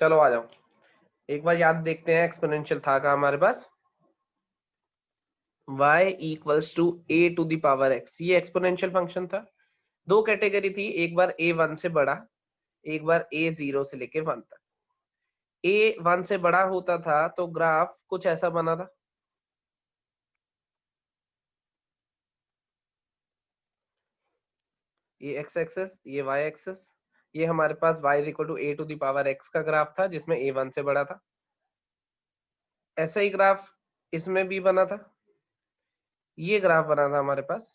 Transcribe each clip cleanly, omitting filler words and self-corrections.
चलो आ जाओ, एक बार याद देखते हैं एक्सपोनेंशियल था का हमारे पास y equals to a to the power x, ये एक्सपोनेंशियल फंक्शन था। दो कैटेगरी थी, एक बार a 1 से बड़ा, एक बार a 0 से लेके 1 तक। a 1 से बड़ा होता था तो ग्राफ कुछ ऐसा बना था, ये x एक्सेस, ये y एक्सेस, ये हमारे पास y equal to a to the power x का ग्राफ था जिसमें a 1 से बड़ा था। ऐसा ही ग्राफ इसमें भी बना था, ये ग्राफ बना था हमारे पास।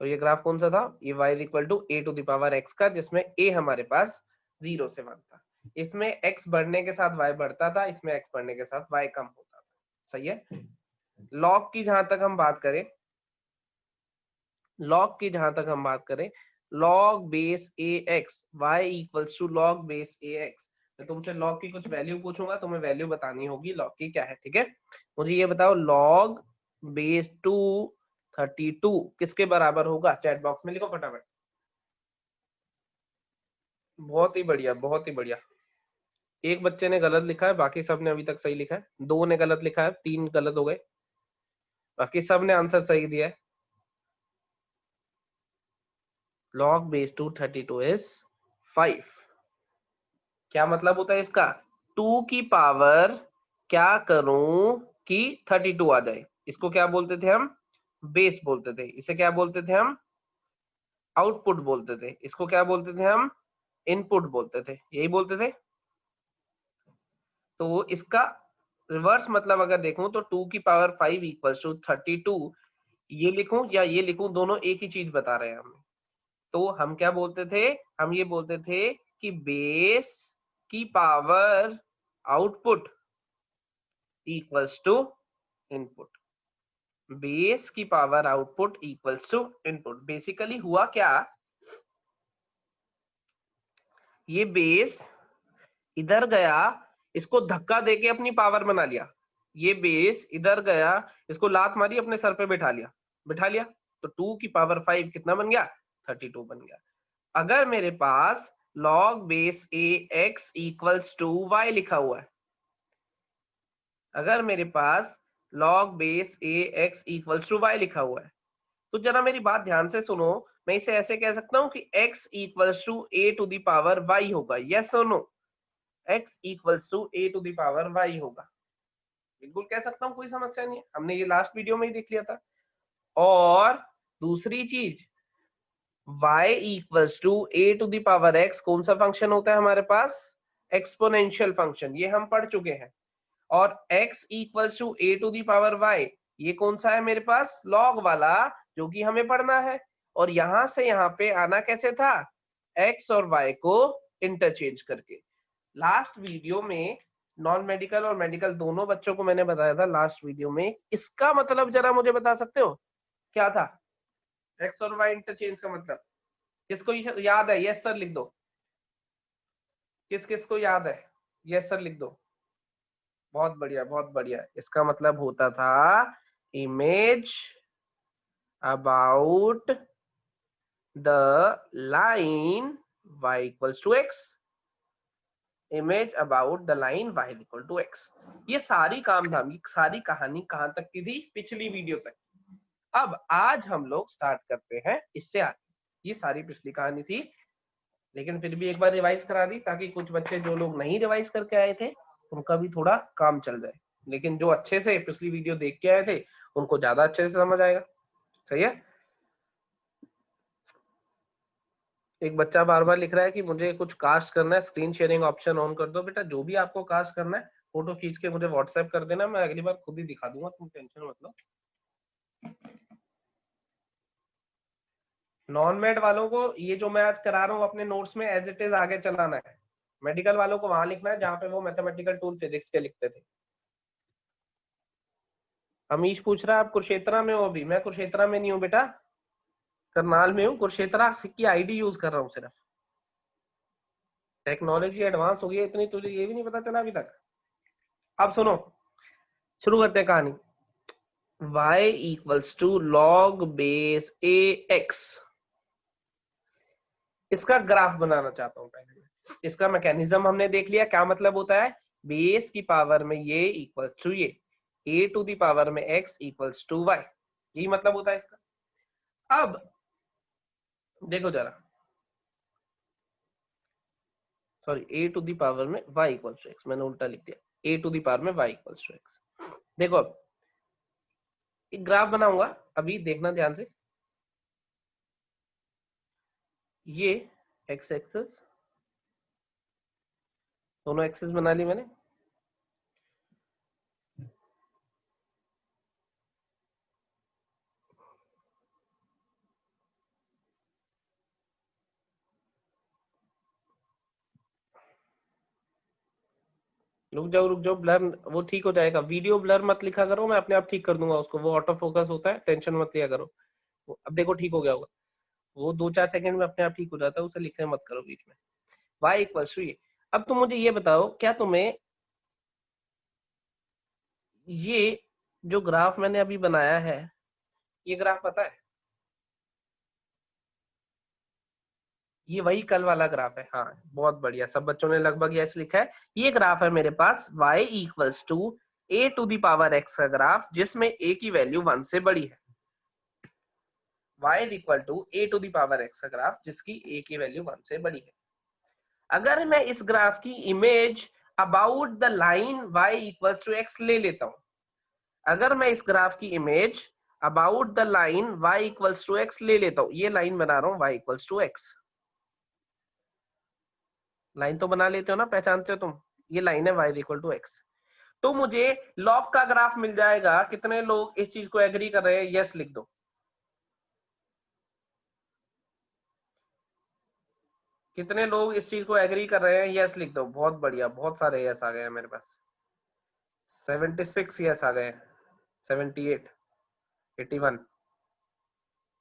तो ये ग्राफ कौन सा था, ये y equal to a to the power x का, जिसमें a हमारे पास 0 से 1 था। इसमें x बढ़ने के साथ y बढ़ता था, इसमें x बढ़ने के साथ y कम होता था। सही है। लॉग की जहां तक हम बात करें, लॉग की जहां तक हम बात करें, log base A X Y equals to log base A X. मैं तुमसे लॉग की कुछ वैल्यू पूछूंगा, तुम्हें वैल्यू बतानी होगी लॉग की क्या है, ठीक है। मुझे ये बताओ, लॉग बेस 232 किसके बराबर होगा, चैट बॉक्स में लिखो फटाफट। बहुत ही बढ़िया, बहुत ही बढ़िया। एक बच्चे ने गलत लिखा है, बाकी सब ने अभी तक सही लिखा है। दो ने गलत लिखा है, 3 गलत हो गए, बाकी सब ने आंसर सही दिया है। log base 232 is 5। क्या मतलब होता है इसका, 2 की पावर क्या करूं कि 32 आ जाए, इसको क्या बोलते थे हम, बेस बोलते थे। इसे क्या बोलते थे हम, आउटपुट बोलते थे। इसको क्या बोलते थे हम, इनपुट बोलते थे, यही बोलते थे। तो इसका रिवर्स मतलब अगर देखूं तो 2 की पावर 5 इक्वल्स टू 32, ये लिखूं या ये लिखूं, दोनों एक ही चीज बता रहे हैं हमें। तो हम क्या बोलते थे, हम ये बोलते थे कि बेस की power output equals to input, base की power output equals to input. Basically हुआ क्या, ये बेस इधर गया, इसको धक्का देके अपनी पावर बना लिया। ये बेस इधर गया, इसको लात मारी, अपने सर पे बैठा लिया, बैठा लिया, तो 2 की पावर 5 कितना बन गया, 32 बन गया। अगर मेरे पास log base A X equals to Y लिखा हुआ है, अगर मेरे पास log base A X equals to Y लिखा हुआ है, तो जरा मेरी बात ध्यान से सुनो। मैं इसे ऐसे कह सकता हूं कि x equals to A to the power Y होगा, यस और no, x equals to A to the power Y होगा, बिल्कुल कह सकता हूं, कोई समस्या नहीं है, हमने ये लास्ट वीडियो में ही देख लिया था। और दूसरी चीज, y equals to A to the power x कौन सा फंक्शन होता है हमारे पास, एक्सपोनेंशियल फंक्शन, ये हम पढ़ चुके हैं। और x equals to A to the power y, ये कौन सा है मेरे पास, लॉग वाला, जो कि हमें पढ़ना है। और यहां से यहां पे आना कैसे था, x और y को इंटरचेंज करके। लास्ट वीडियो में नॉन मेडिकल और मेडिकल दोनों बच्चों को मैंने बताया था लास्ट वीडियो में, इसका मतलब जरा मुझे बता सकते हो क्या था, x और y इंटरचेंज का मतलब किसको याद है, यस सर लिख दो। किस किस को याद है, यस सर लिख दो। बहुत बढ़िया, बहुत बढ़िया। इसका मतलब होता था image about the line y equals to x, image about the line y equal to x। ये सारी काम धाम, ये सारी कहानी कहां तक की थी, पिछली वीडियो तक। अब आज हम लोग स्टार्ट करते हैं इससे आगे। ये सारी पिछली कहानी थी, लेकिन फिर भी एक बार रिवाइज करा दी, ताकि कुछ बच्चे जो लोग नहीं रिवाइज करके आए थे उनका भी थोड़ा काम चल जाए। लेकिन जो अच्छे से पिछली वीडियो देख के आए थे उनको ज्यादा अच्छे से समझ आएगा। सही है। एक बच्चा बार बार लिख रहा है कि मुझे कुछ कास्ट करना है, स्क्रीन शेयरिंग ऑप्शन ऑन कर दो। बेटा जो भी आपको कास्ट करना है फोटो खींच के मुझे व्हाट्सएप कर देना, मैं अगली बार खुद ही दिखा दूंगा, तुम टेंशन मत लो। नॉन मेड वालों को ये जो मैं आज करा रहा हूँ अपने नोट्स में एज इट इज आगे चलाना है। मेडिकल वालों को वहां लिखना है जहाँ पे वो मैथमेटिकल टूल फिजिक्स के लिखते थे। अमीश पूछ रहा है आप कुरुक्षेत्रा में हो अभी, मैं कुरुक्षेत्रा में नहीं हूँ बेटा, करनाल में हूँ। कुरुक्षेत्रा की आईडी यूज कर रहा हूँ सिर्फ। टेक्नोलॉजी एडवांस हो गई है इतनी, तुझे ये भी नहीं पता चला अभी तक। अब सुनो, शुरू करते हैं कहानी। y equals to log base A X, इसका ग्राफ बनाना चाहता हूं पहले मैं। इसका मैकेनिज्म हमने देख लिया, क्या मतलब होता है, बेस की पावर में ये इक्वल टू ये, ए टू दी पावर में एक्स इक्वल्स टू वाई, यही मतलब होता है इसका। अब देखो जरा, sorry, A to the power में y इक्वल्स टू एक्स, मैंने उल्टा लिख दिया, ए टू दी पावर में y इक्वल्स टू एक्स। देखो अब एक ग्राफ बनाऊंगा, अभी देखना ध्यान से, ये एक्स एक्सिस, दोनों एक्सिस बना ली मैंने। रुक जाओ, ब्लर वो ठीक हो जाएगा, वीडियो ब्लर मत लिखा करो, मैं अपने आप ठीक कर दूंगा उसको, वो ऑटो फोकस होता है, टेंशन मत लिया करो। अब देखो ठीक हो गया होगा, वो 2-4 सेकंड में अपने आप ठीक हो जाता है, उसे लिखने मत करो बीच में। y इक्वल्स टू ये। अब तुम मुझे ये बताओ, क्या तुम्हें ये जो ग्राफ मैंने अभी बनाया है, ये ग्राफ पता है, ये वही कल वाला ग्राफ है, हाँ बहुत बढ़िया, सब बच्चों ने लगभग यस लिखा है। ये ग्राफ है मेरे पास y equals to A to the power x का ग्राफ, जिसमें a की वैल्यू 1 से बड़ी है। y equal to A to the power x का ग्राफ जिसकी a की वैल्यू 1 से बड़ी है। अगर मैं इस ग्राफ की image about the line y equals to x ले लेता हूं, अगर मैं इस ग्राफ की image about the line y equals to x ले लेता हूं, ये लाइन बना रहा हूं y equals to x, line तो बना लेते हो ना, पहचानते हो तुम, ये लाइन है y इक्वल टू x। तो मुझे लॉग का ग्राफ मिल जाएगा। कितने लोग इस चीज को एग्री कर रहे हैं, यस लिख दो। कितने लोग इस चीज को एग्री कर रहे हैं, यस लिख दो। बहुत बढ़िया, बहुत सारे यस आ गए हैं मेरे पास, 76 यस आ गए, 78, 81,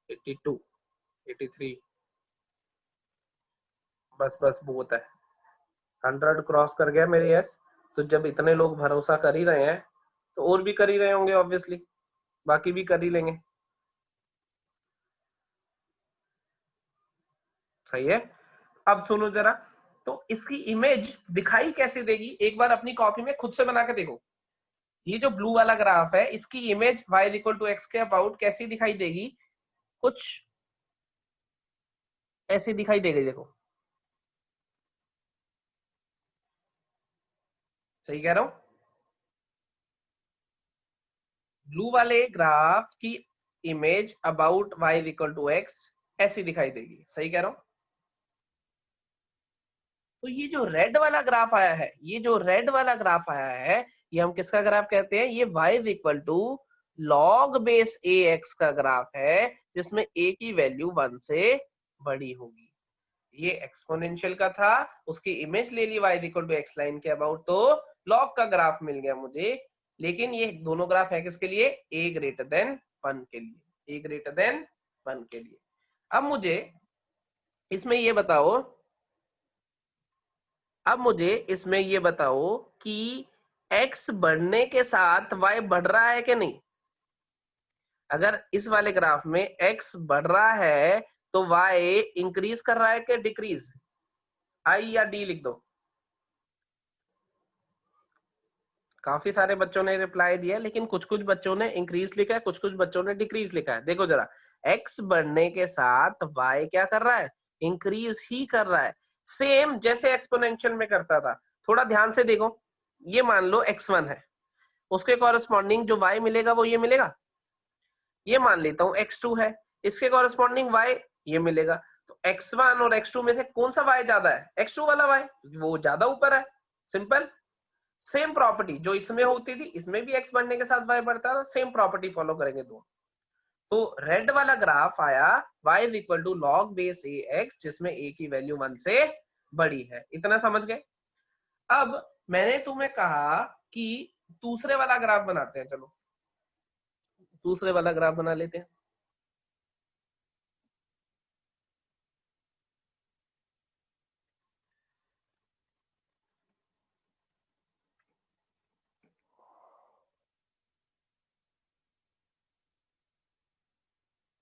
82, 83, बस बस बहुत है, 100 क्रॉस कर गया मेरे यस। तो जब इतने लोग भरोसा कर ही रहे हैं, तो और भी कर ही रहे होंगे ऑब्वियसली, बाकी भी कर ही लेंगे। सही है। अब सुनो जरा, तो इसकी इमेज दिखाई कैसे देगी, एक बार अपनी कॉपी में खुद से बना के देखो। ये जो ब्लू वाला ग्राफ है, इसकी image y equal to X के अबाउट कैसी दिखाई देगी, कुछ ऐसी दिखाई देगी, देखो। सही कह रहा हूं, ब्लू वाले ग्राफ की image about y equal to X ऐसी दिखाई देगी, सही कह रहा हूं। तो ये जो रेड वाला ग्राफ आया है, ये जो रेड वाला ग्राफ आया है, ये हम किसका ग्राफ कहते हैं, ये y equal to log base A X का ग्राफ है, जिसमें a की वैल्यू 1 से बड़ी होगी। ये एक्सपोनेंशियल का था, उसकी इमेज ले ली y equal to X line के अबाउट, तो लॉग का ग्राफ मिल गया मुझे। लेकिन ये दोनों ग्राफ है किसके लिए, a ग्रेटर देन 1 के लिए, a ग्रेटर देन 1 के लिए। अब मुझे इसमें ये बताओ, अब मुझे इसमें ये बताओ कि x बढ़ने के साथ y बढ़ रहा है कि नहीं। अगर इस वाले ग्राफ में x बढ़ रहा है, तो y इंक्रीज कर रहा है कि डिक्रीज, आई या डी लिख दो। काफी सारे बच्चों ने रिप्लाई दिया, लेकिन कुछ कुछ बच्चों ने इंक्रीज लिखा है, कुछ कुछ बच्चों ने डिक्रीज लिखा है। देखो जरा, x बढ़ने के साथ y क्या कर रहा है, इंक्रीज ही कर रहा है, सेम जैसे एक्सपोनेंशियल में करता था। थोड़ा ध्यान से देखो, ये मान लो x1 है, उसके कॉरेस्पॉन्डिंग जो y मिलेगा वो ये मिलेगा। ये मान लेता हूँ x2 है, इसके कॉरेस्पॉन्डिंग y ये मिलेगा। तो x1 और x2 में से कौन सा y ज्यादा है, x2 वाला y, वो ज्यादा ऊपर है। सिंपल, सेम प्रॉपर्टी जो इसमें होती थी, इसमें भी x बढ़ने के साथ y बढ़ता था, सेम प्रॉपर्टी फॉलो करेंगे दो। तो रेड वाला ग्राफ आया y equal to log base A X, जिसमें a की वैल्यू 1 से बड़ी है। इतना समझ गए। अब मैंने तुम्हें कहा कि दूसरे वाला ग्राफ बनाते हैं, चलो दूसरे वाला ग्राफ बना लेते हैं।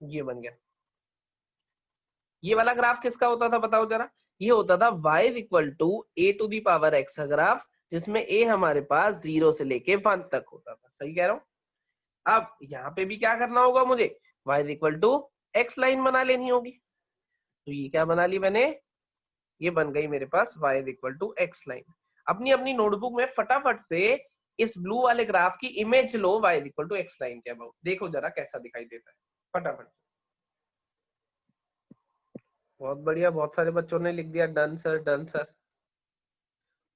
ये बन गया, ये वाला ग्राफ किसका होता था बताओ जरा, ये होता था y equal to a to the power x का ग्राफ, जिसमें a हमारे पास 0 से लेके 1 तक होता था। सही कह रहा हूं? अब यहाँ पे भी क्या करना होगा मुझे, y equal to x line बना लेनी होगी। तो ये क्या बना ली मैंने, ये बन गई मेरे पास y equal to x line. अपनी अपनी नोटबुक में फटाफट से इस ब्लू वाले ग्राफ की इमेज लो y equal to x line के अबाउट, देखो जरा कैसा दिखाई देता है फटाफट। बहुत बढ़िया, बहुत सारे बच्चों ने लिख दिया डन सर, डन सर।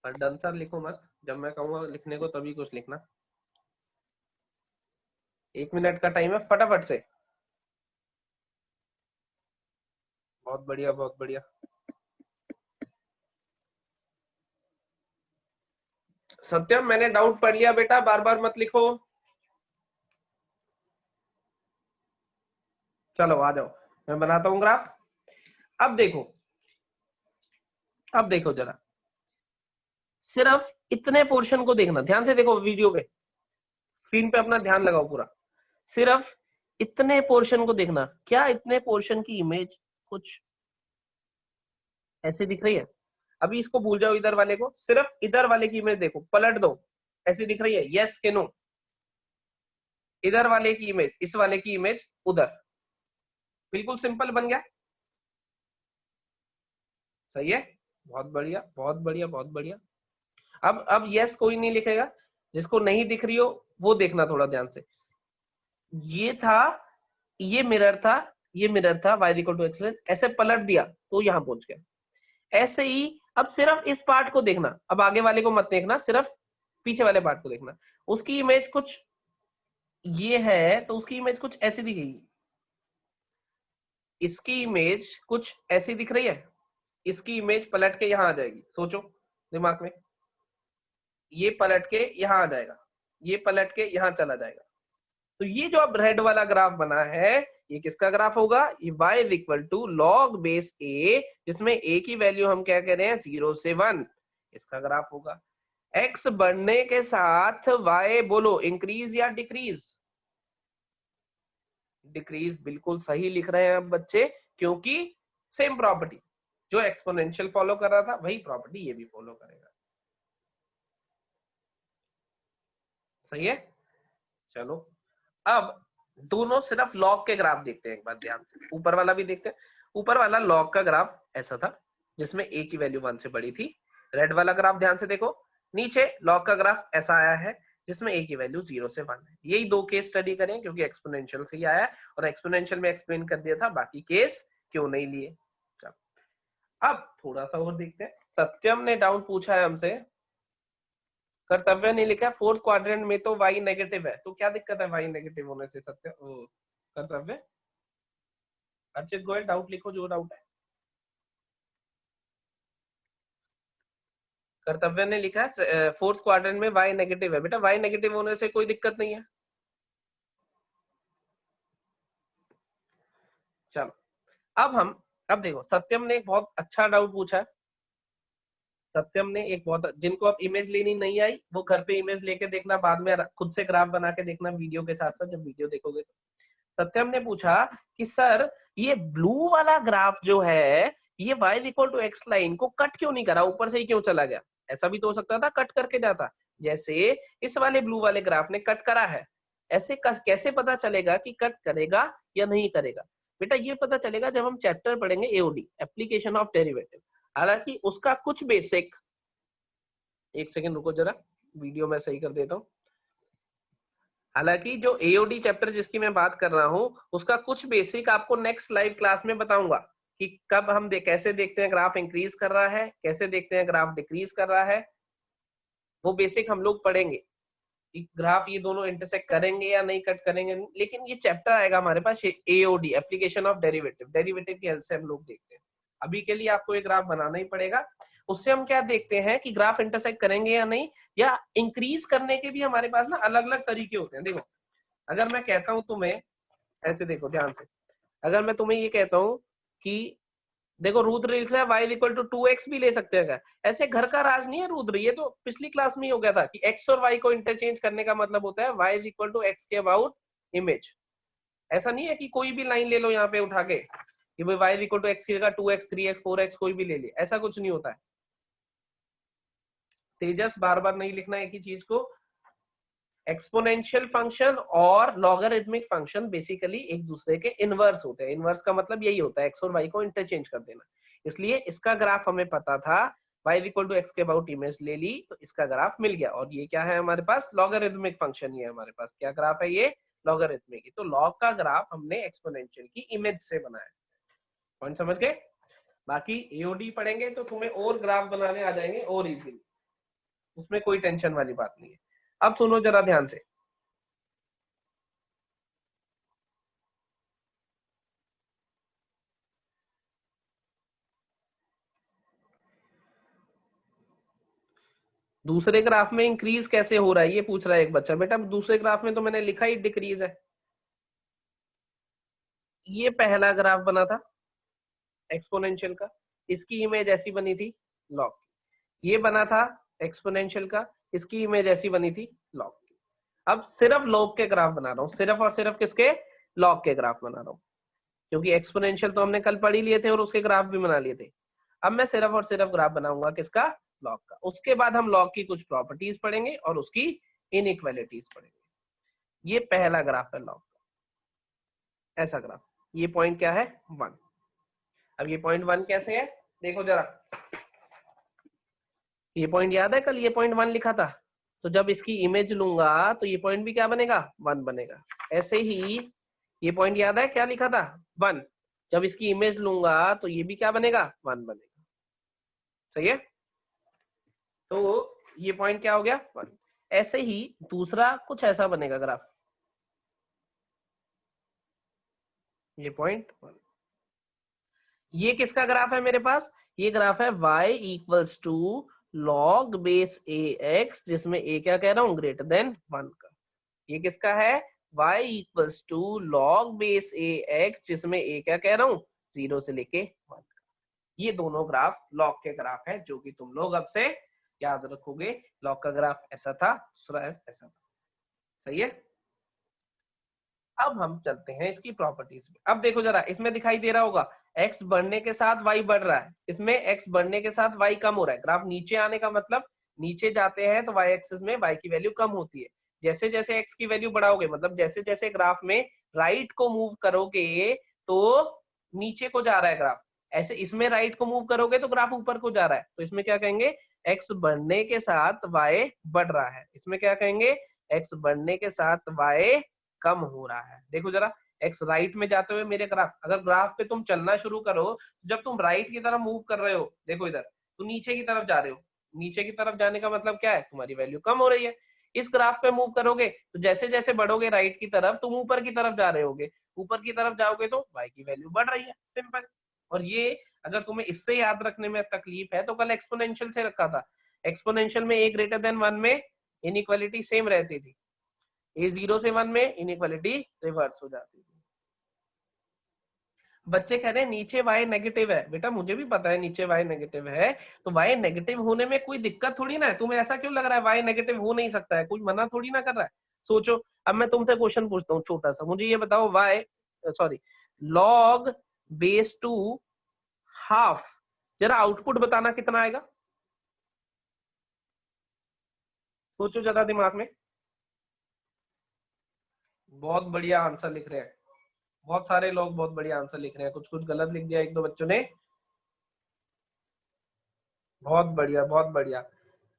पर डन सर लिखो मत, जब मैं कहूंगा लिखने को तभी कुछ लिखना। 1 मिनट का टाइम है, फटाफट से। बहुत बढ़िया, बहुत बढ़िया। सत्यम मैंने डाउट पढ़ लिया बेटा, बार बार मत लिखो। चलो आ जाओ, मैं बनाता हूँ ग्राफ। अब देखो, अब देखो जरा, सिर्फ इतने पोर्शन को देखना, ध्यान से देखो वीडियो पे, स्क्रीन पे अपना ध्यान लगाओ पूरा। सिर्फ इतने पोर्शन को देखना। क्या इतने पोर्शन की इमेज कुछ ऐसे दिख रही है? अभी इसको भूल जाओ, इधर वाले को, सिर्फ इधर वाले की इमेज देखो, पलट दो, ऐसी दिख रही है? यस के नो? इधर वाले की इमेज, इस वाले की इमेज उधर, बिल्कुल सिंपल बन गया। सही है, बहुत बढ़िया, बहुत बढ़िया, बहुत बढ़िया। अब यस कोई नहीं लिखेगा, जिसको नहीं दिख रही हो वो देखना थोड़ा ध्यान से। ये था, ये मिरर था, ये मिरर था, y equal to X line, ऐसे पलट दिया तो यहां पहुंच गया। ऐसे ही अब सिर्फ इस पार्ट को देखना, अब आगे वाले को मत देखना, सिर्फ पीछे वाले पार्ट को देखना। उसकी इमेज कुछ ये है, तो उसकी इमेज कुछ ऐसी दिखेगी। इसकी इमेज कुछ ऐसी दिख रही है, इसकी इमेज पलट के यहां आ जाएगी। सोचो दिमाग में, ये पलट के यहां आ जाएगा, ये पलट के यहां चला जाएगा। तो ये जो अब रेड वाला ग्राफ बना है, ये किसका ग्राफ होगा? ये y equal to log base a, जिसमें a की वैल्यू हम क्या कह रहे हैं, 0 से 1, इसका ग्राफ होगा। x बढ़ने के साथ y बोलो इंक्रीज या डिक्रीज? डिक्रीज, बिल्कुल सही लिख रहे हैं अब बच्चे, क्योंकि सेम प्रॉपर्टी जो एक्सपोनेंशियल फॉलो कर रहा था वही प्रॉपर्टी ये भी फॉलो करेगा। सही है, चलो अब दोनों सिर्फ लॉग के ग्राफ देखते हैं एक बार ध्यान से, ऊपर वाला भी देखते हैं। ऊपर वाला लॉग का ग्राफ ऐसा था, जिसमें a की वैल्यू 1 से बड़ी थी। रेड वाला ग्राफ ध्यान से देखो, नीचे लॉग का ग्राफ ऐसा आया है, जिसमें a की वैल्यू 0 से 1 है। यही दो केस स्टडी करें, क्योंकि एक्सपोनेंशियल से ही आया और एक्सपोनेंशियल में एक्सप्लेन कर दिया था, बाकी केस क्यों नहीं लिए। अब थोड़ा सा और देखते हैं। सत्यम ने डाउट पूछा है हमसे, कर्तव्य नहीं लिखा, फोर्थ क्वाड्रेंट में तो y नेगेटिव है, तो क्या दिक्कत है y नेगेटिव होने से? सत्य कर्तव्य, अर्चित गोयल डाउट लिखो जो डाउट है। कर्तव्य ने लिखा है फोर्थ क्वाड्रेंट में y नेगेटिव है। बेटा y नेगेटिव होने से कोई दिक्कत नहीं है। चलो अब देखो, सत्यम ने एक बहुत अच्छा डाउट पूछा है। सत्यम ने एक बहुत, जिनको अब इमेज लेनी नहीं आई वो घर पे इमेज लेके देखना, बाद में खुद से ग्राफ बना के देखना वीडियो के साथ साथ, जब वीडियो देखोगे तो। सत्यम ने पूछा कि सर ये ब्लू वाला ग्राफ जो है, ये y equal to X line को कट क्यों नहीं करा, ऊपर से ही क्यों चला गया? ऐसा भी तो हो सकता था कट करके जाता, जैसे इस वाले ब्लू वाले ग्राफ ने कट करा है। ऐसे कैसे पता चलेगा कि कट करेगा या नहीं करेगा? बेटा ये पता चलेगा जब हम चैप्टर पढ़ेंगे एओडी, एप्लीकेशन ऑफ डेरिवेटिव। हालांकि उसका कुछ बेसिक, एक सेकेंड रुको जरा, वीडियो में सही कर देता हूँ। हालांकि जो एओडी चैप्टर जिसकी मैं बात कर रहा हूँ, उसका कुछ बेसिक आपको नेक्स्ट लाइव क्लास में बताऊंगा कि कब हम कैसे देखते हैं ग्राफ इंक्रीज कर रहा है, कैसे देखते हैं ग्राफ डिक्रीज कर रहा है। वो बेसिक हम लोग पढ़ेंगे कि ग्राफ ये दोनों इंटरसेक्ट करेंगे या नहीं कट करेंगे, लेकिन ये चैप्टर आएगा हमारे पास AOD, application of derivative. Derivative की हेल्प से हम लोग देखते हैं। अभी के लिए आपको एक ग्राफ बनाना ही पड़ेगा। उससे हम क्या देखते हैं कि ग्राफ इंटरसेक्ट करेंगे या नहीं, या इंक्रीज करने के भी हमारे पास ना अलग अलग तरीके होते हैं। देखो अगर मैं कहता हूं तुम्हें, ऐसे देखो ध्यान से, अगर मैं तुम्हें ये कहता हूं कि देखो रुद्र लिख रहा है y इक्वल टू 2x भी ले सकते हैं क्या? ऐसे घर का राज नहीं है रुद्र, ये तो पिछली क्लास में ही हो गया था कि x और y को इंटरचेंज करने का मतलब होता है y इक्वल टू x के अबाउट इमेज। ऐसा नहीं है कि कोई भी लाइन ले लो यहाँ पे उठा के, कि भाई y इक्वल टू x की जगह 2x 3x 4x कोई भी ले ले, ऐसा कुछ नहीं होता है। तेजस बार बार नहीं लिखना एक ही चीज को। एक्सपोनेंशियल फंक्शन और लॉगरिथमिक फंक्शन बेसिकली एक दूसरे के इनवर्स होते हैं। इनवर्स का मतलब यही होता है x और y को इंटरचेंज कर देना। इसलिए इसका ग्राफ हमें पता था, y इक्वल टू x के अबाउट इमेज ले ली तो इसका ग्राफ मिल गया। और ये क्या है हमारे पास, लॉगरिथमिक फंक्शन ही है हमारे पास। क्या ग्राफ है ये, लॉगरिथमिक। तो लॉग का ग्राफ हमने एक्सपोनेंशियल की इमेज से बनाया। पॉइंट समझ गए। बाकी एओडी पढ़ेंगे तो तुम्हें और ग्राफ बनाने आ जाएंगे और इजीली, उसमें कोई टेंशन वाली बात नहीं है। अब सुनो जरा ध्यान से, दूसरे ग्राफ में इंक्रीज कैसे हो रहा है ये पूछ रहा है एक बच्चा। बेटा दूसरे ग्राफ में तो मैंने लिखा ही डिक्रीज है। ये पहला ग्राफ बना था एक्सपोनेंशियल का, इसकी इमेज ऐसी बनी थी लॉग। ये बना था एक्सपोनेंशियल का, इसकी इमेज ऐसी बनी थी लॉग की। अब सिर्फ लॉग के ग्राफ बना रहा हूँ, सिर्फ और सिर्फ किसके, लॉग के ग्राफ बना रहा हूँ, क्योंकि एक्सपोनेंशियल तो हमने कल पढ़ ही लिए थे और उसके ग्राफ भी बना लिए थे। अब मैं सिर्फ और सिर्फ ग्राफ बनाऊंगा किसका, लॉग का। उसके बाद हम लॉग की कुछ प्रॉपर्टीज पढ़ेंगे और उसकी इनइक्वालिटीज पढ़ेंगे। ये पहला ग्राफ है लॉग का, ऐसा ग्राफ। ये पॉइंट क्या है, 1। अब ये पॉइंट 1 कैसे है, देखो जरा। ये पॉइंट याद है, कल ये पॉइंट 1 लिखा था, तो जब इसकी इमेज लूंगा तो ये पॉइंट भी क्या बनेगा, 1 बनेगा। ऐसे ही ये पॉइंट याद है क्या लिखा था, 1। जब इसकी इमेज लूंगा तो ये भी क्या बनेगा, 1 बनेगा। सही है। तो ये पॉइंट क्या हो गया, 1। ऐसे ही दूसरा कुछ ऐसा बनेगा ग्राफ, ये पॉइंट 1। ये किसका ग्राफ है मेरे पास, ये ग्राफ है y equals to log base ax, जिसमें a क्या कह रहा हूं, ग्रेटर देन 1 का। ये किसका है, y equals to log base ax, जिसमें a क्या कह रहा हूं, 0 से लेके 1 का। ये दोनों ग्राफ लॉग के ग्राफ है, जो कि तुम लोग अब से याद रखोगे। लॉग का ग्राफ ऐसा था, दूसरा ऐसा था। सही है। अब हम चलते हैं इसकी प्रॉपर्टीज में। अब देखो जरा, इसमें दिखाई दे रहा होगा x बढ़ने के साथ y बढ़ रहा है, इसमें x बढ़ने के साथ y कम हो रहा है। ग्राफ नीचे आने का मतलब, नीचे जाते हैं तो y एक्सिस में y की वैल्यू कम होती है। जैसे जैसे x की वैल्यू बढ़ाओगे, मतलब जैसे जैसे ग्राफ में राइट को मूव करोगे तो नीचे को जा रहा है ग्राफ, ऐसे इसमें राइट को मूव करोगे तो ग्राफ ऊपर को जा रहा है। तो इसमें क्या कहेंगे, x बढ़ने के साथ y बढ़ रहा है। इसमें क्या कहेंगे, x बढ़ने के साथ y कम हो रहा है। देखो जरा, एक्स राइट में जाते हुए मेरे ग्राफ, अगर ग्राफ पे तुम चलना शुरू करो, जब तुम राइट की तरफ मूव कर रहे हो, देखो इधर तो नीचे की तरफ जा रहे हो। नीचे की तरफ जाने का मतलब क्या है, तुम्हारी वैल्यू कम हो रही है। इस ग्राफ पे मूव करोगे तो जैसे जैसे बढ़ोगे राइट की तरफ, तुम ऊपर की तरफ जा रहे होगे। ऊपर की तरफ जाओगे तो y की वैल्यू बढ़ रही है, सिंपल। और ये अगर तुम्हें इससे याद रखने में तकलीफ है तो कल एक्सपोनेंशियल से रखा था। एक्सपोनेंशियल में a ग्रेटर देन 1 में इनइक्वालिटी सेम रहती थी, a 0 से 1 में इनइक्वालिटी रिवर्स हो जाती है। बच्चे कह रहे हैं नीचे y नेगेटिव है। बेटा मुझे भी पता है नीचे y नेगेटिव है, तो y नेगेटिव होने में कोई दिक्कत थोड़ी ना है। तुम्हें ऐसा क्यों लग रहा है y नेगेटिव हो नहीं सकता है, कोई मना थोड़ी ना कर रहा है। सोचो, अब मैं तुमसे क्वेश्चन पूछता हूँ छोटा सा, मुझे ये बताओ log बेस टू हाफ, जरा आउटपुट बताना कितना आएगा। सोचो जरा दिमाग में। बहुत बढ़िया आंसर लिख रहे हैं, बहुत सारे लोग बहुत बढ़िया आंसर लिख रहे हैं। कुछ कुछ गलत लिख दिया एक दो बच्चों ने। बहुत बढ़िया बहुत बढ़िया।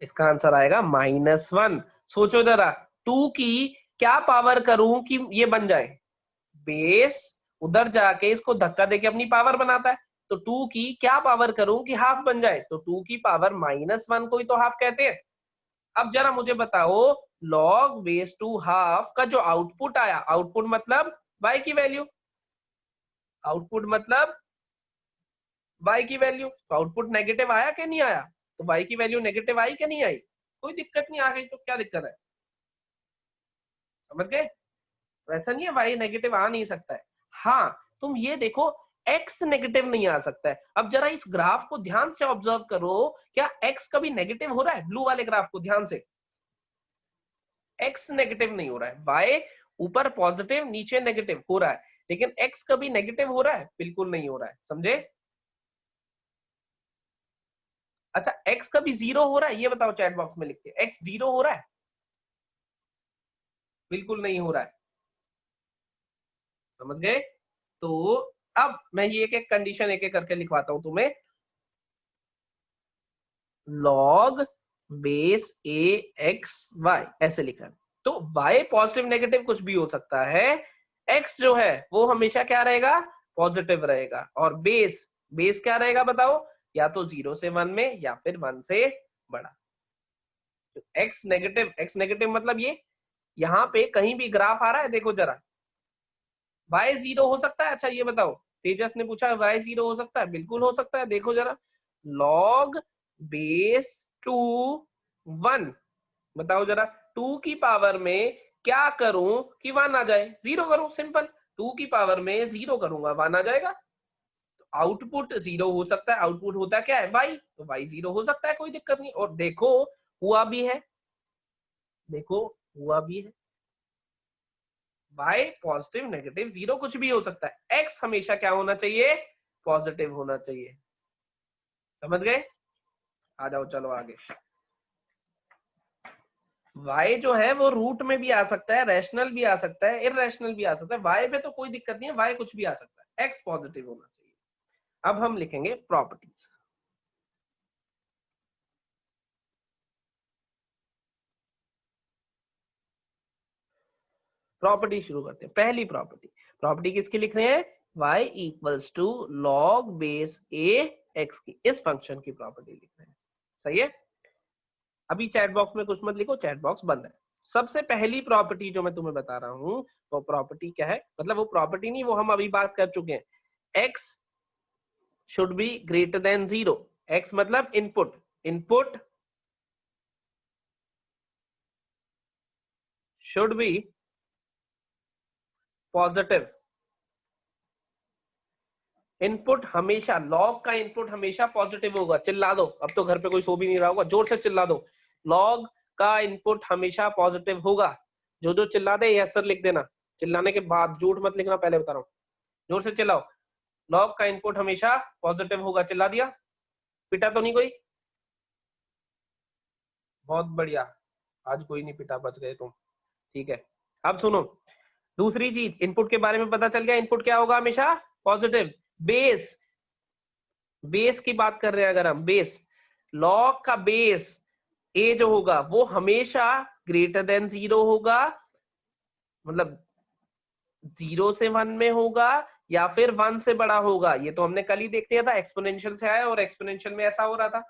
इसका आंसर आएगा -1। सोचो जरा, 2 की क्या पावर करूं कि ये बन जाए। बेस उधर जाके इसको धक्का देके अपनी पावर बनाता है, तो 2 की क्या पावर करूं कि हाफ बन जाए, तो 2 की पावर -1 को ही तो हाफ कहते हैं। अब जरा मुझे बताओ, log बेस टू हाफ का जो आउटपुट आया, आउटपुट मतलब y की वैल्यू, आउटपुट मतलब y की वैल्यू, तो आउटपुट नेगेटिव आया क्या नहीं आया, तो y की वैल्यू नेगेटिव आई क्या नहीं आई, कोई दिक्कत नहीं आ गई तो क्या दिक्कत है, समझ गए। वैसा नहीं है y नेगेटिव आ नहीं सकता है। हाँ तुम ये देखो, x नेगेटिव नहीं आ सकता है। अब जरा इस ग्राफ को ध्यान से ऑब्जर्व करो, क्या x कभी नेगेटिव हो रहा है, ब्लू वाले ग्राफ को ध्यान से, x नेगेटिव नहीं हो रहा है, y ऊपर पॉजिटिव नीचे नेगेटिव हो रहा है। लेकिन x कभी नेगेटिव हो रहा है? बिल्कुल नहीं हो रहा है, समझे? अच्छा, x कभी 0 हो रहा है? ये बताओ चैट बॉक्स में लिख के, x 0 हो रहा है? बिल्कुल नहीं हो रहा है, समझ गए? तो अब मैं ये एक एक कंडीशन एक एक करके लिखवाता हूं तुम्हें। log base a x y ऐसे लिखा है। तो y पॉजिटिव नेगेटिव कुछ भी हो सकता है, x जो है वो हमेशा क्या रहेगा? पॉजिटिव रहेगा। और बेस बेस क्या रहेगा बताओ? या तो 0 से 1 में या फिर 1 से बड़ा। तो x नेगेटिव मतलब ये यहाँ पे कहीं भी ग्राफ आ रहा है, देखो जरा, y 0 हो सकता है? अच्छा ये बताओ, तेजस ने पूछा y 0 हो सकता है? बिल्कुल हो सकता है, देखो जरा, log बेस 2 1, बताओ जरा, 2 की पावर में क्या करूं कि 1 आ जाए? 0 करूं, सिंपल। 2 की पावर में 0 करूंगा, 1 आ जाएगा। तो आउटपुट 0 हो सकता है, आउटपुट होता क्या है? y, तो y 0 हो सकता है, कोई दिक्कत नहीं। और देखो हुआ भी है, देखो हुआ भी है। y पॉजिटिव नेगेटिव 0 कुछ भी हो सकता है, x हमेशा क्या होना चाहिए? पॉजिटिव होना चाहिए, समझ गए? आ जाओ, चलो आगे। y जो है वो रूट में भी आ सकता है, रैशनल भी आ सकता है, इररेशनल भी आ सकता है। y पे तो कोई दिक्कत नहीं है, y कुछ भी आ सकता है, x पॉजिटिव होना चाहिए। अब हम लिखेंगे प्रॉपर्टीज। प्रॉपर्टी शुरू करते हैं। पहली प्रॉपर्टी, प्रॉपर्टी किसकी लिख रहे हैं? y equals to log base a x की, इस फंक्शन की प्रॉपर्टी लिख रहे हैं, सही है? अभी चैट बॉक्स में कुछ मत लिखो, चैट बॉक्स बंद है। सबसे पहली प्रॉपर्टी जो मैं तुम्हें बता रहा हूं, वो प्रॉपर्टी क्या है? मतलब वो प्रॉपर्टी नहीं, वो हम अभी बात कर चुके हैं। x should be greater than 0। x मतलब input, input should be positive. Input हमेशा, लॉग का इनपुट हमेशा पॉजिटिव होगा। चिल्ला दो, अब तो घर पे कोई सो भी नहीं रहा होगा, जोर से चिल्ला दो। लॉग का इनपुट हमेशा पॉजिटिव होगा। जो जो चिल्ला दे यस सर लिख देना, चिल्लाने के बाद झूठ मत लिखना, पहले बता रहा हूँ, जोर से चिल्लाओ। लॉग का इनपुट हमेशा पॉजिटिव होगा, चिल्ला दिया? पिटा तो नहीं कोई? बहुत बढ़िया, आज कोई नहीं पिटा, बच गए तुम, ठीक है। अब सुनो, दूसरी चीज, इनपुट के बारे में पता चल गया, इनपुट क्या होगा? हमेशा पॉजिटिव। बेस, बेस की बात कर रहे हैं अगर हम, बेस, लॉग का बेस ए जो होगा वो हमेशा ग्रेटर देन 0 होगा, मतलब 0 से 1 में होगा या फिर 1 से बड़ा होगा। ये तो हमने कल ही देख लिया था, एक्सपोनेंशियल से आया और एक्सपोनेंशियल में ऐसा हो रहा था,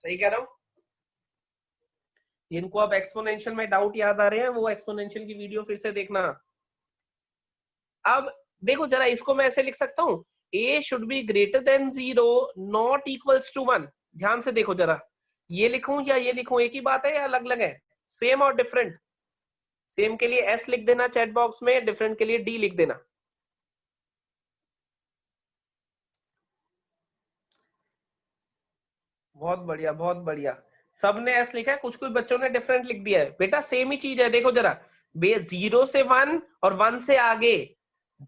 सही कह रहा हूं? जिनको अब एक्सपोनेंशियल में डाउट याद आ रहे हैं, वो एक्सपोनेंशियल की वीडियो फिर से देखना। अब देखो जरा, इसको मैं ऐसे लिख सकता हूँ, a should be greater than 0 not equals to 1। ध्यान से देखो जरा, ये लिखूं या ये लिखूं, एक ही बात है या अलग अलग है? सेम और डिफरेंट? सेम के लिए s लिख देना चैट बॉक्स में, डिफरेंट के लिए d लिख देना। बहुत बढ़िया, बहुत बढ़िया। सबने एस लिखा है, कुछ कुछ बच्चों ने डिफरेंट लिख दिया है। बेटा सेम ही चीज है, देखो जरा, 0 से 1 और 1 से आगे,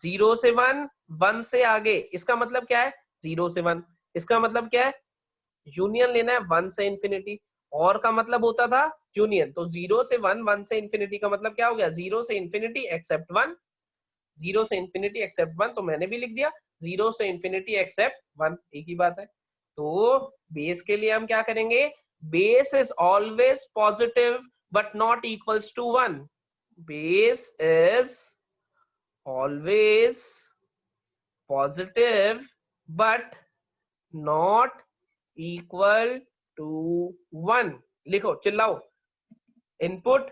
0 से 1, 1 से आगे, इसका मतलब क्या है? 0 से 1, इसका मतलब क्या है? यूनियन लेना है 1 से इंफिनिटी। और का मतलब होता था यूनियन, तो 0 से 1, 1 से इंफिनिटी का मतलब क्या हो गया? 0 से इंफिनिटी एक्सेप्ट 1, 0 से इंफिनिटी एक्सेप्ट 1, तो मैंने भी लिख दिया 0 से इंफिनिटी एक्सेप्ट 1, एक ही बात है। तो बेस के लिए हम क्या करेंगे? Base is always positive but not equals to 1। Base is always positive but not equal to 1। लिखो, चिल्लाओ। इनपुट,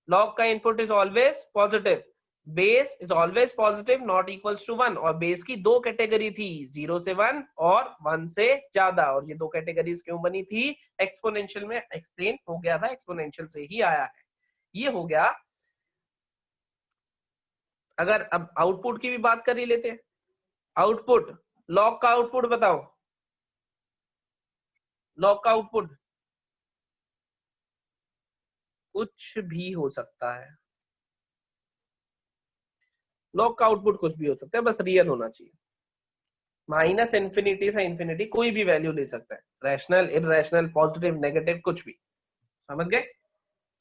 लॉग का input is always positive, base is always positive not equals to 1। और बेस की दो कैटेगरी थी, 0 से 1 और 1 से ज्यादा। और ये दो कैटेगरीज क्यों बनी थी? एक्सपोनेंशियल में एक्सप्लेन हो गया था, एक्सपोनेंशियल से ही आया है। ये हो गया। अगर अब आउटपुट की भी बात कर ही लेते हैं, आउटपुट, लॉग का आउटपुट बताओ, लॉग का आउटपुट कुछ भी हो सकता है, लॉग का आउटपुट कुछ भी हो सकता है, बस रियल होना चाहिए। माइनस इन्फिनिटी से इन्फिनिटी कोई भी वैल्यू ले सकता है, रैशनल, इररेशनल, पॉजिटिव, नेगेटिव, कुछ भी। समझ गए?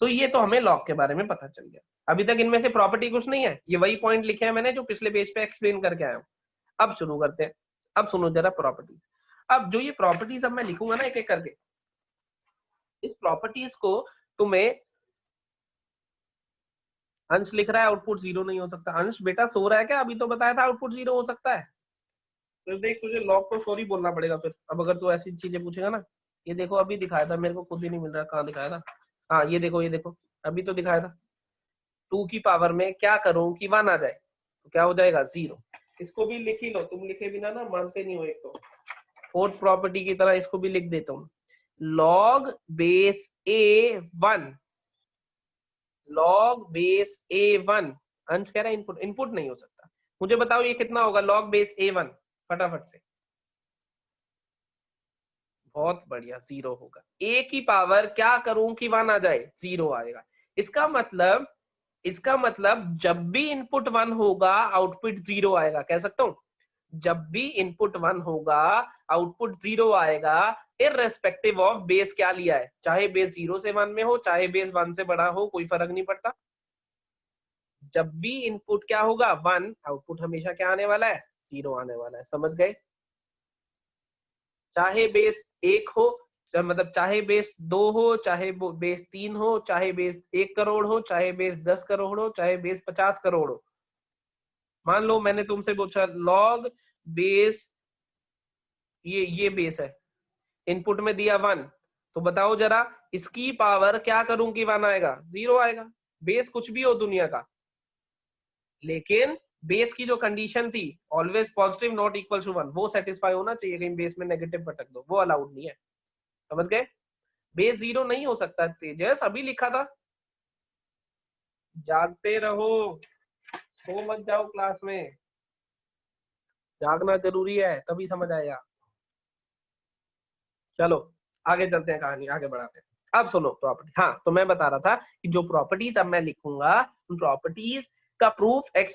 तो ये तो हमें लॉग के बारे में पता चल गया। अभी तक इनमें से प्रॉपर्टी कुछ नहीं है, ये वही पॉइंट लिखे हैं मैंने जो पिछले पेज पे एक्सप्लेन करके आया हूँ। अब शुरू करते हैं। अब सुनो जरा प्रॉपर्टीज। अब जो ये प्रॉपर्टीज अब मैं लिखूंगा ना एक एक करके, इस प्रॉपर्टीज को तुम्हें, अंश लिख रहा है आउटपुट 0 नहीं हो सकता। अंश बेटा सो रहा है क्या? अभी तो बताया था आउटपुट 0 हो सकता है। तो देख तुझे लॉग को सॉरी बोलना पड़ेगा फिर, अब अगर तू ऐसी चीजें पूछेगा ना। ये देखो अभी दिखाया था, मेरे को खुद ही नहीं मिल रहा, कहाँ दिखाया था? हाँ ये देखो, ये देखो अभी तो दिखाया था। 2 की पावर में क्या करूं कि 1 आ जाए, तो क्या हो जाएगा? 0। इसको भी लिख ही लो, तुम लिखे बिना ना मानते नहीं हो। एक तो फोर्थ प्रॉपर्टी की तरह इसको भी लिख देता हूँ, log base a1, log base a1। अंश कह रहा है इनपुट, इनपुट नहीं हो सकता। मुझे बताओ ये कितना होगा log बेस a1, फटाफट से। बहुत बढ़िया, 0 होगा। a की पावर क्या करूं कि 1 आ जाए? 0 आएगा। इसका मतलब जब भी इनपुट 1 होगा आउटपुट 0 आएगा। कह सकता हूं, जब भी इनपुट 1 होगा आउटपुट 0 आएगा, इररेस्पेक्टिव ऑफ बेस क्या लिया है। चाहे बेस 0 से 1 में हो, चाहे बेस 1 से बड़ा हो, कोई फर्क नहीं पड़ता। जब भी इनपुट क्या होगा 1, आउटपुट हमेशा क्या आने वाला है? 0 आने वाला है। समझ गए? चाहे बेस 1 हो, मतलब चाहे बेस 2 हो, चाहे बेस 3 हो, चाहे बेस 1 करोड़ हो, चाहे बेस 10 करोड़ हो, चाहे बेस 50 करोड़ हो। मान लो मैंने तुमसे पूछा लॉग बेस, ये बेस है, इनपुट में दिया 1, तो बताओ जरा इसकी पावर क्या करूं कि 1 आएगा? 0 आएगा। बेस कुछ भी हो दुनिया का, लेकिन बेस की जो कंडीशन थी always positive not equal to 1, वो सेटिस्फाई होना चाहिए। कहीं बेस में नेगेटिव भटक दो, वो अलाउड नहीं है। समझ गए? बेस 0 नहीं हो सकता। तेजस अभी लिखा था। जागते रहो, सो मत जाओ क्लास में, जागना जरूरी है, तभी समझ आएगा। चलो आगे चलते हैं, कहानी आगे बढ़ाते हैं। अब सुनो प्रॉपर्टी। हाँ तो मैं बता रहा था कि जो प्रॉपर्टीज अब मैं लिखूंगा, उन प्रॉपर्टीज का प्रूफ एक्स,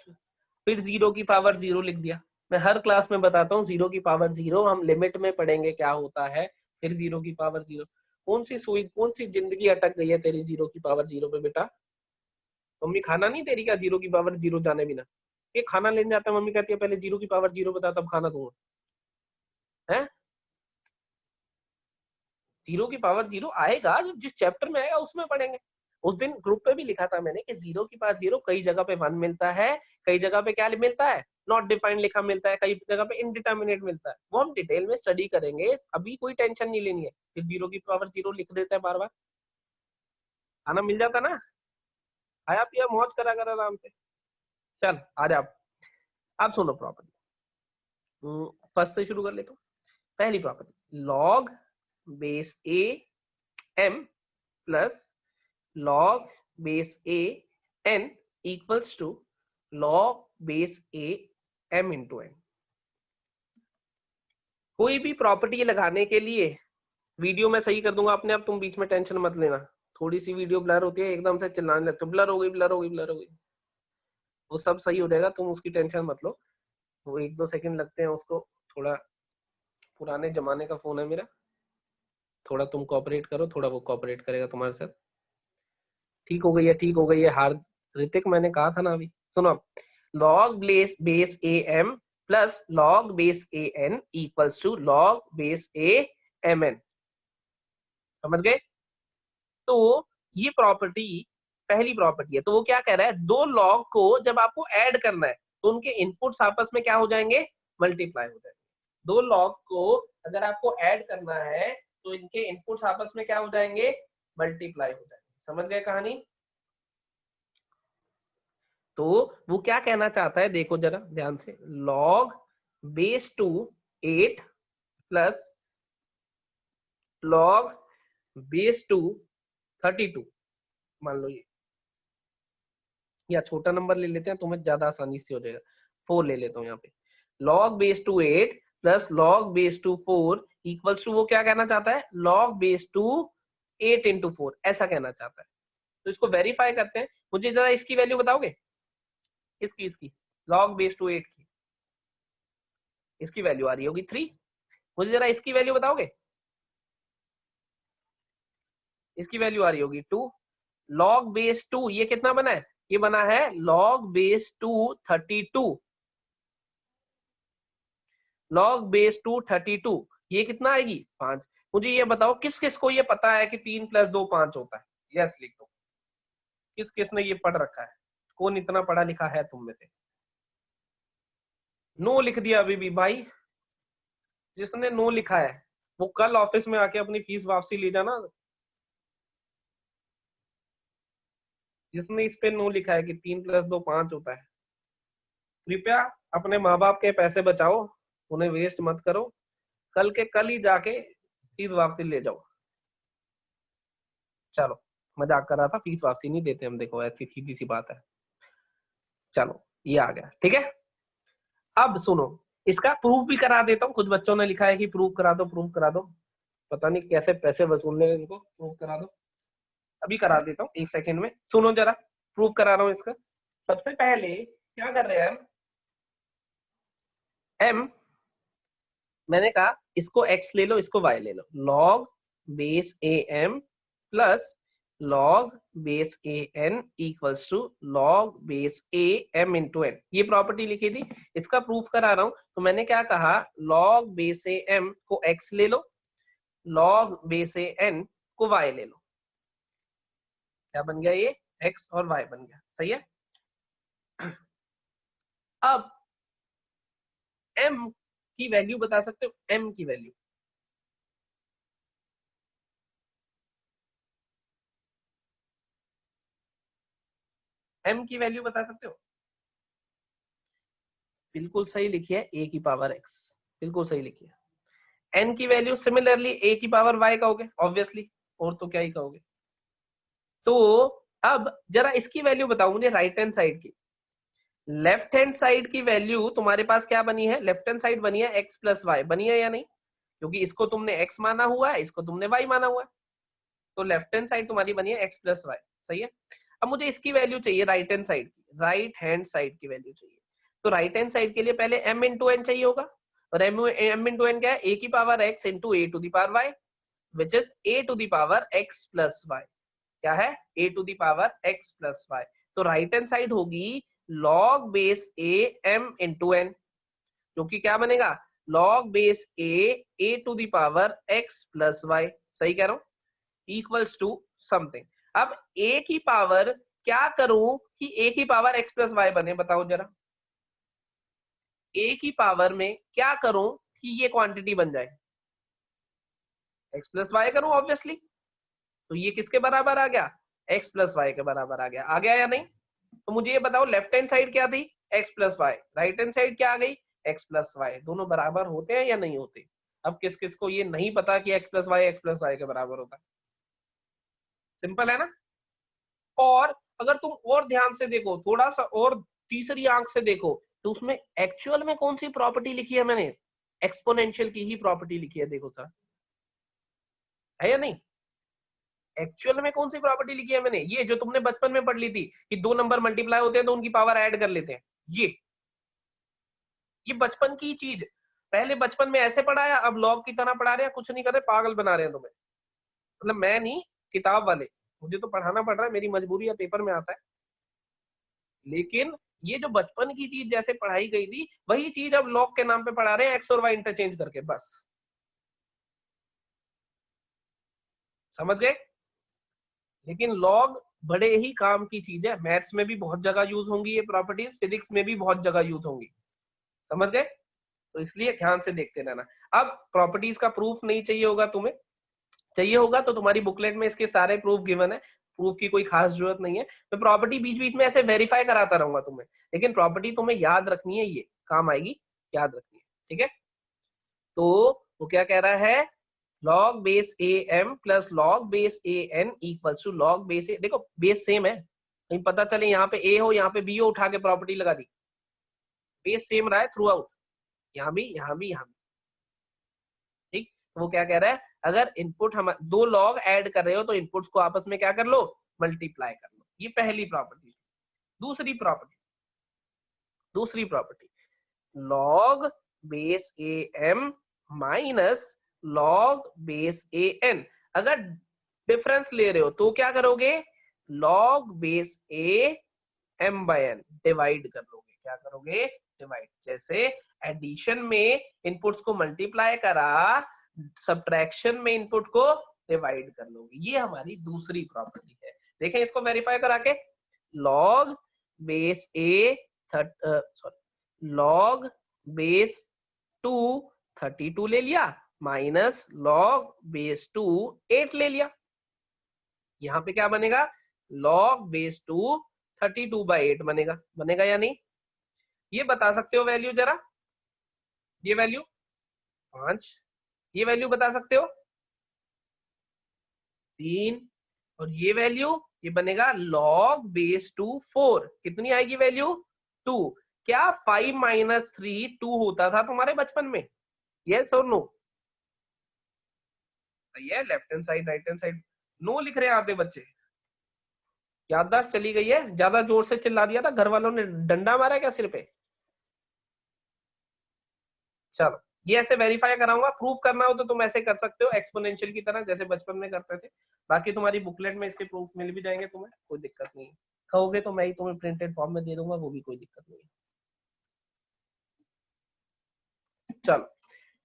फिर 0 की पावर 0 लिख दिया। मैं हर क्लास में बताता हूँ 0 की पावर 0, हम लिमिट में पढ़ेंगे क्या होता है। फिर 0 की पावर 0। कौन सी सुई, कौन सी जिंदगी अटक गई है तेरी 0 की पावर 0 पे बेटा? मम्मी खाना नहीं तेरी क्या 0 की पावर 0 जाने बिना? ये खाना लेने जाता है, मम्मी कहती है पहले 0 की पावर 0 बता तब खाना दूंगा। है 0 की पावर 0 आएगा, जो जिस चैप्टर में आएगा उसमें पढ़ेंगे। उस दिन ग्रुप पे भी लिखा था मैंने कि 0 की पावर 0 कई जगह पे 1 मिलता है, कई जगह पे क्या मिलता है? नॉट डिफाइंड लिखा मिलता है, कई जगह पे इनडिटर्मिनेट मिलता है। वो हम डिटेल में स्टडी करेंगे, अभी कोई टेंशन नहीं लेनी है। फिर 0 की पावर 0 लिख देते हैं बार बार, खाना मिल जाता ना, खाया पिया मौज करा कर आराम से। चल आ जा। अब सुनो प्रॉपर्टी, फर्स्ट से शुरू कर लेता हूँ। पहली property, log base A M plus log base a n equals to log base a m into n। कोई भी प्रॉपर्टी लगाने के लिए, वीडियो मैं सही कर दूंगा अपने आप, तुम बीच में टेंशन मत लेना। थोड़ी सी वीडियो ब्लर होती है, एकदम से चिल्लाने लगते हो ब्लर हो गई, ब्लर हो गई, ब्लर हो गई। वो सब सही हो जाएगा, तुम उसकी टेंशन मत लो। वो 1-2 सेकंड लगते हैं उसको, थोड़ा पुराने जमाने का फोन है मेरा, थोड़ा तुम कोऑपरेट करो, थोड़ा वो कोऑपरेट करेगा तुम्हारे साथ। ठीक हो गई है, ठीक हो गई है। हार ऋतिक मैंने कहा था ना अभी। सुनो, log base A M plus log base A N equals to log base A M N. समझ गए? तो ये प्रॉपर्टी पहली प्रॉपर्टी है। तो वो क्या कह रहा है, दो लॉग को जब आपको ऐड करना है तो उनके इनपुट्स आपस में क्या हो जाएंगे? मल्टीप्लाई हो जाएंगे। दो लॉग को अगर आपको ऐड करना है तो इनके इनपुट्स आपस में क्या हो जाएंगे? मल्टीप्लाई हो जाएंगे। समझ गए कहानी? तो वो क्या कहना चाहता है, देखो जरा ध्यान से, log base two 8 plus log base two 32। मान लो ये, या छोटा नंबर ले लेते हैं, तुम्हें ज्यादा आसानी से हो जाएगा। 4 ले लेता हूँ यहाँ पे। log base two 8 plus log base two 4 equals to, वो क्या कहना चाहता है? log बेस टू 8 इंटू 4, ऐसा कहना चाहता है। तो इसको वेरीफाई करते हैं। मुझे जरा इसकी वैल्यू बताओगे, इसकी log बेस टू 8 की, इसकी वैल्यू आ रही होगी 3। मुझे जरा इसकी वैल्यू बताओगे, इसकी वैल्यू आ रही होगी 2। log बेस 2 ये कितना बना है, ये बना है log बेस 2 32, log बेस 2 32, ये कितना आएगी 5। मुझे ये बताओ किस किस को ये पता है कि 3 + 2 5 होता है, यस लिख दो। किस किस ने ये पढ़ रखा है, कौन इतना पढ़ा लिखा है तुम में से? नो लिख दिया अभी भी भाई, जिसने नो लिखा है वो कल ऑफिस में आके अपनी फीस वापसी ले जाना। जिसने इस पे नो लिखा है कि 3 + 2 5 होता है, कृपया अपने माँ बाप के पैसे बचाओ, उन्हें वेस्ट मत करो, कल के कल ही जाके फीस वापसी ले जाओ। चलो मजाक कर रहा था, फीस वापसी नहीं देते हम, देखो ऐसी सीधी सी बात है। चलो ये आ गया, ठीक है। अब सुनो, इसका प्रूफ भी करा देता हूँ। कुछ बच्चों ने लिखा है कि प्रूफ करा दो, प्रूफ करा दो, पता नहीं कैसे पैसे वसूलने हैं इनको, प्रूफ करा दो। अभी करा देता हूँ, 1 सेकंड में। सुनो जरा, प्रूफ करा रहा हूँ इसका। सबसे पहले क्या कर रहे हैं हम, m मैंने कहा इसको x ले लो, इसको y ले लो, log base am plus log base an equals to log base am into n, ये प्रॉपर्टी लिखी थी। इसका प्रूफ करा रहा हूं, तो मैंने क्या कहा, log बेस am को x ले लो, log बेस an को y ले लो। क्या बन गया, ये x और y बन गया, सही है। अब m की वैल्यू बता सकते हो, m की वैल्यू, m की वैल्यू बता सकते हो? बिल्कुल सही लिखी है, a की पावर x, बिल्कुल सही लिखी है। n की वैल्यू सिमिलरली a की पावर y कहोगे ऑब्वियसली, और तो क्या ही कहोगे। तो अब जरा इसकी वैल्यू बताओ मुझे, राइट हैंड साइड की। लेफ्ट हैंड साइड की वैल्यू तुम्हारे पास क्या बनी है, लेफ्ट हैंड साइड बनी है x + y, बनी है या नहीं? क्योंकि इसको तुमने x माना हुआ है, इसको तुमने y माना हुआ है, तो लेफ्ट हैंड साइड तुम्हारी बनी है x + y, सही है। अब मुझे इसकी वैल्यू चाहिए राइट हैंड साइड की, राइट हैंड साइड की वैल्यू चाहिए। तो राइट हैंड साइड के लिए पहले m × n चाहिए होगा, और m × n क्या है, a की power x × a to the power y, which is a to the power x + y। क्या है, a to the power x + y। तो राइट हैंड साइड होगी log base a m × n, जो कि क्या बनेगा, log base a to the power x + y, सही कह रहा हूं, इक्वल्स टू समथिंग। अब a की पावर क्या करूं कि a की पावर x + y बने, बताओ जरा। a की पावर में क्या करूं कि ये क्वांटिटी बन जाए, x + y करूं ऑब्वियसली। तो ये किसके बराबर आ गया, x + y के बराबर आ गया या नहीं? तो मुझे ये बताओ, लेफ्ट हैंड साइड क्या थी, x + y, right hand side क्या आ गई, x + y, दोनों बराबर होते हैं या नहीं होते? अब किस किस को ये नहीं पता कि x + y के बराबर होता है? सिंपल है ना। और अगर तुम और ध्यान से देखो, थोड़ा सा और तीसरी आंख से देखो, तो उसमें एक्चुअल में कौन सी प्रॉपर्टी लिखी है मैंने, एक्सपोनेंशियल की ही प्रॉपर्टी लिखी है, देखो सर, है या नहीं? एक्चुअल में कौन सी प्रॉपर्टी लिखी है मैंने, ये जो तुमने बचपन में पढ़ ली थी कि 2 नंबर मल्टीप्लाई होते हैं तो उनकी पावर ऐड कर लेते हैं, ये बचपन की चीज। पहले बचपन में ऐसे पढ़ाया, अब लॉग की तरह पढ़ा रहे हैं, कुछ नहीं कर रहे, पागल बना रहे हैं तुम्हें। मतलब मैं नहीं, किताब वाले, मुझे तो पढ़ाना पड़ रहा है, मेरी मजबूरी है, पेपर में आता है। लेकिन ये जो बचपन की चीज जैसे पढ़ाई गई थी, वही चीज अब लॉग के नाम पे पढ़ा रहे हैं, एक्स और वाई इंटरचेंज करके, बस समझ गए। लेकिन लॉग बड़े ही काम की चीज है, मैथ्स में भी बहुत जगह यूज होंगी ये प्रॉपर्टीज, फिजिक्स में भी बहुत जगह यूज होंगी, समझ गए। तो इसलिए ध्यान से देखते रहना। अब प्रॉपर्टीज का प्रूफ नहीं चाहिए होगा तुम्हें, चाहिए होगा तो तुम्हारी बुकलेट में इसके सारे प्रूफ गिवन है, प्रूफ की कोई खास जरूरत नहीं है। मैं प्रॉपर्टी बीच बीच में ऐसे वेरीफाई कराता रहूंगा तुम्हें, लेकिन प्रॉपर्टी तुम्हें याद रखनी है, ये काम आएगी, याद रखनी है, ठीक है। तो वो क्या कह रहा है, log base A M plus log base A N equals to log base A, देखो बेस सेम है, कहीं पता चले यहाँ पे ए हो यहाँ पे बी हो, उठा के प्रॉपर्टी लगा दी, बेस सेम रहा है थ्रू आउट, यहाँ भी यहाँ भी यहाँ भी, ठीक। तो वो क्या कह रहा है, अगर इनपुट हम 2 लॉग ऐड कर रहे हो तो इनपुट्स को आपस में क्या कर लो, मल्टीप्लाई कर लो, ये पहली प्रॉपर्टी। दूसरी प्रॉपर्टी, दूसरी property, log base A M minus log base A N. अगर डिफरेंस ले रहे हो तो क्या करोगे, log base A M by N divide कर लोगे। क्या करोगे, डिवाइड। जैसे एडिशन में इनपुट्स को मल्टीप्लाई करा, सब्ट्रैक्शन में इनपुट को डिवाइड कर लोगे। ये हमारी दूसरी प्रॉपर्टी है। देखें इसको वेरीफाई करा के, log बेस ए log बेस 2 32 ले लिया माइनस log बेस 2 8 ले लिया। यहां पे क्या बनेगा, log बेस 2 32/8 बनेगा। बनेगा या नहीं, ये बता सकते हो वैल्यू जरा। ये वैल्यू 5, ये वैल्यू बता सकते हो 3, और ये वैल्यू ये बनेगा log बेस 2 4। कितनी आएगी वैल्यू, 2। क्या 5 माइनस 3 2 होता था तुम्हारे बचपन में, यस और नो? ये left hand side right hand side no लिख रहे हैं आधे बच्चे। याददाश्त चली गई है, ज्यादा जोर से चिल्ला दिया था, घर वालों ने डंडा मारा क्या सिर पे? चलो ये ऐसे वेरीफाई कराऊंगा। प्रूफ करना हो तो तुम ऐसे कर सकते हो एक्सपोनेंशियल की तरह, जैसे बचपन में करते थे। बाकी तुम्हारी बुकलेट में इसके प्रूफ मिल भी जाएंगे तुम्हें, कोई दिक्कत नहीं है। कहोगे तो मैं ही तुम्हें प्रिंटेड फॉर्म में दे दूंगा, वो भी कोई दिक्कत नहीं है। चलो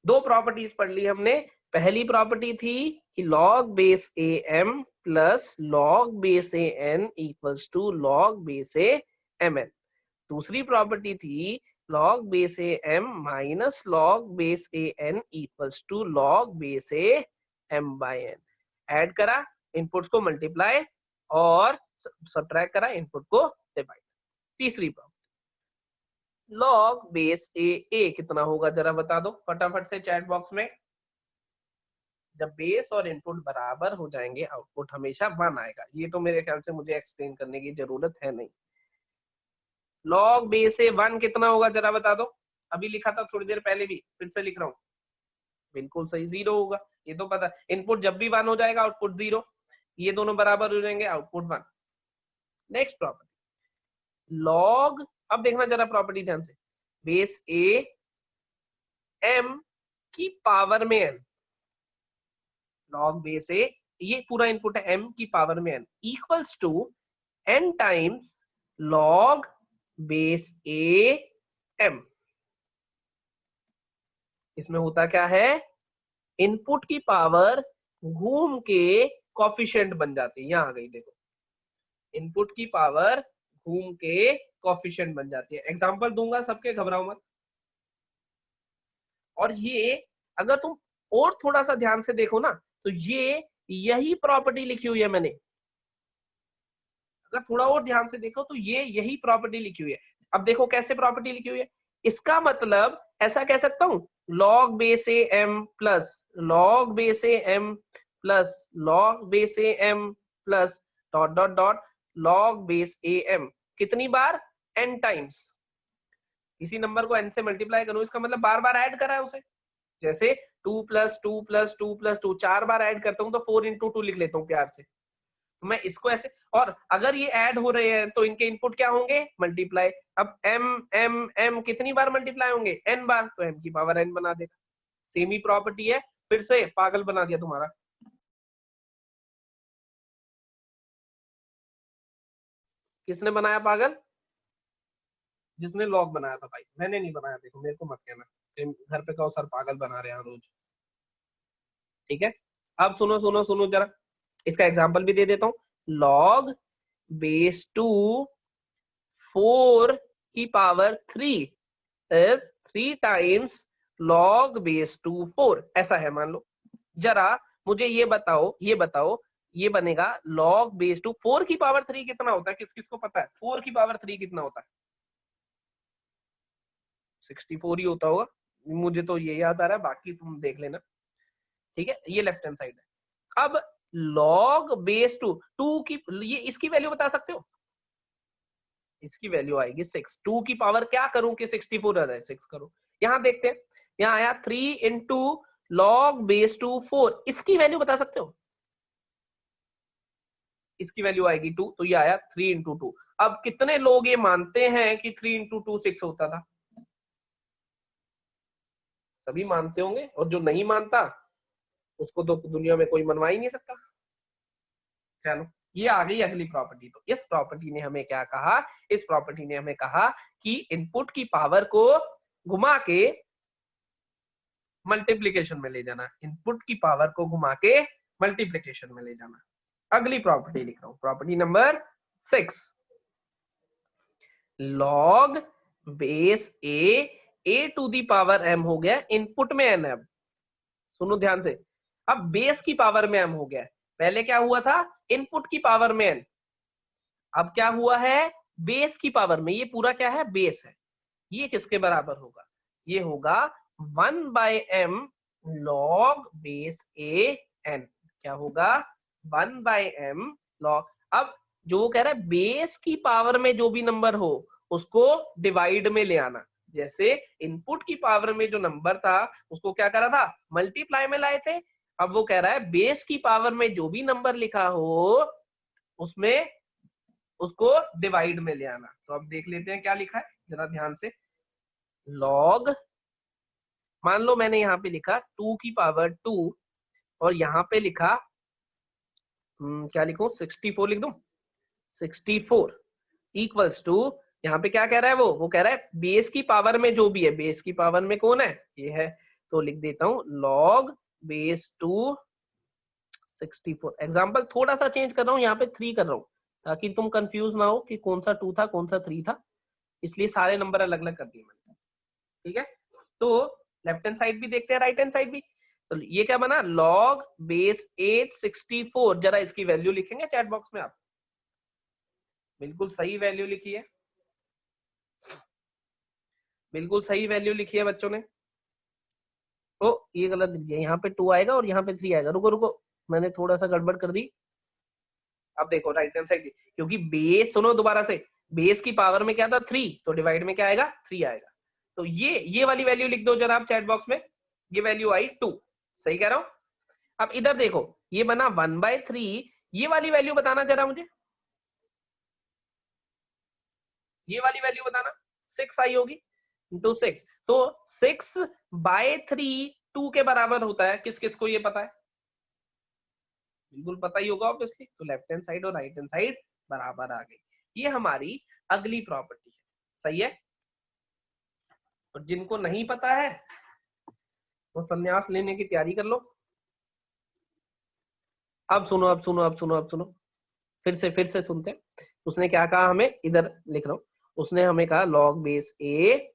दो प्रॉपर्टीज पढ़ ली हमने। पहली प्रॉपर्टी थी कि log base A M plus log base A N equals to log base A M N. दूसरी प्रॉपर्टी थी log base A M minus log base A N equals to log base A M by N. Add करा, inputs को multiply और subtract करा, input को divide. तीसरी property log base A कितना होगा जरा बता दो फटाफट से चैट बॉक्स में। जब बेस और इनपुट बराबर हो जाएंगे आउटपुट हमेशा 1 आएगा। ये तो मेरे ख्याल से मुझे एक्सप्लेन करने की जरूरत है नहीं। log बेस ए 1 कितना होगा जरा बता दो। अभी लिखा था थोड़ी देर पहले भी, फिर से लिख रहा हूँ। बिल्कुल सही, 0 होगा। ये तो पता, इनपुट जब भी 1 हो जाएगा आउटपुट 0। ये दोनों बराबर हो जाएंगे, आउटपुट 1। नेक्स्ट प्रॉपर्टी log, अब देखना जरा प्रॉपर्टी ध्यान से, बेस ए एम की पावर में n, log बेस ए, ये पूरा इनपुट है m की पावर में n equals to n times log base A m। इसमें होता क्या है, इनपुट की पावर घूम के कॉफिशिएंट बन जाती है। यहां आ गई देखो, इनपुट की पावर घूम के कॉफिशिएंट बन जाती है। एग्जांपल दूंगा सबके, घबराओ मत। और ये अगर तुम और थोड़ा सा ध्यान से देखो ना, तो ये यही प्रॉपर्टी लिखी हुई है मैंने। अगर थोड़ा और ध्यान से देखो तो ये यही प्रॉपर्टी लिखी हुई है। अब देखो कैसे प्रॉपर्टी लिखी हुई है। इसका मतलब ऐसा कह सकता हूं, log base A M plus log base A M plus log base A M plus dot dot dot log base A M. कितनी बार, n टाइम्स। इसी नंबर को n से मल्टीप्लाई करूं, इसका मतलब बार बार ऐड करा है उसे। जैसे 2 प्लस 2 प्लस 2 प्लस 2 4 बार ऐड करता हूं तो 4 इंटू 2 लिख लेता हूं प्यार से। तो मैं इसको ऐसे, और अगर ये ऐड हो रहे हैं तो इनके इनपुट क्या होंगे, मल्टीप्लाई। अब m m m कितनी बार मल्टीप्लाई होंगे, n बार, तो m की पावर n बना देगा। सेम ही प्रॉपर्टी है, फिर से पागल बना दिया तुम्हारा। किसने बनाया पागल, जिसने लॉग बनाया था भाई, मैंने नहीं बनाया। देखो मेरे को मत कहना, घर पे कहो सर पागल बना रहे हैं रोज। ठीक है, अब सुनो सुनो सुनो जरा, इसका एग्जांपल भी दे देता हूं। log बेस 2 4 की power 3 is 3 times log base 2 4। ऐसा है मान लो। जरा मुझे ये बताओ ये बनेगा log बेस 2 4 की पावर 3 कितना होता है, किस किस को पता है 4 की पावर 3 कितना होता है? 64 ही होता होगा, मुझे तो ये याद आ रहा है, बाकी तुम देख लेना। ठीक है, ये लेफ्ट हैंड साइड है। अब log बेस 2 की ये इसकी वैल्यू बता सकते हो? इसकी वैल्यू आएगी 6। 2 की पावर क्या करूं कि 64 आ जाए, 6 करो। यहां देखते हैं, यहां आया 3 इंटू log बेस 2 4। इसकी वैल्यू बता सकते हो? इसकी वैल्यू आएगी 2, तो ये आया 3 इंटू 2। अब कितने लोग ये मानते हैं कि 3 इंटू 2 6 होता था? सभी मानते होंगे, और जो नहीं मानता उसको तो दुनिया में कोई मनवा ही नहीं सकता। चलो ये आ गई अगली प्रॉपर्टी। तो इस प्रॉपर्टी ने हमें क्या कहा? इस प्रॉपर्टी ने हमें कहा कि इनपुट की पावर को घुमा के मल्टीप्लिकेशन में ले जाना, इनपुट की पावर को घुमा के मल्टीप्लिकेशन में ले जाना। अगली प्रॉपर्टी लिख रहा हूं, property number 6, log base A to the power m हो गया इनपुट में n। अब सुनो ध्यान से, अब बेस की पावर में m हो गया। पहले क्या हुआ था? इनपुट की पावर में n। अब क्या हुआ है? बेस की पावर में। ये पूरा क्या है? बेस है। ये किसके बराबर होगा? ये होगा 1/m log base a n। क्या होगा? 1/m log। अब जो वो कह रहा है बेस की पावर में जो भी नंबर हो उसको डिवाइड में ले आना। जैसे इनपुट की पावर में जो नंबर था उसको क्या करा था? मल्टीप्लाई में लाए थे। अब वो कह रहा है बेस की पावर में जो भी नंबर लिखा हो उसमें उसको डिवाइड में ले आना। तो अब देख लेते हैं क्या लिखा है, जरा ध्यान से। लॉग, मान लो मैंने यहाँ पे लिखा 2 की पावर 2 और यहाँ पे लिखा क्या लिखूं? 64 लिख दूं। 64 इक्वल्स टू, यहाँ पे क्या कह रहा है वो कह रहा है बेस की पावर में जो भी है, बेस की पावर में कौन है? ये है। तो लिख देता हूं लॉग बेस 2 64। एग्जाम्पल थोड़ा सा चेंज कर रहा हूँ, यहाँ पे 3 कर रहा हूँ ताकि तुम कंफ्यूज ना हो कि कौन सा 2 था कौन सा 3 था, इसलिए सारे नंबर अलग अलग कर दिए मैंने। ठीक है, तो लेफ्ट हैंड साइड भी देखते हैं, राइट हैंड साइड भी। तो ये क्या बना? Log base 864। जरा इसकी वैल्यू लिखेंगे चैट बॉक्स में आप। बिल्कुल सही वैल्यू लिखी है, बिल्कुल सही वैल्यू लिखी है बच्चों ने। तो ये गलत लिख दिया, यहाँ पे 2 आएगा और यहाँ पे 3 आएगा। रुको रुको, मैंने थोड़ा सा गड़बड़ कर दी। अब देखो राइट हैंड साइड, क्योंकि बेस, सुनो दोबारा से, बेस की पावर में क्या था? 3, तो डिवाइड में क्या आएगा? 3 आएगा। तो ये वाली वैल्यू लिख दो जरा आप चैट बॉक्स में। ये वैल्यू आई 2। सही कह रहा हूं? अब इधर देखो, ये बना 1/3। ये वाली वैल्यू बताना जरा मुझे, ये वाली वैल्यू बताना। 6 आई होगी इंटू 6। तो 6/3 2 के बराबर होता है। किस किस को ये पता है? बिल्कुल पता ही होगा ऑब्वियसली। तो लेफ्ट हैंड साइड और राइट हैंड साइड बराबर आ गई। ये हमारी अगली प्रॉपर्टी है। सही है। और जिनको नहीं पता है वो संन्यास लेने की तैयारी कर लो। अब सुनो, अब सुनो, अब सुनो, अब सुनो, फिर से सुनते हैं। उसने क्या कहा हमें? इधर लिख रहा हूं। उसने हमें कहा log base A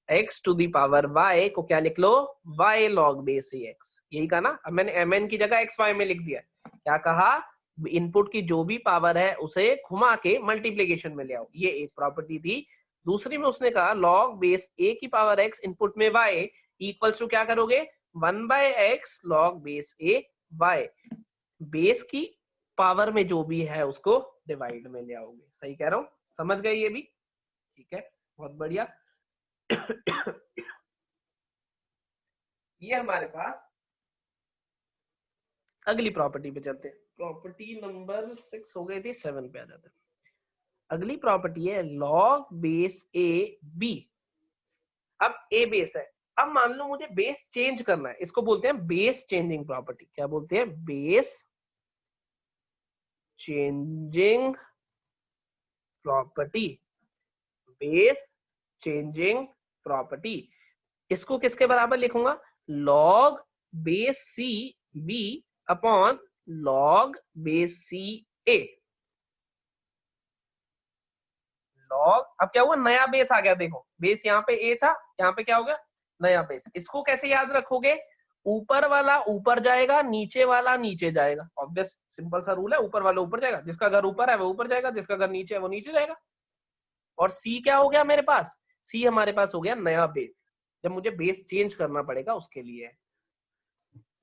x to the power y को क्या लिख लो? y log base A x। यही कहा ना? अब मैंने mn की जगह xy में लिख दिया। क्या कहा? इनपुट की जो भी पावर है उसे घुमा के मल्टीप्लीकेशन में ले आओ। ये एक प्रॉपर्टी थी। दूसरी में उसने कहा log बेस a की पावर x इनपुट में y इक्वल्स टू क्या करोगे? 1/x log base a y। Base की पावर में जो भी है उसको डिवाइड में ले आओगे। सही कह रहा हूं? समझ गए ये भी? ठीक है, बहुत बढ़िया। ये हमारे पास अगली प्रॉपर्टी पे चलते हैं। प्रॉपर्टी नंबर 6 हो गई थी, 7 पे आ जाते हैं। अगली प्रॉपर्टी है लॉग बेस ए बी। अब ए बेस है। अब मान लो मुझे बेस चेंज करना है, इसको बोलते हैं बेस चेंजिंग प्रॉपर्टी। क्या बोलते हैं? Base changing property. Base changing property. इसको किसके बराबर लिखूंगा? Log base C B upon log base C A. Log, अब क्या हुआ? नया बेस आ गया। देखो बेस यहाँ पे ए था, यहाँ पे क्या हो गया? नया बेस। इसको कैसे याद रखोगे? ऊपर वाला ऊपर जाएगा, नीचे वाला नीचे जाएगा। ऑब्वियस सिंपल सा रूल है, ऊपर वाला ऊपर जाएगा। जिसका घर ऊपर है वो ऊपर जाएगा, जिसका घर नीचे है वो नीचे जाएगा। और सी क्या हो गया मेरे पास? सी हमारे पास हो गया नया बेस। जब मुझे बेस चेंज करना पड़ेगा उसके लिए,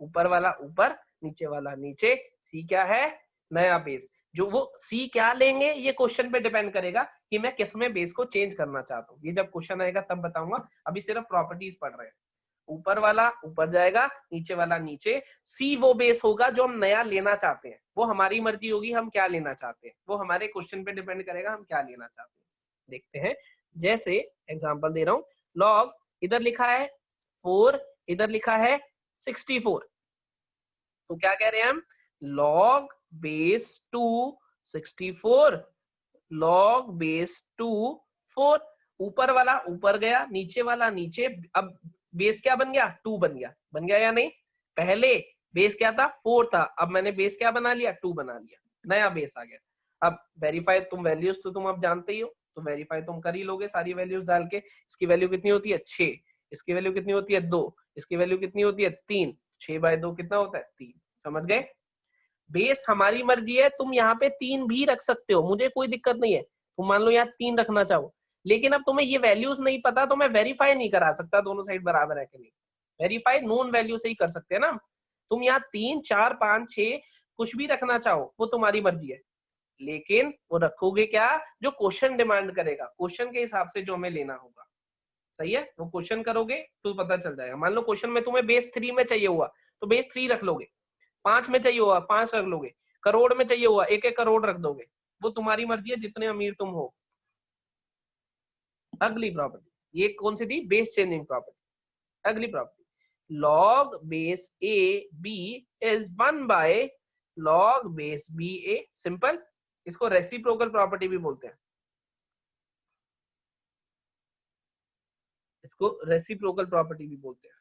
ऊपर वाला ऊपर, नीचे वाला नीचे। सी क्या है? नया बेस। जो वो सी क्या लेंगे ये क्वेश्चन पे डिपेंड करेगा कि मैं किस में बेस को चेंज करना चाहता हूँ। ये जब क्वेश्चन आएगा तब बताऊंगा, अभी सिर्फ प्रॉपर्टीज पढ़ रहे हैं। ऊपर वाला ऊपर जाएगा, नीचे वाला नीचे। सी वो बेस होगा जो हम नया लेना चाहते हैं, वो हमारी मर्जी होगी हम क्या लेना चाहते हैं, वो हमारे क्वेश्चन पे डिपेंड करेगा हम क्या लेना चाहते हैं। देखते हैं, जैसे एग्जांपल दे रहा हूं, लॉग इधर लिखा है 4, इधर लिखा है 64, तो क्या कह रहे हैं हम, लॉग बेस 2 64 लॉग बेस 2 4। ऊपर वाला ऊपर गया, नीचे वाला नीचे। अब बेस क्या बन गया, 2 बन गया या नहीं। पहले बेस क्या था, 4 था, अब मैंने बेस क्या बना लिया, 2 बना लिया, नया बेस आ गया। अब वेरीफाई तुम वैल्यूज तो तुम अब जानते ही हो, तो वेरीफाई तुम कर ही लोगे सारी वैल्यूज डाल के। इसकी वैल्यू कितनी होती है 6, इसकी वैल्यू कितनी होती है 2, इसकी वैल्यू कितनी होती है 3, 6/2 कितना होता है 3। समझ गए। बेस हमारी मर्जी है, तुम यहाँ पे 3 भी रख सकते हो, मुझे कोई दिक्कत नहीं है। तुम मान लो यहाँ 3 रखना चाहो, लेकिन अब तुम्हें ये वैल्यूज नहीं पता तो मैं वेरीफाई नहीं करा सकता दोनों साइड बराबर है कि नहीं। वेरीफाई नोन वैल्यू से ही कर सकते हैं ना। तुम यहाँ 3 4 5 6 कुछ भी रखना चाहो, वो तुम्हारी मर्जी है, लेकिन वो रखोगे क्या जो क्वेश्चन डिमांड करेगा, क्वेश्चन के हिसाब से जो हमें लेना होगा। सही है, वो क्वेश्चन करोगे तो पता चल जाएगा। मान लो क्वेश्चन में तुम्हें बेस 3 में चाहिए हुआ तो बेस 3 रख लोगे, 5 में चाहिए हुआ 5 रख लोगे, करोड़ में चाहिए हुआ 1 1 करोड़ रख दोगे, वो तुम्हारी मर्जी है जितने अमीर तुम हो। अगली प्रॉपर्टी, ये कौन सी थी, बेस चेंजिंग प्रॉपर्टी। अगली property, log base a b is 1 by log base B a. Simple, इसको रेसिप्रोकल प्रॉपर्टी भी बोलते हैं, इसको रेसिप्रोकल प्रॉपर्टी भी बोलते हैं।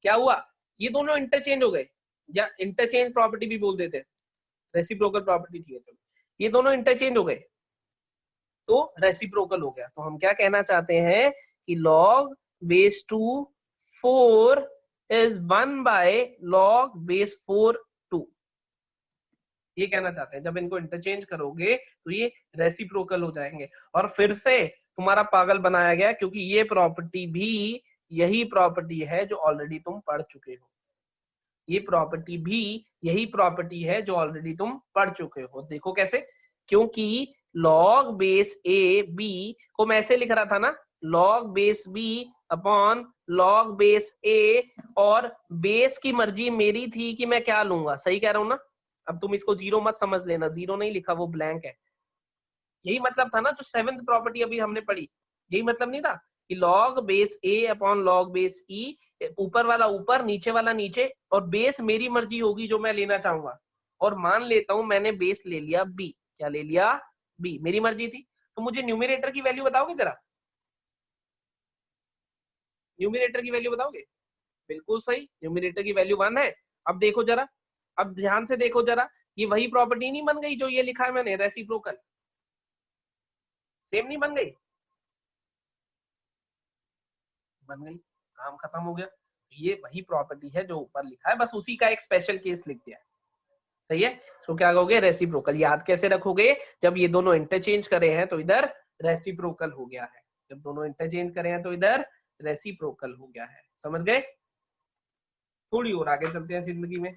क्या हुआ, ये दोनों इंटरचेंज हो गए, या इंटरचेंज प्रॉपर्टी भी बोल देते हैं, रेसिप्रोकल प्रॉपर्टी ठीक है चलो। ये दोनों इंटरचेंज हो गए तो रेसिप्रोकल हो गया। तो हम क्या कहना चाहते हैं कि log base 2 4 is 1 by log base 4 2, ये कहना चाहते हैं। जब इनको इंटरचेंज करोगे तो ये रेसिप्रोकल हो जाएंगे। और फिर से तुम्हारा पागल बनाया गया, क्योंकि ये प्रॉपर्टी भी यही प्रॉपर्टी है जो ऑलरेडी तुम पढ़ चुके हो। ये प्रॉपर्टी भी यही प्रॉपर्टी है जो ऑलरेडी तुम पढ़ चुके हो। देखो कैसे, क्योंकि log बेस ए बी को मैं ऐसे लिख रहा था ना, log base B upon log base A, और बेस की मर्जी मेरी थी कि मैं क्या लूंगा। सही कह रहा हूं ना। अब तुम इसको जीरो मत समझ लेना, जीरो नहीं लिखा, वो ब्लैंक है। यही मतलब था ना जो 7th प्रॉपर्टी अभी हमने पढ़ी, यही मतलब नहीं था कि log बेस ए अपॉन log बेस ई, ऊपर वाला ऊपर नीचे वाला नीचे, और बेस मेरी मर्जी होगी जो मैं लेना चाहूंगा। और मान लेता हूं मैंने बेस ले लिया बी, क्या ले लिया बी, मेरी मर्जी थी। तो मुझे न्यूमरेटर की वैल्यू बताओगे जरा, न्यूमरेटर की वैल्यू बताओगे। बिल्कुल सही, न्यूमरेटर की वैल्यू 1 है। अब देखो जरा, अब ध्यान से देखो जरा, ये वही प्रॉपर्टी नहीं बन गई जो ये लिखा है मैंने, रेसिप्रोकल। सेम नहीं बन गई, बन गई, काम खत्म हो गया। ये वही प्रॉपर्टी है जो ऊपर लिखा है, बस उसी का एक स्पेशल केस लिख दिया। सही है, तो क्या कहोगे, रेसिप्रोकल। याद कैसे रखोगे, जब ये दोनों इंटरचेंज करे हैं तो इधर रेसिप्रोकल हो गया है, जब दोनों इंटरचेंज करे हैं तो इधर रेसिप्रोकल हो गया है। समझ गए। थोड़ी और आगे चलते हैं जिंदगी में।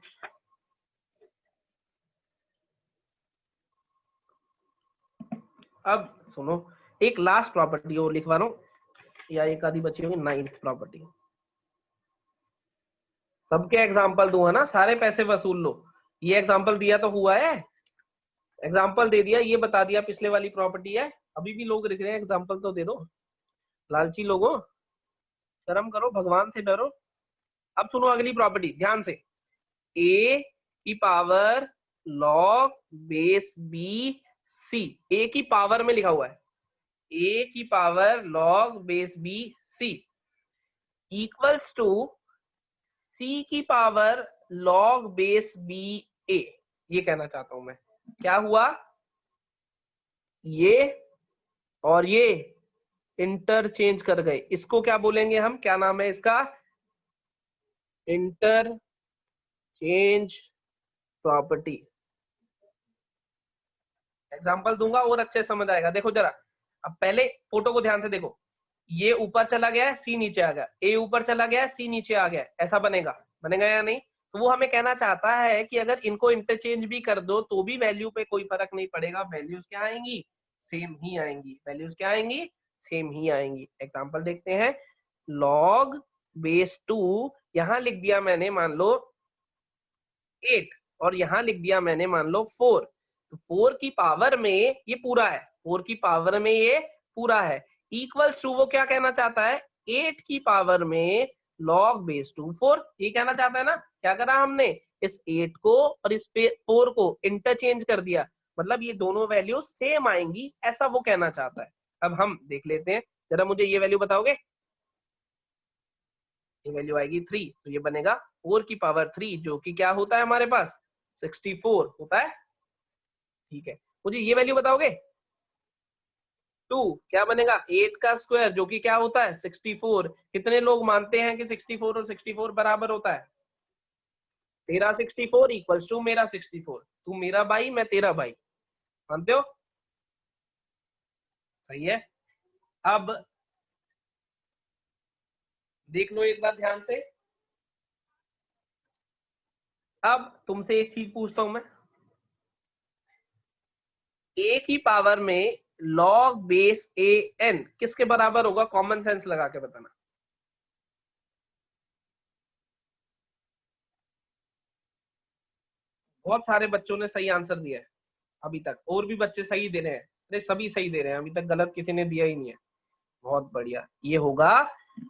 अब सुनो, एक लास्ट प्रॉपर्टी और लिखवा रहा हूं, या एक आधी बची होगी, 9th प्रॉपर्टी। सबके एग्जाम्पल दूंगा ना, सारे पैसे वसूल लो। ये एग्जाम्पल दिया तो हुआ है, एग्जाम्पल दे दिया, ये बता दिया पिछले वाली प्रॉपर्टी है, अभी भी लोग लिख रहे हैं एग्जाम्पल तो दे दो। लालची लोगों, शर्म करो, भगवान से डरो। अब सुनो अगली प्रॉपर्टी ध्यान से, ए की power log base B C, A की पावर में लिखा हुआ है, ए की power log base B C equals to C की power log base B A. ये कहना चाहता हूं मैं, क्या हुआ, ये और ये इंटरचेंज कर गए, इसको क्या बोलेंगे हम, क्या नाम है इसका, इंटरचेंज प्रॉपर्टी। एग्जांपल दूंगा और अच्छे समझ आएगा। देखो जरा, अब पहले फोटो को ध्यान से देखो, ये ऊपर चला गया है, सी नीचे आ गया, ए ऊपर चला गया है, सी नीचे आ गया, ऐसा बनेगा, बनेगा या नहीं। तो वो हमें कहना चाहता है कि अगर इनको इंटरचेंज भी कर दो तो भी वैल्यू पे कोई फर्क नहीं पड़ेगा, वैल्यूज क्या आएंगी, सेम ही आएंगी, वैल्यूज क्या आएंगी, सेम ही आएंगी। एग्जांपल देखते हैं, लॉग बेस 2 यहां लिख दिया मैंने मान लो 8 और यहां लिख दिया मैंने मान लो 4, तो 4 की पावर में ये पूरा है, 4 की पावर में ये पूरा है, इक्वल्स टू वो क्या कहना चाहता है 8 की पावर में log बेस 2 4, ये कहना चाहता है ना। क्या करा हमने, इस 8 को और इस 4 को इंटरचेंज कर दिया, मतलब ये दोनों वैल्यू सेम आएंगी, ऐसा वो कहना चाहता है। अब हम देख लेते हैं, जरा मुझे ये वैल्यू बताओगे, ये वैल्यू आएगी 3, तो ये बनेगा 4 की पावर 3 जो कि क्या होता है हमारे पास 64 होता है। ठीक है, मुझे ये वैल्यू बताओगे 2 क्या बनेगा 8 का स्क्वायर जो कि क्या होता है 64। कितने लोग मानते हैं कि 64 और 64 बराबर होता है, तेरा 64 इक्वल्स टू मेरा 64, तू मेरा भाई मैं तेरा भाई, मानते हो, सही है। अब देख लो एक बार ध्यान से, अब तुमसे एक चीज पूछता हूं मैं, ए की पावर में log बेस ए एन किसके बराबर होगा, कॉमन सेंस लगा के बताना। बहुत सारे बच्चों ने सही आंसर दिया है अभी तक, और भी बच्चे सही दे रहे हैं, अरे सभी सही दे रहे हैं, अभी तक गलत किसी ने दिया ही नहीं है। बहुत बढ़िया, ये होगा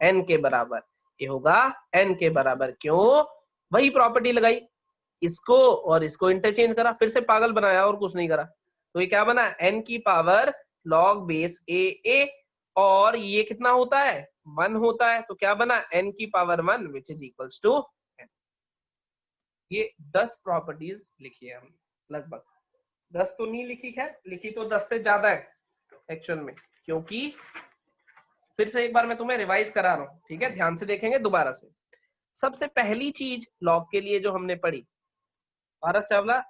n के बराबर, ये होगा n के बराबर, क्यों, वही प्रॉपर्टी लगाई, इसको और इसको इंटरचेंज करा, फिर से पागल बनाया और कुछ नहीं करा, तो ये क्या बना n की पावर log बेस ए, और ये कितना होता है 1 होता है, तो क्या बना n की power 1 which is equals to n। ये 10 प्रॉपर्टीज लिखी है हमने, लगभग 10 तो नहीं लिखी, खैर लिखी तो 10 से ज्यादा है एक्चुअल में, क्योंकि फिर से एक बार मैं तुम्हें रिवाइज करा रहा हूँ, ठीक है, ध्यान से देखेंगे दोबारा से। सबसे पहली चीज लॉग के लिए जो हमने पढ़ी, पारस चावला,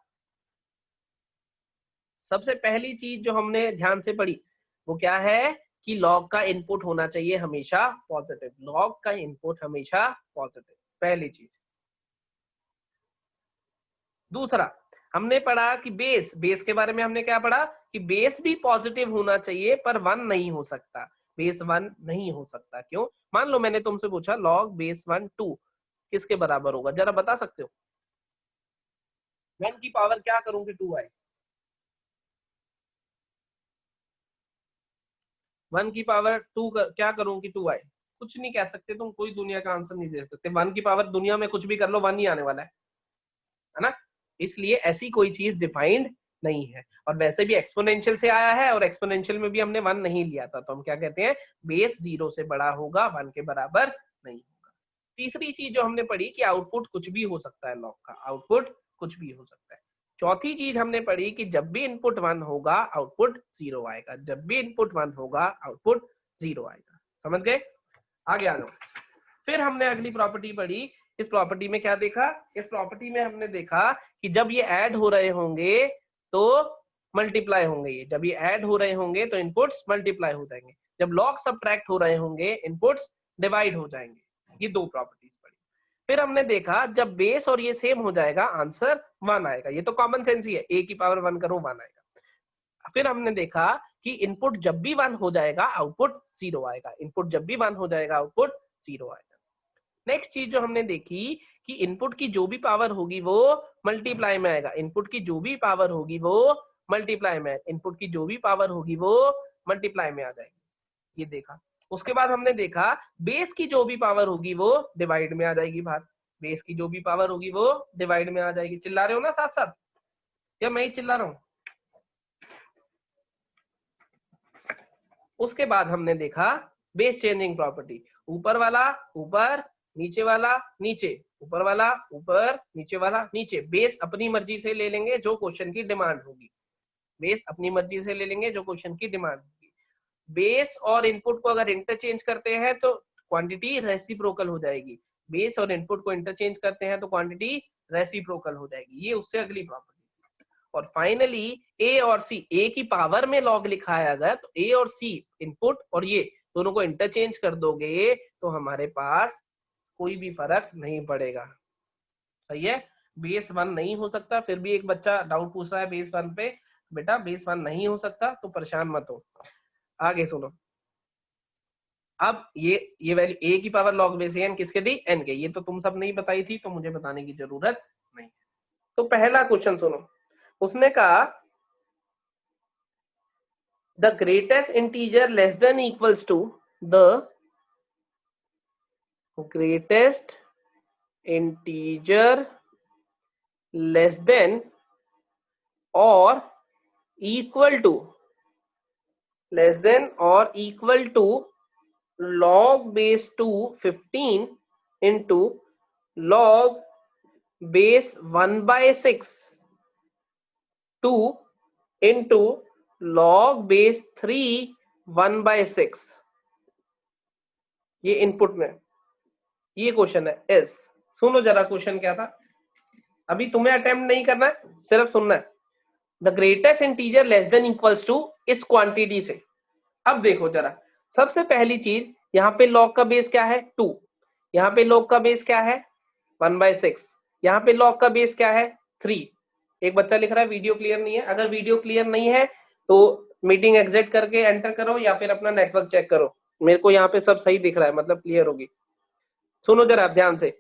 सबसे पहली चीज जो हमने ध्यान से पढ़ी वो क्या है कि लॉग का इनपुट होना चाहिए हमेशा पॉजिटिव, लॉग का इनपुट हमेशा पॉजिटिव, पहली चीज। दूसरा हमने पढ़ा कि बेस, बेस के बारे में हमने क्या पढ़ा कि बेस भी पॉजिटिव होना चाहिए पर 1 नहीं हो सकता, बेस 1 नहीं हो सकता, क्यों, मान लो मैंने तुमसे पूछा log बेस 1 2 किसके बराबर होगा, जरा बता सकते हो, 1 की पावर क्या करूं कि 2 आए, 1 की पावर 2 क्या करूं कि 2 आए, कुछ नहीं कह सकते तुम, कोई दुनिया का आंसर नहीं दे सकते, 1 की पावर दुनिया में कुछ भी कर लो 1 ही आने वाला है ना, इसलिए ऐसी कोई चीज डिफाइंड नहीं है, और वैसे भी एक्सपोनेंशियल से आया है और एक्सपोनेंशियल में भी हमने 1 नहीं लिया था, तो हम क्या कहते हैं बेस 0 से बड़ा होगा, 1 के बराबर नहीं होगा। तीसरी चीज जो हमने पढ़ी कि आउटपुट कुछ भी हो सकता है, लॉग का आउटपुट कुछ भी हो सकता है। चौथी चीज हमने पढ़ी कि जब भी इनपुट 1 होगा आउटपुट 0 आएगा, जब भी इनपुट 1 होगा आउटपुट 0 आएगा, समझ गए, आगे आ जाओ। फिर हमने अगली प्रॉपर्टी पढ़ी, इस प्रॉपर्टी में क्या देखा, इस प्रॉपर्टी में हमने देखा कि जब ये ऐड हो रहे होंगे तो मल्टीप्लाई होंगे, ये जब ये ऐड हो रहे होंगे तो इनपुट्स मल्टीप्लाई हो जाएंगे, जब लॉग सबट्रैक्ट हो रहे होंगे इनपुट्स डिवाइड हो जाएंगे, ये दो प्रॉपर्टीज पढ़ी। फिर हमने देखा जब बेस और ये सेम हो जाएगा आंसर 1 आएगा, ये तो कॉमन सेंस ही है, a की पावर 1 करो 1 आएगा। फिर हमने देखा कि इनपुट जब भी 1 हो जाएगा आउटपुट 0 आएगा, इनपुट जब भी 1 हो जाएगा आउटपुट 0 आएगा। नेक्स्ट चीज जो हमने देखी कि इनपुट की जो भी पावर होगी वो मल्टीप्लाई में आएगा, इनपुट की जो भी पावर होगी वो मल्टीप्लाई में, इनपुट की जो भी पावर होगी वो मल्टीप्लाई में आ जाएगी, ये देखा। उसके बाद हमने देखा बेस की जो भी पावर होगी वो डिवाइड में आ जाएगी बाहर, बेस की जो भी पावर होगी वो डिवाइड में आ जाएगी। चिल्ला रहे हो ना साथ साथ, या मैं ही चिल्ला रहा हूँ। उसके बाद हमने देखा बेस चेंजिंग प्रॉपर्टी, ऊपर वाला ऊपर, नीचे वाला नीचे, ऊपर वाला ऊपर, नीचे वाला नीचे, बेस अपनी मर्जी से ले लेंगे जो क्वेश्चन की डिमांड होगी, बेस अपनी मर्जी से ले लेंगे जो क्वेश्चन की डिमांड होगी। बेस और इनपुट को अगर इंटरचेंज करते हैं तो क्वांटिटी रेसिप्रोकल हो जाएगी, बेस और इनपुट को इंटरचेंज करते हैं तो क्वांटिटी रेसिप्रोकल हो जाएगी, ये उससे अगली प्रॉपर्टी। और फाइनली ए और सी, ए की पावर में लॉग लिखाया गया तो ए और सी इनपुट और ये दोनों को इंटरचेंज कर दोगे तो हमारे पास कोई भी फर्क नहीं पड़ेगा, सही है। बेस 1 नहीं हो सकता, फिर भी एक बच्चा डाउट पूछ रहा है बेस 1 पे, बेटा बेस 1 नहीं हो सकता तो परेशान मत हो। आगे सुनो, अब ये वैल्यू a की पावर log बेस n किसके दी, n के। ये तो तुम सब नहीं बताई थी तो मुझे बताने की जरूरत नहीं। तो पहला क्वेश्चन सुनो, उसने कहा the greatest integer less than equals to the greatest integer less than और equal to log base 2 15 into log base 1/6 2 into log base 3 1/6। ये इनपुट में ये क्वेश्चन है एस। सुनो जरा क्वेश्चन क्या था, अभी तुम्हें अटेम्प्ट नहीं करना है, सिर्फ सुनना है। The greatest integer less than equals to इस क्वांटिटी से। अब देखो जरा, सबसे पहली चीज यहाँ पे log का बेस क्या है 2, यहाँ पे log का बेस क्या है 1/6, यहाँ पे log का बेस क्या है 3। एक बच्चा लिख रहा है वीडियो क्लियर नहीं है। अगर वीडियो क्लियर नहीं है तो मीटिंग एग्जिट करके एंटर करो या फिर अपना नेटवर्क चेक करो। मेरे को यहाँ पे सब सही दिख रहा है, मतलब क्लियर होगी। सुनो जरा ध्यान से।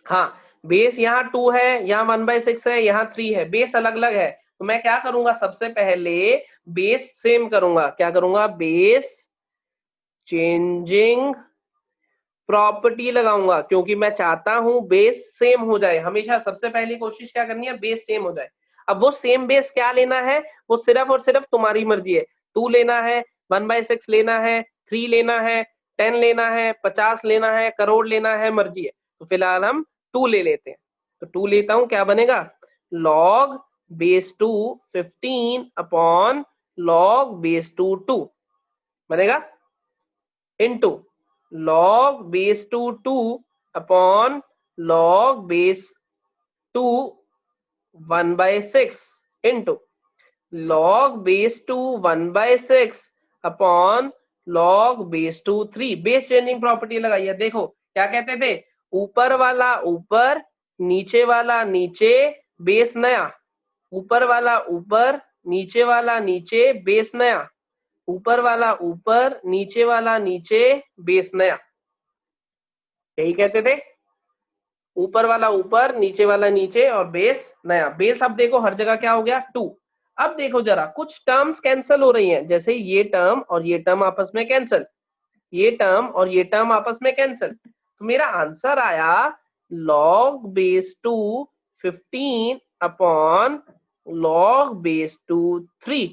हाँ, बेस यहाँ 2 है, यहाँ 1/6 है, यहाँ 3 है, बेस अलग अलग है। तो मैं क्या करूंगा, सबसे पहले बेस सेम करूंगा। क्या करूंगा, बेस चेंजिंग प्रॉपर्टी लगाऊंगा, क्योंकि मैं चाहता हूं बेस सेम हो जाए। हमेशा सबसे पहली कोशिश क्या करनी है, बेस सेम हो जाए। अब वो सेम बेस क्या लेना है, वो सिर्फ और सिर्फ तुम्हारी मर्जी है। 2 लेना है, 1/6 लेना है, 3 लेना है, 10 लेना है, 50 लेना है, करोड़ लेना है, मर्जी है। तो फिलहाल हम 2 ले लेते हैं। तो 2 लेता हूं, क्या बनेगा, log base 2 15 upon log base 2 2 बनेगा, into log base 2 2 upon log base 2 1/6 into log base 2 1/6 upon log base 2 3। Base changing property लगाई है। देखो क्या कहते थे, ऊपर वाला ऊपर, नीचे वाला नीचे, बेस नया। ऊपर वाला ऊपर, नीचे वाला नीचे, बेस नया। ऊपर वाला ऊपर, नीचे वाला नीचे, बेस नया। यही कहते थे, ऊपर वाला ऊपर, नीचे वाला नीचे और बेस नया। बेस अब देखो हर जगह क्या हो गया 2। अब देखो जरा, कुछ टर्म्स कैंसिल हो रही हैं, जैसे ये टर्म और ये टर्म आपस में कैंसिल, ये टर्म और ये टर्म आपस में कैंसिल। तो मेरा आंसर आया log base 2 15 upon log base 2 3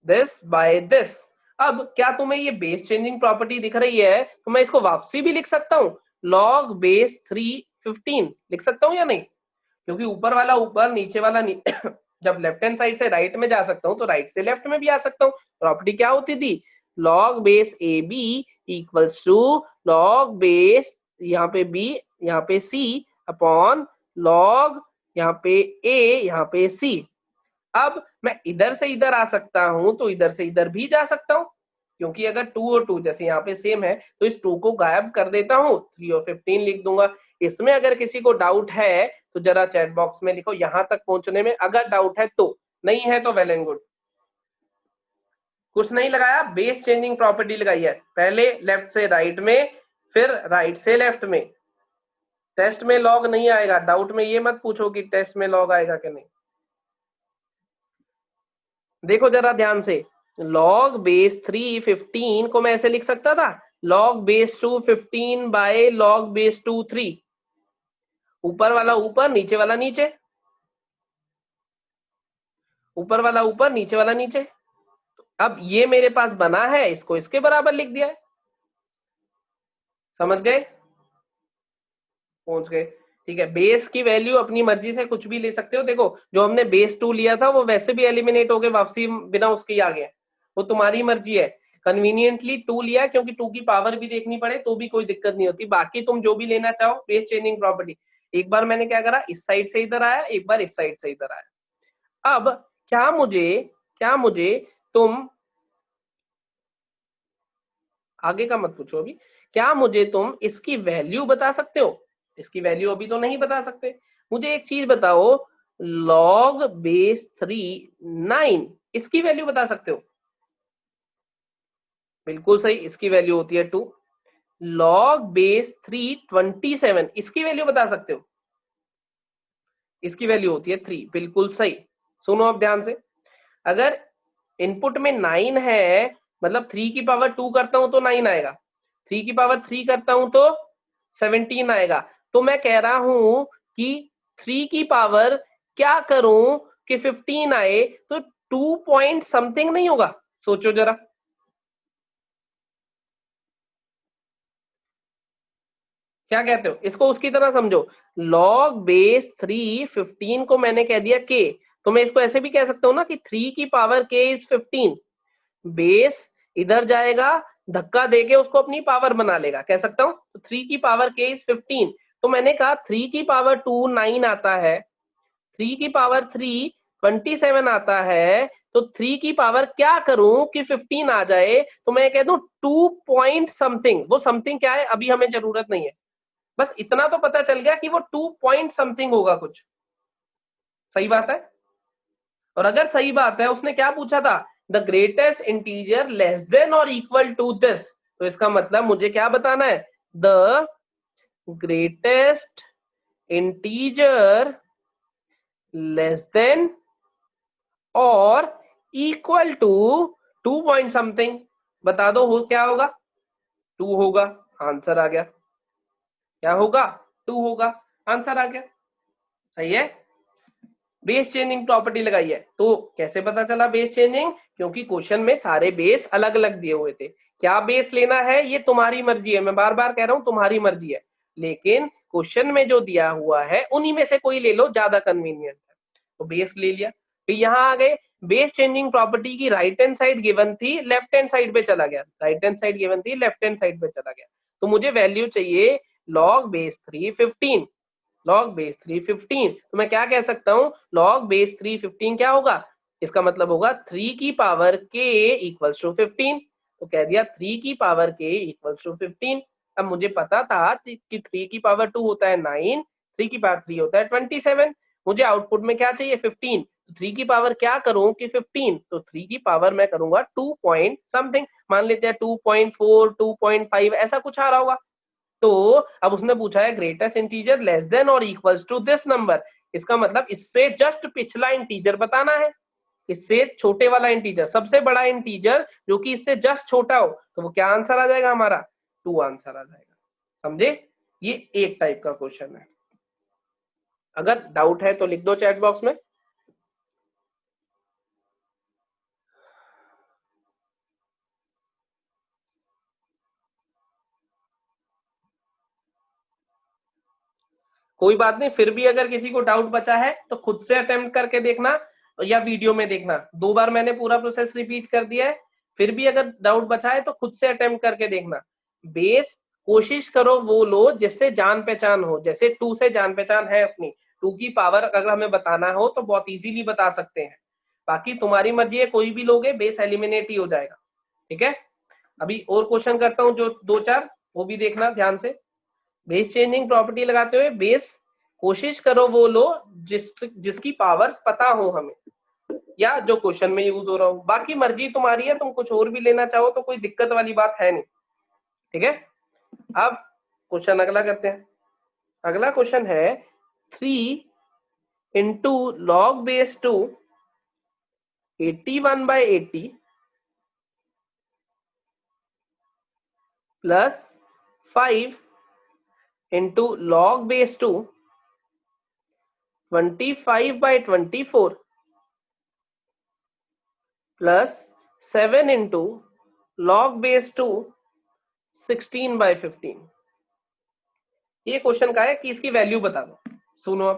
this by this. अब क्या तुम्हें ये बेस चेंजिंग प्रॉपर्टी दिख रही है, तो मैं इसको वापसी भी लिख सकता हूँ, log base 3 15 लिख सकता हूँ या नहीं, क्योंकि ऊपर वाला ऊपर, नीचे वाला जब लेफ्ट हैंड साइड से राइट में जा सकता हूँ तो राइट से लेफ्ट में भी आ सकता हूँ। प्रॉपर्टी क्या होती थी, log base AB equals to log base यहाँ पे B यहाँ पे C अपॉन log यहाँ पे A यहाँ पे C। अब मैं इधर से इधर आ सकता हूं तो इधर से इधर भी जा सकता हूं, क्योंकि अगर 2 और 2 जैसे यहाँ पे सेम है तो इस 2 को गायब कर देता हूं, 3 और 15 लिख दूंगा। इसमें अगर किसी को डाउट है तो जरा चैट बॉक्स में लिखो, यहां तक पहुंचने में अगर डाउट है तो, नहीं है तो वेल एंड गुड। कुछ नहीं लगाया, बेस चेंजिंग प्रॉपर्टी लगाई है, पहले लेफ्ट से राइट में, फिर राइट से लेफ्ट में। टेस्ट में लॉग नहीं आएगा, डाउट में ये मत पूछो कि टेस्ट में लॉग आएगा कि नहीं। देखो जरा ध्यान से, log base 3 15 को मैं ऐसे लिख सकता था, log base 2 15 by log base 2 3। ऊपर वाला ऊपर, नीचे वाला नीचे, ऊपर वाला ऊपर, नीचे वाला नीचे। अब ये मेरे पास बना है, इसको इसके बराबर लिख दिया है। समझ गए, पहुंच गए, ठीक है। बेस की वैल्यू अपनी मर्जी से कुछ भी ले सकते हो। देखो जो हमने बेस 2 लिया था वो वैसे भी एलिमिनेट हो गए, वापसी बिना उसके ही आ गए, वो तुम्हारी मर्जी है। कन्वीनियंटली 2 लिया क्योंकि 2 की पावर भी देखनी पड़े तो भी कोई दिक्कत नहीं होती। बाकी तुम जो भी लेना चाहो, बेस चेंजिंग प्रॉपर्टी। एक बार मैंने क्या करा, इस साइड से इधर आया, एक बार इस साइड से इधर आया। अब क्या मुझे तुम आगे का मत पूछो अभी, क्या मुझे तुम इसकी वैल्यू बता सकते हो? इसकी वैल्यू अभी तो नहीं बता सकते। मुझे एक चीज बताओ, log base 3 9 इसकी वैल्यू बता सकते हो? बिल्कुल सही, इसकी वैल्यू होती है 2। log बेस 3 27, इसकी वैल्यू बता सकते हो, इसकी वैल्यू होती है 3, बिल्कुल सही। सुनो अब ध्यान से, अगर इनपुट में 9 है, मतलब 3 की पावर 2 करता हूं तो 9 आएगा, 3 की पावर 3 करता हूं तो 17 आएगा। तो मैं कह रहा हूं कि 3 की पावर क्या करूं कि 15 आए, तो 2 पॉइंट समथिंग नहीं होगा? सोचो जरा, क्या कहते हो? इसको उसकी तरह समझो, log बेस 3 15 को मैंने कह दिया k, तो मैं इसको ऐसे भी कह सकता हूं ना कि 3 की पावर k इज 15। बेस इधर जाएगा, धक्का देके उसको अपनी पावर बना लेगा, कह सकता हूं। तो 3 की पावर k इज 15, तो मैंने कहा 3 की पावर 2 9 आता है, 3 की पावर 3 27 आता है, तो 3 की पावर क्या करूं कि 15 आ जाए? तो मैं कह दूं 2 पॉइंट समथिंग। वो समथिंग क्या है अभी हमें जरूरत नहीं है, बस इतना तो पता चल गया कि वो 2 पॉइंट समथिंग होगा कुछ। सही बात है? और अगर सही बात है, उसने क्या पूछा था? The greatest integer less than और इक्वल टू दिस, तो इसका मतलब मुझे क्या बताना है? The greatest integer less than और इक्वल टू 2 पॉइंट समथिंग। बता दो हो क्या होगा? 2 होगा, आंसर आ गया। क्या होगा? 2 होगा, आंसर आ गया। सही है। बेस चेंजिंग प्रॉपर्टी लगाई है, तो कैसे पता चला बेस चेंजिंग? क्योंकि क्वेश्चन में सारे बेस अलग अलग दिए हुए थे। क्या बेस लेना है ये तुम्हारी मर्जी है, मैं बार बार कह रहा हूं तुम्हारी मर्जी है, लेकिन क्वेश्चन में जो दिया हुआ है उन्हीं में से कोई ले लो, ज्यादा कन्वीनियंट है। तो बेस ले लिया, फिर यहाँ आ गए, बेस चेंजिंग प्रॉपर्टी की राइट हैंड साइड गिवन थी, लेफ्ट हैंड साइड पे चला गया, राइट हैंड साइड गिवन थी, लेफ्ट हैंड साइड पे चला गया। तो मुझे वैल्यू चाहिए log बेस 3 15, log बेस 3 15, तो मैं क्या कह सकता हूं? log बेस 3 15 क्या होगा? इसका मतलब होगा 3 की पावर k इक्वल्स टू 15, तो कह दिया 3 की पावर k इक्वल्स टू 15। अब मुझे पता था कि 3 की पावर 2 होता है 9, 3 की पावर 3 होता है 27, मुझे आउटपुट में क्या चाहिए? 15। तो 3 की पावर क्या करूं कि 15, तो 3 की पावर मैं करूंगा 2 पॉइंट समथिंग, मान लेते हैं 2.4 2.5 ऐसा कुछ आ रहा होगा। तो अब उसने पूछा है ग्रेटेस्ट इंटीजर लेस देन और इक्वल्स टू दिस नंबर, इसका मतलब इससे जस्ट पिछला इंटीजर बताना है, इससे छोटे वाला इंटीजर, सबसे बड़ा इंटीजर जो कि इससे जस्ट छोटा हो, तो वो क्या आंसर आ जाएगा हमारा? 2 आंसर आ जाएगा। समझे? ये एक टाइप का क्वेश्चन है। अगर डाउट है तो लिख दो चैट बॉक्स में। कोई बात नहीं, फिर भी अगर किसी को डाउट बचा है तो खुद से अटेम्प्ट करके देखना या वीडियो में देखना। 2 बार मैंने पूरा प्रोसेस रिपीट कर दिया है, फिर भी अगर डाउट बचा है तो खुद से अटेम्प्ट करके देखना। बेस कोशिश करो वो लो जिससे जान पहचान हो, जैसे 2 से जान पहचान है अपनी, 2 की पावर अगर हमें बताना हो तो बहुत इजीली बता सकते हैं। बाकी तुम्हारी मर्जी है, कोई भी लोगे बेस एलिमिनेट ही हो जाएगा। ठीक है, अभी और क्वेश्चन करता हूँ जो 2-4, वो भी देखना ध्यान से। बेस चेंजिंग प्रॉपर्टी लगाते हुए बेस कोशिश करो वो लो जिसकी पावर्स पता हो हमें, या जो क्वेश्चन में यूज हो रहा हो। बाकी मर्जी तुम्हारी है, तुम कुछ और भी लेना चाहो तो कोई दिक्कत वाली बात है नहीं। ठीक है, अब क्वेश्चन अगला करते हैं। अगला क्वेश्चन है 3 into log base 2 81/80 plus 5 into log base 2 25/24 plus 7 into log base 2 16/15। ये क्वेश्चन का है कि इसकी वैल्यू बता दो। सुनो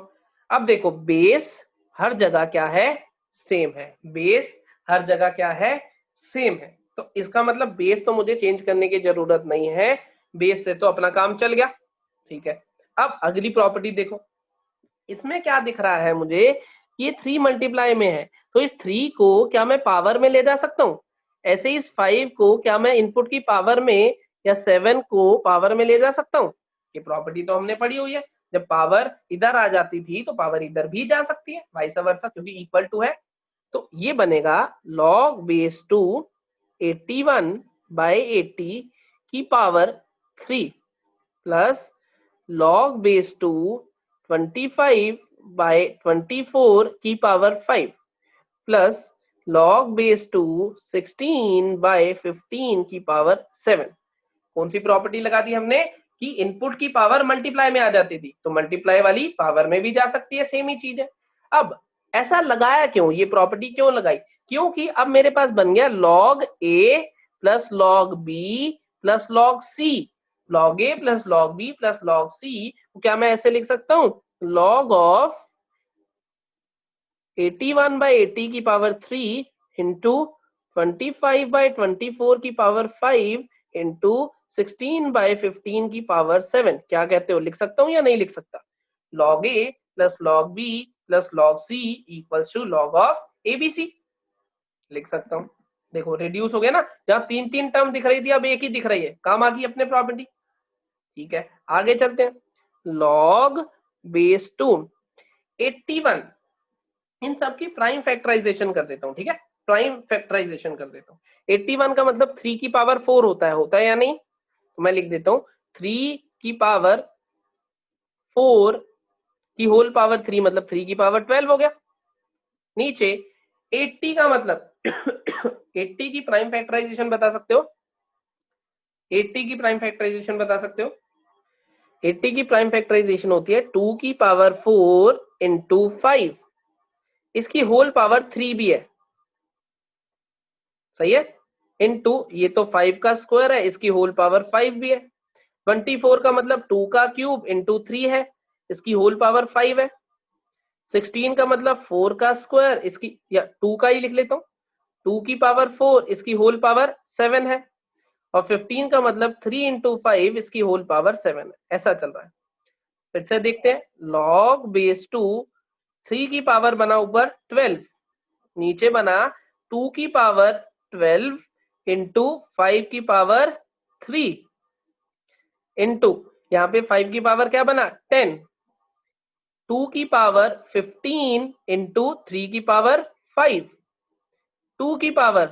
अब देखो, बेस हर जगह क्या है? सेम है। बेस हर जगह क्या है? सेम है। तो इसका मतलब बेस तो मुझे चेंज करने की जरूरत नहीं है, बेस से तो अपना काम चल गया। ठीक है, अब अगली प्रॉपर्टी देखो, इसमें क्या दिख रहा है मुझे? ये 3 मल्टीप्लाई में है, तो इस 3 को क्या मैं पावर में ले जा सकता हूँ? ऐसे ही इस 5 को क्या मैं इनपुट की पावर में, या 7 को पावर में ले जा सकता हूँ? ये प्रॉपर्टी तो हमने पढ़ी हुई है, जब पावर इधर आ जाती थी तो पावर इधर भी जा सकती है, वाइस वर्सा, क्योंकि इक्वल टू है। तो ये बनेगा log बेस 2 81 बाय 80 की power 3 plus log base 2 25 by 24 की power 5 plus log base 2 16 by 15 की पावर 7। कौन सी प्रॉपर्टी लगा दी हमने कि इनपुट की पावर मल्टीप्लाई में आ जाती थी, तो मल्टीप्लाई वाली पावर में भी जा सकती है, सेम ही चीज है। अब ऐसा लगाया क्यों, ये प्रॉपर्टी क्यों लगाई? क्योंकि अब मेरे पास बन गया log a plus log b plus log c। log a plus log b plus log c क्या मैं ऐसे लिख सकता हूं, log ऑफ 81 बाई 80 की पावर 3 इंटू 25 बाई 24 की पावर 5 इंटू 16 बाई 15 की पावर 7। क्या कहते हो, लिख सकता हूं या नहीं लिख सकता? log a plus log b plus log c equals to log of abc, लिख सकता हूं। देखो रिड्यूस हो गया ना, जहां तीन तीन टर्म दिख रही थी अब एक ही दिख रही है, काम आ गई अपने प्रॉपर्टी। ठीक है, आगे चलते हैं। log बेस 2 81, इन सब की प्राइम फैक्टराइजेशन कर देता हूं। ठीक है, प्राइम फैक्टराइजेशन कर देता हूं। 81 का मतलब 3 की पावर 4 होता है या नहीं? तो मैं लिख देता हूं 3 की पावर 4 की होल पावर 3 मतलब 3 की पावर 12 हो गया। नीचे 80 का मतलब 80 की प्राइम फैक्टराइजेशन बता सकते हो? 80 की प्राइम फैक्टराइजेशन बता सकते हो? 80 की प्राइम फैक्टराइजेशन होती है 2 की पावर 4 इंटू 5, इसकी होल पावर 3 भी है, सही है, इनटू ये तो 5 का स्क्वायर है, इसकी होल पावर 5 भी है। 24 का मतलब 2 का क्यूब इंटू 3 है, इसकी होल पावर 5 है। 16 का मतलब 4 का स्क्वायर, इसकी या 2 का ही लिख लेता हूँ, 2 की पावर 4 इसकी होल पावर 7 है। और 15 का मतलब 3 इंटू 5 इसकी होल पावर 7 है। ऐसा चल रहा है। फिर से देखते हैं, log बेस 2 3 की पावर बना ऊपर 12, नीचे बना 2 की पावर 12 इंटू 5 की पावर 3 इंटू यहाँ पे 5 की पावर क्या बना 10, 2 की पावर 15 इंटू 3 की पावर 5, 2 की पावर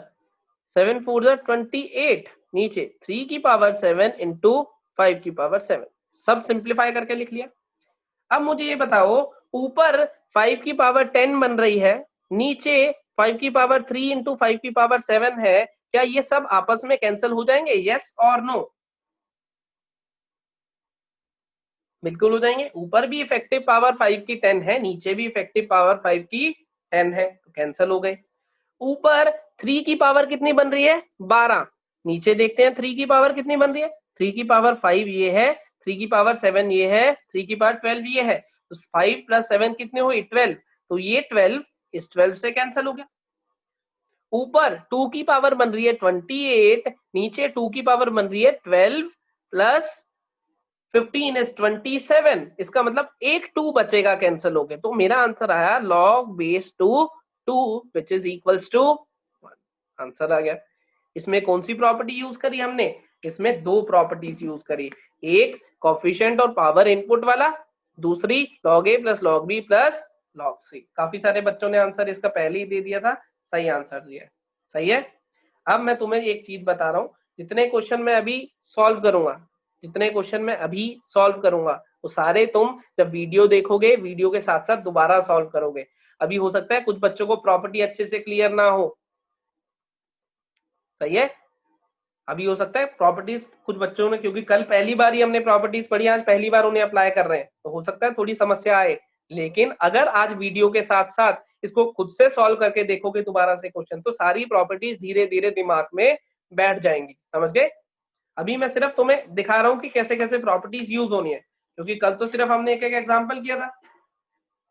7 4 28, नीचे 3 की पावर 7 इंटू 5 की पावर 7। सब सिंप्लीफाई करके लिख लिया। अब मुझे ये बताओ, ऊपर 5 की पावर 10 बन रही है, नीचे 5 की पावर 3 इंटू 5 की पावर 7 है, क्या ये सब आपस में कैंसिल हो जाएंगे? यस और नो? बिल्कुल हो जाएंगे। ऊपर भी इफेक्टिव पावर 5 की 10 है, नीचे भी इफेक्टिव पावर 5 की 10 है, तो कैंसिल हो गए। ऊपर 3 की पावर कितनी बन रही है 12, नीचे देखते हैं 3 की पावर कितनी बन रही है, 3 की पावर 5 ये है, 3 की पावर 7 ये है, 3 की पावर 12 ये है, तो 5 प्लस 7 कितने हुई 12, तो ये 12 इस 12 से कैंसिल हो गया। ऊपर 2 की पावर बन रही है 28, नीचे 2 की पावर बन रही है 12 प्लस 15 इज 27, इसका मतलब एक 2 बचेगा, कैंसिल हो गए। तो मेरा आंसर आया log base 2 2 which is equals to 1। Answer आ गया। इसमें कौन सी प्रॉपर्टी यूज करी हमने? इसमें दो प्रॉपर्टीज यूज करी, एक कोफिशिएंट और पावर इनपुट वाला, दूसरी log a plus log b plus log c। काफी सारे बच्चों ने आंसर इसका पहले ही दे दिया था, सही आंसर दिया है। सही है। अब मैं तुम्हें एक चीज बता रहा हूँ, जितने क्वेश्चन मैं अभी सॉल्व करूंगा, जितने क्वेश्चन मैं अभी सॉल्व करूंगा वो सारे तुम जब वीडियो देखोगे, वीडियो के साथ साथ दोबारा सॉल्व करोगे। अभी हो सकता है कुछ बच्चों को प्रॉपर्टी अच्छे से क्लियर ना हो, सही है। अभी हो सकता है प्रॉपर्टीज कुछ बच्चों ने, क्योंकि कल पहली बार ही हमने प्रॉपर्टीज पढ़ी, आज पहली बार उन्हें अप्लाई कर रहे हैं, तो हो सकता है थोड़ी समस्या आए। लेकिन अगर आज वीडियो के साथ साथ इसको खुद से सॉल्व करके देखोगे दोबारा से क्वेश्चन, तो सारी प्रॉपर्टीज धीरे धीरे दिमाग में बैठ जाएंगी, समझ गए। अभी मैं सिर्फ तुम्हें दिखा रहा हूँ कि कैसे कैसे प्रॉपर्टीज यूज होनी है, क्योंकि कल तो सिर्फ हमने एक एक एग्जाम्पल किया था,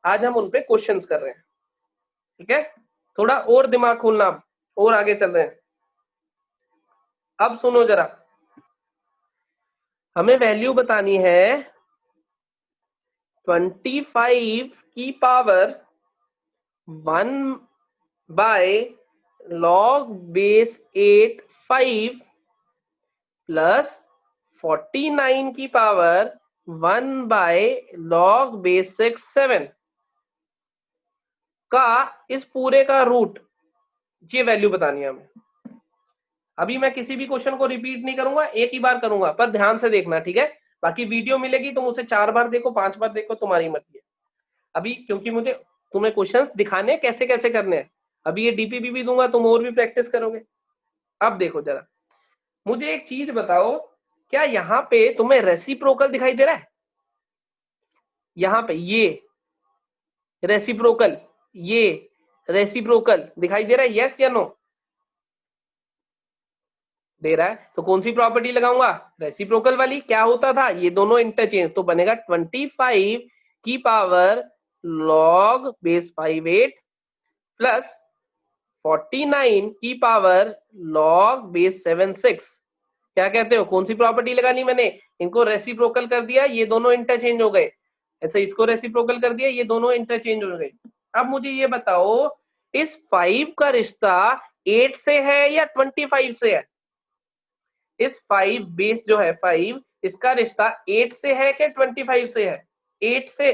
आज हम उनपे क्वेश्चंस कर रहे हैं। ठीक है, थोड़ा और दिमाग खोलना, और आगे चल रहे हैं। अब सुनो जरा, हमें वैल्यू बतानी है 25 की power 1 by log base 8 5 plus 49 की पावर 1 बाय log बेस 6 7 का इस पूरे का रूट, ये वैल्यू बतानी है हमें। अभी मैं किसी भी क्वेश्चन को रिपीट नहीं करूंगा, एक ही बार करूंगा, पर ध्यान से देखना, ठीक है। बाकी वीडियो मिलेगी, तुम उसे 4 बार देखो, 5 बार देखो, तुम्हारी मर्जी है। अभी क्योंकि मुझे तुम्हें क्वेश्चंस दिखाने कैसे कैसे करने हैं, अभी ये डीपीपी भी दूंगा, तुम और भी प्रैक्टिस करोगे। अब देखो जरा, मुझे एक चीज बताओ, क्या यहाँ पे तुम्हें रेसिप्रोकल दिखाई दे रहा है? यहाँ पे ये रेसिप्रोकल, ये रेसिप्रोकल दिखाई दे रहा है, यस या नो? दे रहा है, तो कौन सी प्रॉपर्टी लगाऊंगा? रेसिप्रोकल वाली। क्या होता था, ये दोनों इंटरचेंज, तो बनेगा 25 की पावर log बेस 58 प्लस 49 की पावर log बेस 76। क्या कहते हो, कौन सी प्रॉपर्टी लगा ली मैंने? इनको रेसिप्रोकल कर दिया, ये दोनों इंटरचेंज हो गए। ऐसे इसको रेसिप्रोकल कर दिया, ये दोनों इंटरचेंज हो गए। अब मुझे ये बताओ, इस 5 का रिश्ता 8 से है या 25 से है? इस 5 बेस जो है 5, इसका रिश्ता 8 से है क्या 25 से है? 8 से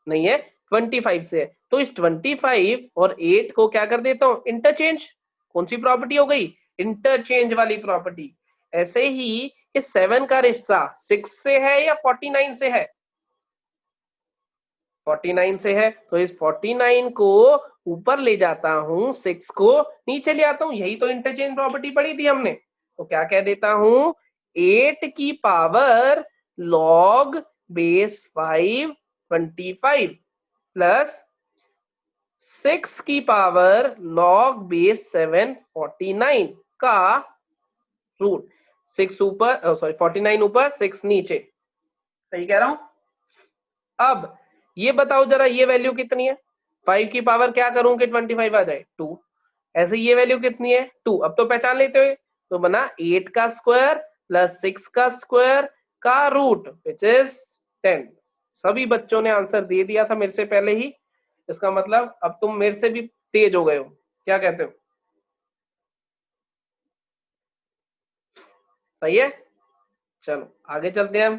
नहीं है, 25 से है। तो इस 25 और 8 को क्या कर देता हूं, इंटरचेंज। कौन सी प्रॉपर्टी हो गई? इंटरचेंज वाली प्रॉपर्टी। ऐसे ही इस 7 का रिश्ता 6 से है या 49 से है? 49 से है, तो इस 49 को ऊपर ले जाता हूं, 6 को नीचे ले आता हूं, यही तो इंटरचेंज प्रॉपर्टी पढ़ी थी हमने। तो क्या कह देता हूं, 8 की पावर log बेस 5 25 प्लस 6 की पावर log बेस 7 49 का रूट। 6 ऊपर, सॉरी 49 ऊपर, 6 नीचे, सही कह रहा हूं? अब ये बताओ जरा, ये वैल्यू कितनी है? 5 की पावर क्या करूं कि 25 आ जाए? 2। ऐसे ये वैल्यू कितनी है? 2। अब तो पहचान लेते हो, तो बना 8 का स्क्वायर प्लस 6 का स्क्वायर का रूट विच इज 10। सभी बच्चों ने आंसर दे दिया था मेरे से पहले ही, इसका मतलब अब तुम मेरे से भी तेज हो गए हो। क्या कहते हो? सही है, चलो आगे चलते हैं हम।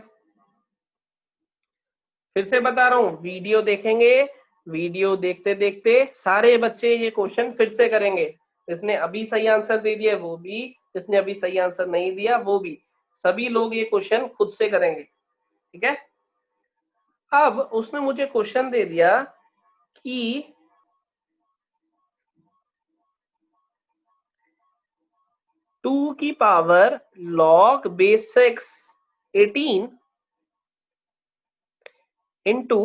फिर से बता रहा हूं, वीडियो देखेंगे, वीडियो देखते देखते सारे बच्चे ये क्वेश्चन फिर से करेंगे। इसने अभी सही आंसर दे दिया वो भी, इसने अभी सही आंसर नहीं दिया वो भी, सभी लोग ये क्वेश्चन खुद से करेंगे, ठीक है। अब उसने मुझे क्वेश्चन दे दिया कि 2 की पावर log बेस 6 18 इंटू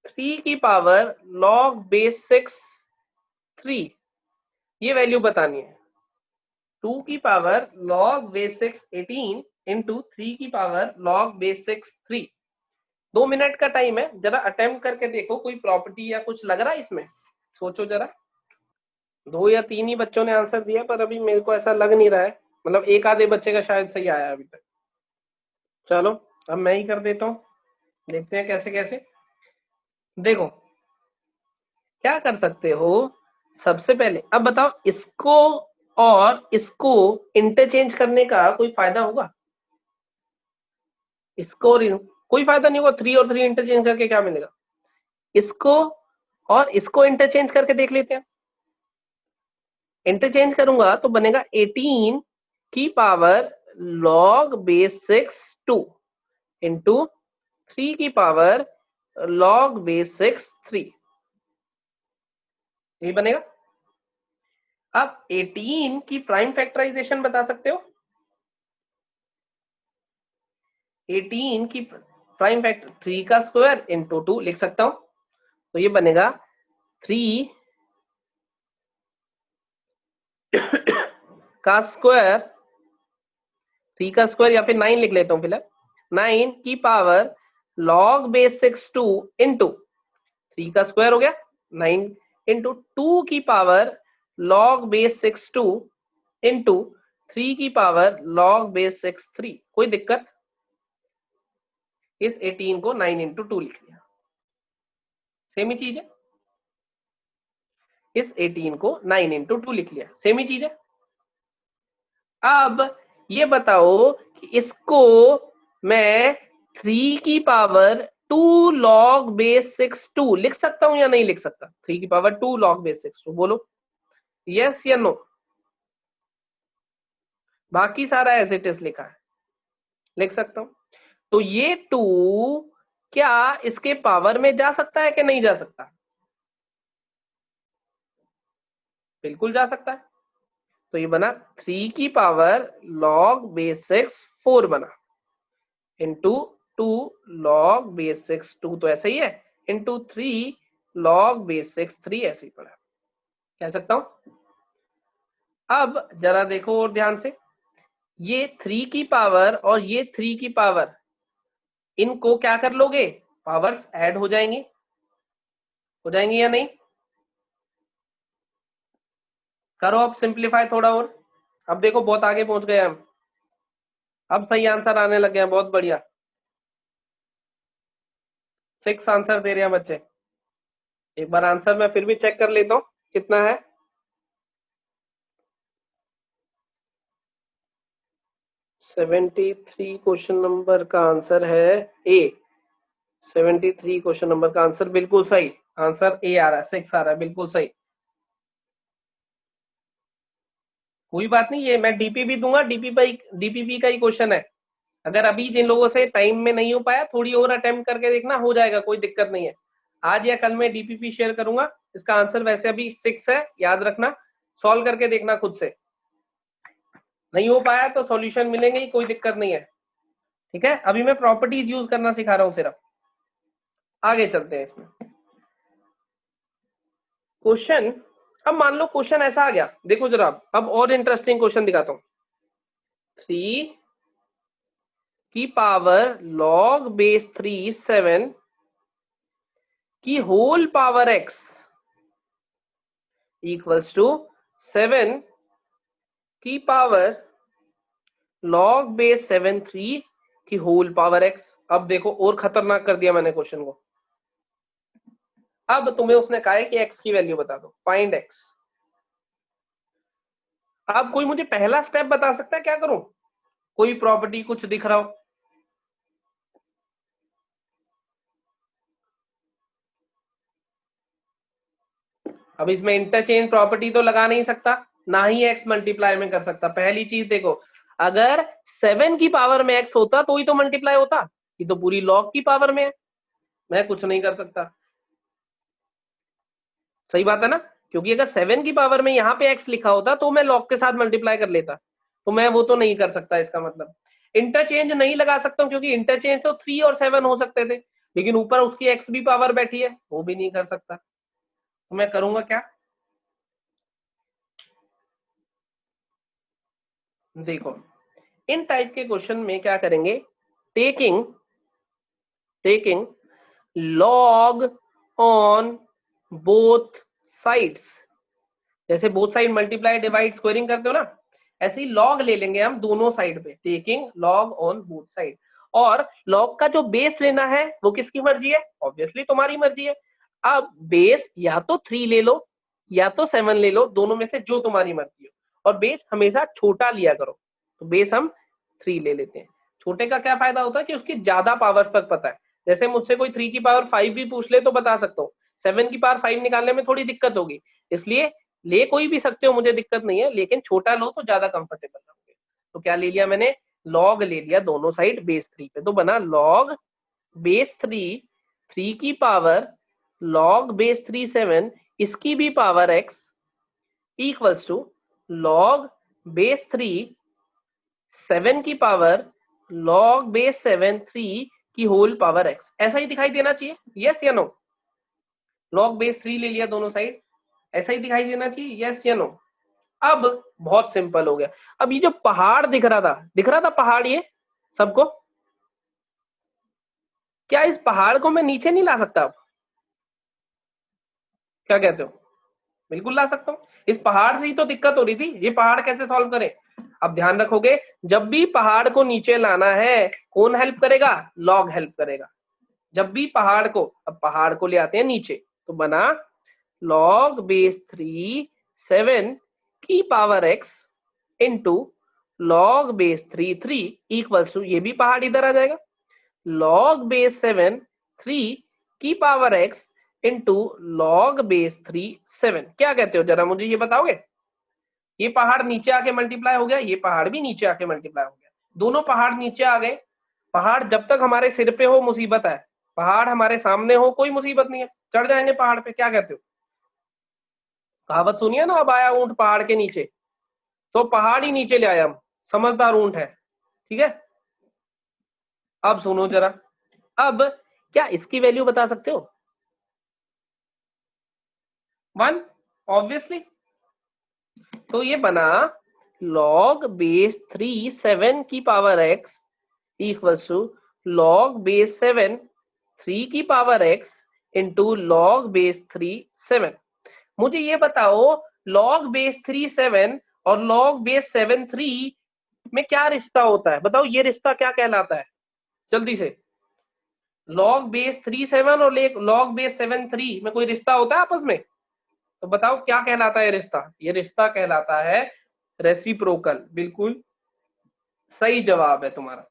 3 की पावर log बेस 6 3, ये वैल्यू बतानी है। 2 की पावर log बेस 6 18 इंटू 3 की पावर log बेस 6 3। 2 मिनट का टाइम है, जरा अटेम्प्ट करके देखो, कोई प्रॉपर्टी या कुछ लग रहा है इसमें? सोचो जरा। 2 या 3 ही बच्चों ने आंसर दिया, पर अभी मेरे को ऐसा लग नहीं रहा है, मतलब एक आधे बच्चे का शायद सही आया अभी तक। चलो अब मैं ही कर देता हूँ, देखते हैं कैसे कैसे। देखो क्या कर सकते हो, सबसे पहले अब बताओ, इसको और इसको इंटरचेंज करने का कोई फायदा होगा? इसको और कोई फायदा नहीं होगा। 3 और 3 इंटरचेंज करके क्या मिलेगा? इसको और इसको इंटरचेंज करके देख लेते हैं। इंटरचेंज करूंगा तो बनेगा 18 की पावर log बेस 6 2 इंटू 3 की पावर log बेस 6 3, यही बनेगा। अब 18 की प्राइम फैक्टराइजेशन बता सकते हो? 18 की प्राइम फैक्टर 3 का स्क्वायर इंटू 2 लिख सकता हूं, तो ये बनेगा 3 का स्क्वायर, 3 का स्क्वायर या फिर 9 लिख लेता हूं फिलहाल, 9 की पावर log बेस 6 2 इंटू 3 का स्क्वायर हो गया 9 इंटू 2 की पावर log बेस 6 2 इंटू 3 की पावर log बेस 6 3। कोई दिक्कत? इस 18 को 9 इंटू 2 लिख लिया, सेम ही चीज है। इस 18 को 9 इंटू 2 लिख लिया, सेम ही चीज है। अब ये बताओ कि इसको मैं 3 की पावर 2 log बेस 6 2 लिख सकता हूं या नहीं लिख सकता? 3 की पावर 2 log बेस 6 2, बोलो यस या नो? बाकी सारा एज इट इज लिखा है, लिख सकता हूं। तो ये 2 क्या इसके पावर में जा सकता है कि नहीं जा सकता? बिल्कुल जा सकता है। तो ये बना 3 की पावर लॉग बेस 6 4 बना, इंटू 2 लॉग बेस 6 2 तो ऐसे ही है, इंटू 3 लॉग बेस 6 3 ऐसे ही पड़ा, कह सकता हूं। अब जरा देखो और ध्यान से, ये 3 की पावर और ये 3 की पावर, इनको क्या कर लोगे, पावर्स ऐड हो जाएंगी, हो जाएंगी या नहीं? करो अब सिंप्लीफाई थोड़ा और। अब देखो बहुत आगे पहुंच गए हम, अब सही आंसर आने लग गया, बहुत बढ़िया। 6 आंसर दे रहे हैं बच्चे। एक बार आंसर मैं फिर भी चेक कर लेता हूं कितना है। 73 क्वेश्चन नंबर का आंसर है ए। 73 क्वेश्चन नंबर का आंसर बिल्कुल सही, आंसर ए आ रहा है, 6 आ रहा है, बिल्कुल सही। कोई बात नहीं, ये मैं डीपीपी दूंगा, डीपीपी का ही क्वेश्चन है। अगर अभी जिन लोगों से टाइम में नहीं हो पाया, थोड़ी और अटेम्प्ट करके देखना, हो जाएगा, कोई दिक्कत नहीं है। आज या कल मैं डीपीपी शेयर करूंगा। इसका आंसर वैसे अभी 6 है, याद रखना, सॉल्व करके देखना खुद से। नहीं हो पाया तो सॉल्यूशन मिलेंगे ही, कोई दिक्कत नहीं है, ठीक है। अभी मैं प्रॉपर्टीज यूज करना सिखा रहा हूं सिर्फ। आगे चलते हैं इसमें। क्वेश्चन, अब मान लो क्वेश्चन ऐसा आ गया, देखो जरा, अब और इंटरेस्टिंग क्वेश्चन दिखाता हूं। 3 की पावर लॉग बेस 3 7 की whole power x equals to 7 की पावर लॉग बेस 7 3 की होल पावर x। अब देखो और खतरनाक कर दिया मैंने क्वेश्चन को। अब तुम्हें उसने कहा है कि x की वैल्यू बता दो, फाइंड x। अब कोई मुझे पहला स्टेप बता सकता है क्या करूं? कोई प्रॉपर्टी कुछ दिख रहा हो? अब इसमें इंटरचेंज प्रॉपर्टी तो लगा नहीं सकता, ना ही x मल्टीप्लाई में कर सकता। पहली चीज देखो, अगर 7 की पावर में x होता तो ही तो मल्टीप्लाई होता, ये तो पूरी लॉग की पावर में है, मैं कुछ नहीं कर सकता। सही बात है ना, क्योंकि अगर 7 की पावर में यहाँ पे x लिखा होता तो मैं लॉग के साथ मल्टीप्लाई कर लेता, तो मैं वो तो नहीं कर सकता। इसका मतलब इंटरचेंज नहीं लगा सकता हूँ, क्योंकि इंटरचेंज तो 3 और 7 हो सकते थे, लेकिन ऊपर उसकी x भी पावर बैठी है, वो भी नहीं कर सकता। तो मैं करूंगा क्या, देखो इन टाइप के क्वेश्चन में क्या करेंगे, taking log on both sides, जैसे both side multiply divide squaring करते हो ना, ऐसे ही लॉग ले लेंगे हम दोनों साइड पे, taking log on both side. और लॉग का जो बेस लेना है वो किसकी मर्जी है, ऑब्वियसली तुम्हारी मर्जी है। अब बेस या तो 3 ले लो या तो 7 ले लो, दोनों में से जो तुम्हारी मर्जी हो, और बेस हमेशा छोटा लिया करो। तो बेस हम 3 ले लेते हैं। छोटे का क्या फायदा होता है कि उसकी ज्यादा पावर्स तक पता है। जैसे मुझसे कोई 3 की पावर 5 भी पूछ ले तो बता सकता हूँ, 7 की पावर 5 निकालने में थोड़ी दिक्कत होगी, इसलिए ले कोई भी सकते हो, मुझे दिक्कत नहीं है, लेकिन छोटा लो तो ज्यादा कंफर्टेबल रहोगे। तो क्या ले लिया मैंने, लॉग ले लिया दोनों साइड बेस 3 पे, तो बना लॉग बेस 3 3 की पावर लॉग बेस 3 7 इसकी भी power x equals to log base 3 7 की पावर लॉग बेस 7 3 की होल पावर x। ऐसा ही दिखाई देना चाहिए, यस या नो? लॉग बेस 3 ले लिया दोनों साइड, ऐसा ही दिखाई देना चाहिए, यस या नो? अब बहुत सिंपल हो गया। अब ये जो पहाड़ दिख रहा था पहाड़, ये सबको, क्या इस पहाड़ को मैं नीचे नहीं ला सकता? अब क्या कहते हो? बिल्कुल ला सकता हूँ। इस पहाड़ से ही तो दिक्कत हो रही थी, ये पहाड़ कैसे सॉल्व करें? अब ध्यान रखोगे, जब भी पहाड़ को नीचे लाना है कौन हेल्प करेगा, लॉग हेल्प करेगा। जब भी पहाड़ को, अब पहाड़ को ले आते हैं नीचे, तो बना लॉग बेस 3 7 की power x into log base 3 3 equals to, ये भी पहाड़ इधर आ जाएगा, लॉग बेस 7 3 की power x into log base 3 7। क्या कहते हो, जरा मुझे ये बताओगे? ये पहाड़ नीचे आके मल्टीप्लाई हो गया, ये पहाड़ भी नीचे आके मल्टीप्लाई हो गया, दोनों पहाड़ नीचे आ गए। पहाड़ जब तक हमारे सिर पे हो मुसीबत है, पहाड़ हमारे सामने हो कोई मुसीबत नहीं है, चढ़ जाएंगे पहाड़ पे। क्या कहते हो? कहावत सुनिए ना, अब आया ऊंट पहाड़ के नीचे, तो पहाड़ ही नीचे ले आया हम, समझदार ऊंट है। ठीक है, अब सुनो जरा, अब क्या इसकी वैल्यू बता सकते हो? 1 ऑब्वियसली। तो ये बना log बेस 3 7 की power x equals to log base 7 3 की power x into log base 3 7। मुझे ये बताओ log बेस 3 7 और log बेस 7 3 में क्या रिश्ता होता है? बताओ ये रिश्ता क्या कहलाता है? जल्दी से। log बेस 3 7 और log बेस 7 3 में कोई रिश्ता होता है आपस में? तो बताओ क्या कहलाता है ये रिश्ता? ये रिश्ता कहलाता है रेसिप्रोकल। बिल्कुल सही जवाब है तुम्हारा,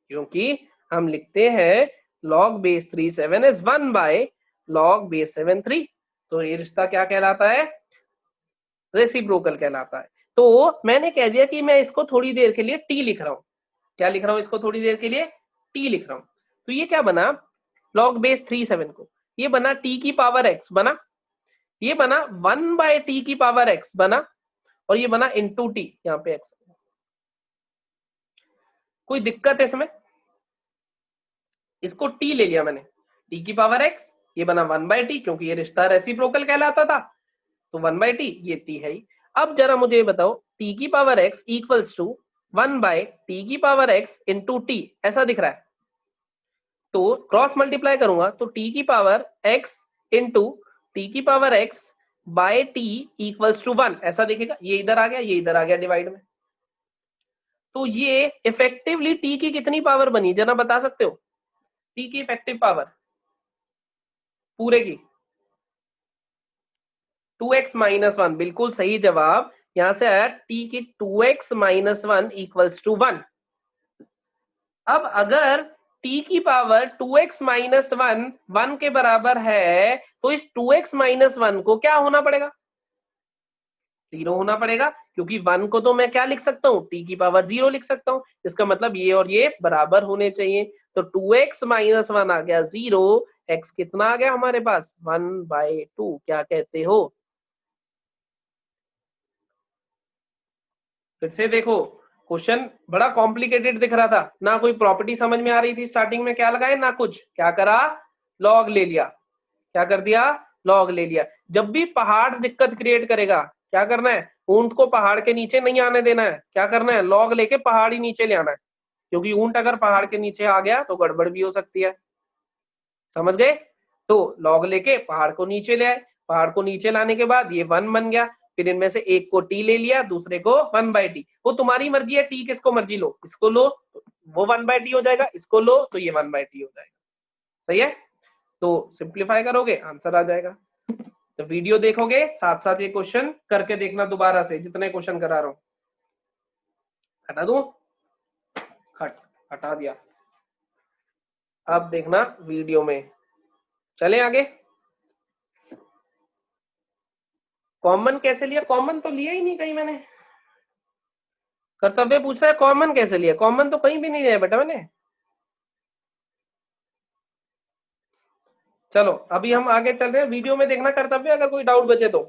क्योंकि हम लिखते हैं log base 3 7 is 1 by log base 7 3। तो ये रिश्ता क्या कहलाता है? रेसिप्रोकल कहलाता है। तो मैंने कह दिया कि मैं इसको थोड़ी देर के लिए t लिख रहा हूं। क्या लिख रहा हूं? इसको थोड़ी देर के लिए t लिख रहा हूं। तो ये क्या बना? log बेस 3 7 को ये बना t की पावर x बना, ये बना 1 बाय टी की पावर x बना, और ये बना इंटू टी, यहाँ पे x। कोई दिक्कत है इसमें? इसको t ले लिया मैंने, t की पावर x, ये बना 1 बाय टी, क्योंकि ये रिश्ता रेसिप्रोकल कहलाता था, तो 1 बाय टी, ये t है ही। अब जरा मुझे बताओ t की power x equals to 1 by t की पावर x इंटू टी, ऐसा दिख रहा है। तो क्रॉस मल्टीप्लाई करूंगा तो t की पावर x इंटू टी की power x by t equals to 1, ऐसा दिखेगा। ये इधर आ गया, ये इधर आ गया डिवाइड में। तो ये इफेक्टिवली टी की कितनी पावर बनी, जरा बता सकते हो? टी की इफेक्टिव पावर पूरे की 2x माइनस 1, बिल्कुल सही जवाब। यहां से आया t की 2x माइनस 1 इक्वल्स टू 1। अब अगर t की पावर 2x माइनस 1 1 के बराबर है, तो इस 2x माइनस 1 को क्या होना पड़ेगा? 0 होना पड़ेगा, क्योंकि 1 को तो मैं क्या लिख सकता हूँ? t की पावर 0 लिख सकता हूँ। इसका मतलब ये और ये बराबर होने चाहिए। तो 2x माइनस 1 आ गया 0, x कितना आ गया हमारे पास? 1 बाय 2। क्या कहते हो? फिर से देखो, क्वेश्चन बड़ा कॉम्प्लिकेटेड दिख रहा था ना, कोई प्रॉपर्टी समझ में आ रही थी स्टार्टिंग में, क्या लगाए ना कुछ। क्या करा? लॉग ले लिया। क्या कर दिया? लॉग ले लिया। जब भी पहाड़ दिक्कत क्रिएट करेगा, क्या करना है? ऊंट को पहाड़ के नीचे नहीं आने देना है। क्या करना है? लॉग लेके पहाड़ ही नीचे ले आना है, क्योंकि ऊंट अगर पहाड़ के नीचे आ गया तो गड़बड़ भी हो सकती है। समझ गए? तो लॉग लेके पहाड़ को नीचे ले आए, पहाड़ को नीचे लाने के बाद ये 1 बन गया। फिर इनमें से एक को टी ले लिया, दूसरे को 1 बाय टी। वो तुम्हारी मर्जी है, टी किसको मर्जी लो, इसको लो तो वो 1 बाय टी हो जाएगा, इसको लो तो ये 1 बाय टी हो जाएगा। सही है? तो सिंप्लीफाई करोगे आंसर आ जाएगा। तो वीडियो देखोगे, साथ साथ ये क्वेश्चन करके देखना दोबारा से, जितने क्वेश्चन करा रहा हूं। हटा दूं? हटा दिया। अब देखना वीडियो में। चले आगे। कॉमन कैसे लिया? कॉमन तो लिया ही नहीं कहीं मैंने। कर्तव्य पूछ रहा है कॉमन कैसे लिया? कॉमन तो कहीं भी नहीं लिया बेटा मैंने। चलो अभी हम आगे चल रहे हैं, वीडियो में देखना कर्तव्य, अगर कोई डाउट बचे तो।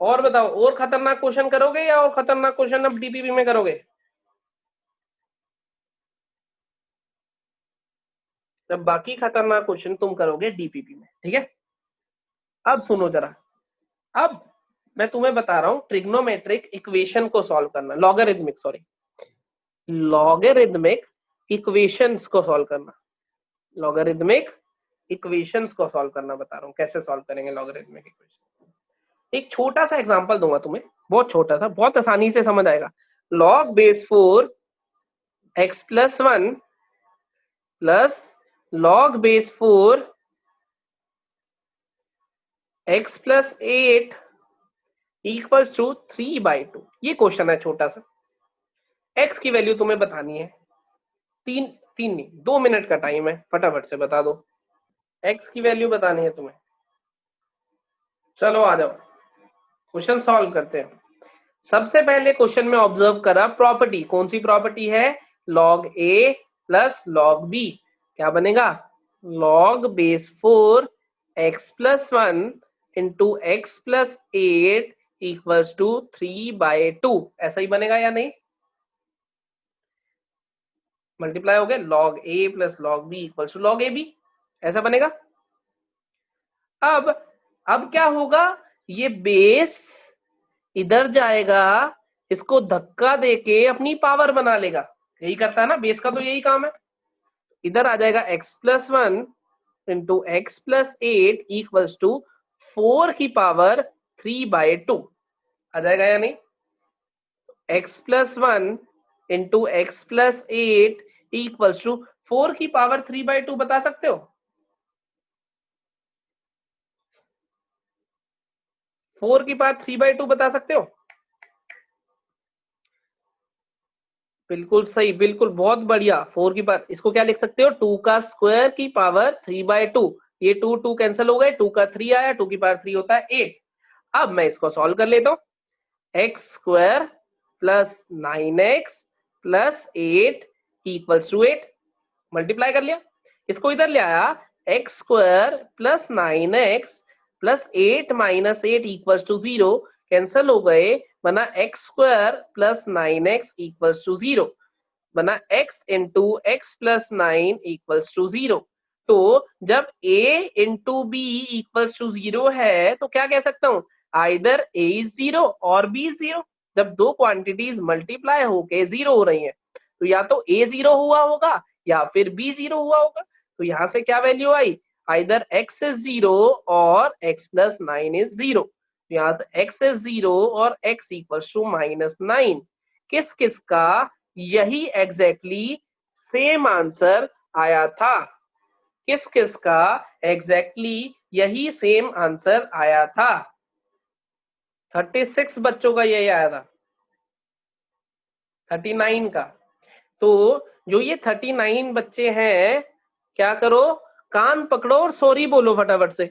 और बताओ, और खतरनाक क्वेश्चन करोगे या और खतरनाक क्वेश्चन अब डीपीपी में करोगे? तब बाकी खतरनाक क्वेश्चन तुम करोगे डीपीपी में, ठीक है? अब सुनो जरा, अब मैं तुम्हें बता रहा हूं ट्रिग्नोमेट्रिक इक्वेशन को सॉल्व करना, लॉगरिथमिक सॉरी लॉगरिथमिक इक्वेशंस को सॉल्व करना। लॉगरिथमिक इक्वेशंस को सॉल्व करना बता रहा हूं, कैसे सॉल्व करेंगे लॉगरिथमिक इक्वेशन। एक छोटा सा एग्जांपल दूंगा तुम्हें, बहुत छोटा सा, बहुत आसानी से समझ आएगा। log base 4 x plus 1 plus log base 4 x plus 8 equals to 3 by 2। ये क्वेश्चन है छोटा सा। x की वैल्यू तुम्हें बतानी है, तीन तीन नहीं 2 मिनट का टाइम है, फटाफट से बता दो। x की वैल्यू बतानी है तुम्हें। चलो आ जाओ। क्वेश्चन सॉल्व करते हैं। सबसे पहले क्वेश्चन में ऑब्जर्व करा प्रॉपर्टी, कौन सी प्रॉपर्टी है, log a plus log b, क्या बनेगा, log base 4 x plus 1 into x plus 8 equals to 3/2, ऐसा ही बनेगा या नहीं, मल्टीप्लाई हो गया log a plus log b equals to log ab, ऐसा बनेगा। अब क्या होगा, ये बेस इधर जाएगा, इसको धक्का देके अपनी पावर बना लेगा, यही करता है ना बेस का, तो यही काम है। इधर आ जाएगा x plus 1 into x plus 8 equals to 4 की पावर 3/2, आ जाएगा या नहीं, x plus 1 into x plus 8 equals to 4 की पावर 3/2, बता सकते हो, 4 की पावर 3/2 बता सकते हो, बिल्कुल सही, बिल्कुल बहुत बढ़िया, 4 की पावर, इसको क्या लिख सकते हो, 2 का स्क्वायर की पावर 3/2, ये 2 2 कैंसिल हो गए, 2 का 3 आया, 2 की पावर 3 होता है 8। अब मैं इसको सॉल्व कर लेता हूँ, x square plus 9x plus 8 equals to 8, multiply कर लिया, इसको इधर ले आया, x square plus 9x plus 8 minus 8 equals to 0, cancel हो गए, बना x square plus 9x equals to 0, बना x into x plus 9 equals to 0। तो जब a into b equals to 0 है तो क्या कह सकता हूं, आइदर a इज 0 और b इज 0। जब दो क्वांटिटीज मल्टीप्लाई होके 0 हो रही हैं तो या तो a 0 हुआ होगा या फिर b 0 हुआ होगा, तो यहां से क्या value I, either x is 0 और x प्लस 9 इज 0, यहाँ से x इज 0 और x इक्वल्स टू -9, किस किस का यही एग्जैक्टली सेम आंसर आया था, किस किस का एग्जैक्टली यही सेम आंसर आया था, 36 बच्चों का यही आया था, 39 का। तो जो ये 39 बच्चे हैं, क्या करो, कान पकड़ो और सॉरी बोलो फटाफट से,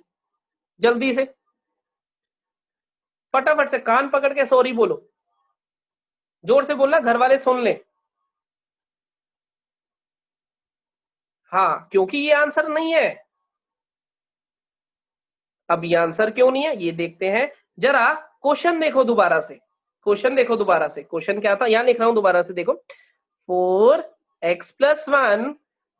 जल्दी से, फटाफट से कान पकड़ के सॉरी बोलो, जोर से बोलना, घर वाले सुन ले। हाँ, क्योंकि ये आंसर नहीं है। अब ये आंसर क्यों नहीं है ये देखते हैं, जरा क्वेश्चन देखो दोबारा से, क्वेश्चन देखो दोबारा से, क्वेश्चन क्या था, यहां लिख रहा हूं दोबारा से, देखो 4x plus 1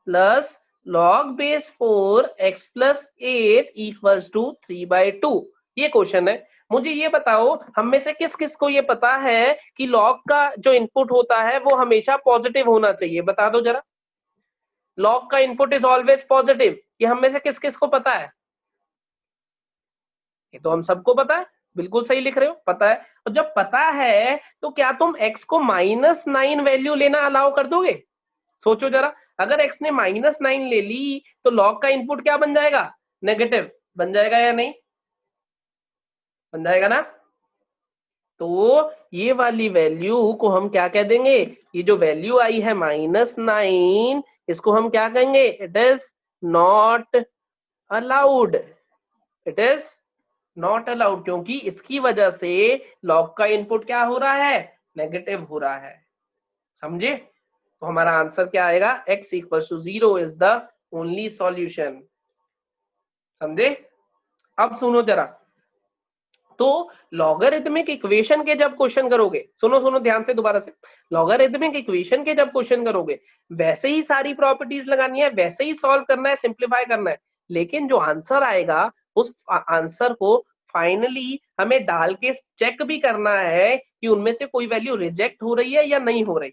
plus log base 4x plus 8 equals to 3/2, ये क्वेश्चन है। मुझे ये बताओ, हम में से किस किस को ये पता है कि लॉग का जो इनपुट होता है वो हमेशा पॉजिटिव होना चाहिए, बता दो जरा, लॉग का इनपुट इज ऑलवेज पॉजिटिव, ये हम में से किस किस को पता है, ये तो हम सबको पता है, बिल्कुल सही लिख रहे हो, पता है। और जब पता है तो क्या तुम x को -9 वैल्यू लेना अलाउ कर दोगे, सोचो जरा, अगर x ने -9 ले ली तो log का इनपुट क्या बन जाएगा, नेगेटिव बन जाएगा या नहीं, बन जाएगा ना। तो ये वाली वैल्यू को हम क्या कह देंगे, ये जो वैल्यू आई है -9, इसको हम क्या कहेंगे, it is not allowed, it is not allowed, क्योंकि इसकी वजह से लॉग का इनपुट क्या हो रहा है, नेगेटिव हो रहा है, समझे। तो हमारा आंसर क्या आएगा, x equal to 0 is the only solution, समझे। अब सुनो जरा, तो लॉगरिथमिक इक्वेशन के जब क्वेश्चन करोगे, सुनो सुनो ध्यान से दोबारा से, लॉगरिथमिक इक्वेशन के जब क्वेश्चन करोगे वैसे ही सारी प्रॉपर्टीज लगानी है, वैसे ही सॉल्व करना है, सिंप्लीफाई करना है, लेकिन जो आंसर आएगा उस आंसर को फाइनली हमें डाल के चेक भी करना है कि उनमें से कोई वैल्यू रिजेक्ट हो रही है या नहीं हो रही,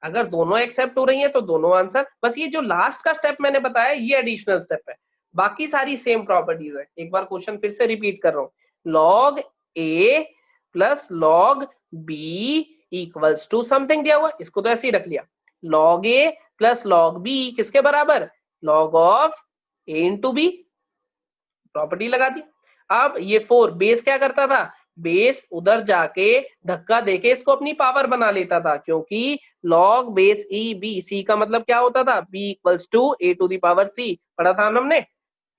अगर दोनों एक्सेप्ट हो रही है तो दोनों आंसर, बस ये जो लास्ट का स्टेप मैंने बताया ये एडिशनल स्टेप है, बाकी सारी सेम प्रॉपर्टीज है। एक बार क्वेश्चन फिर से रिपीट कर रहा हूँ, log a plus log b equals to something दिया हुआ, इसको तो ऐसे ही रख लिया, log a plus log b किसके बराबर, log of a into b, property लगा दी। अब ये 4 बेस क्या करता था, बेस उधर जाके धक्का देके इसको अपनी पावर बना लेता था, क्योंकि log base e b, c का मतलब क्या होता था, b equals to a to the power c, पढ़ा था हमने,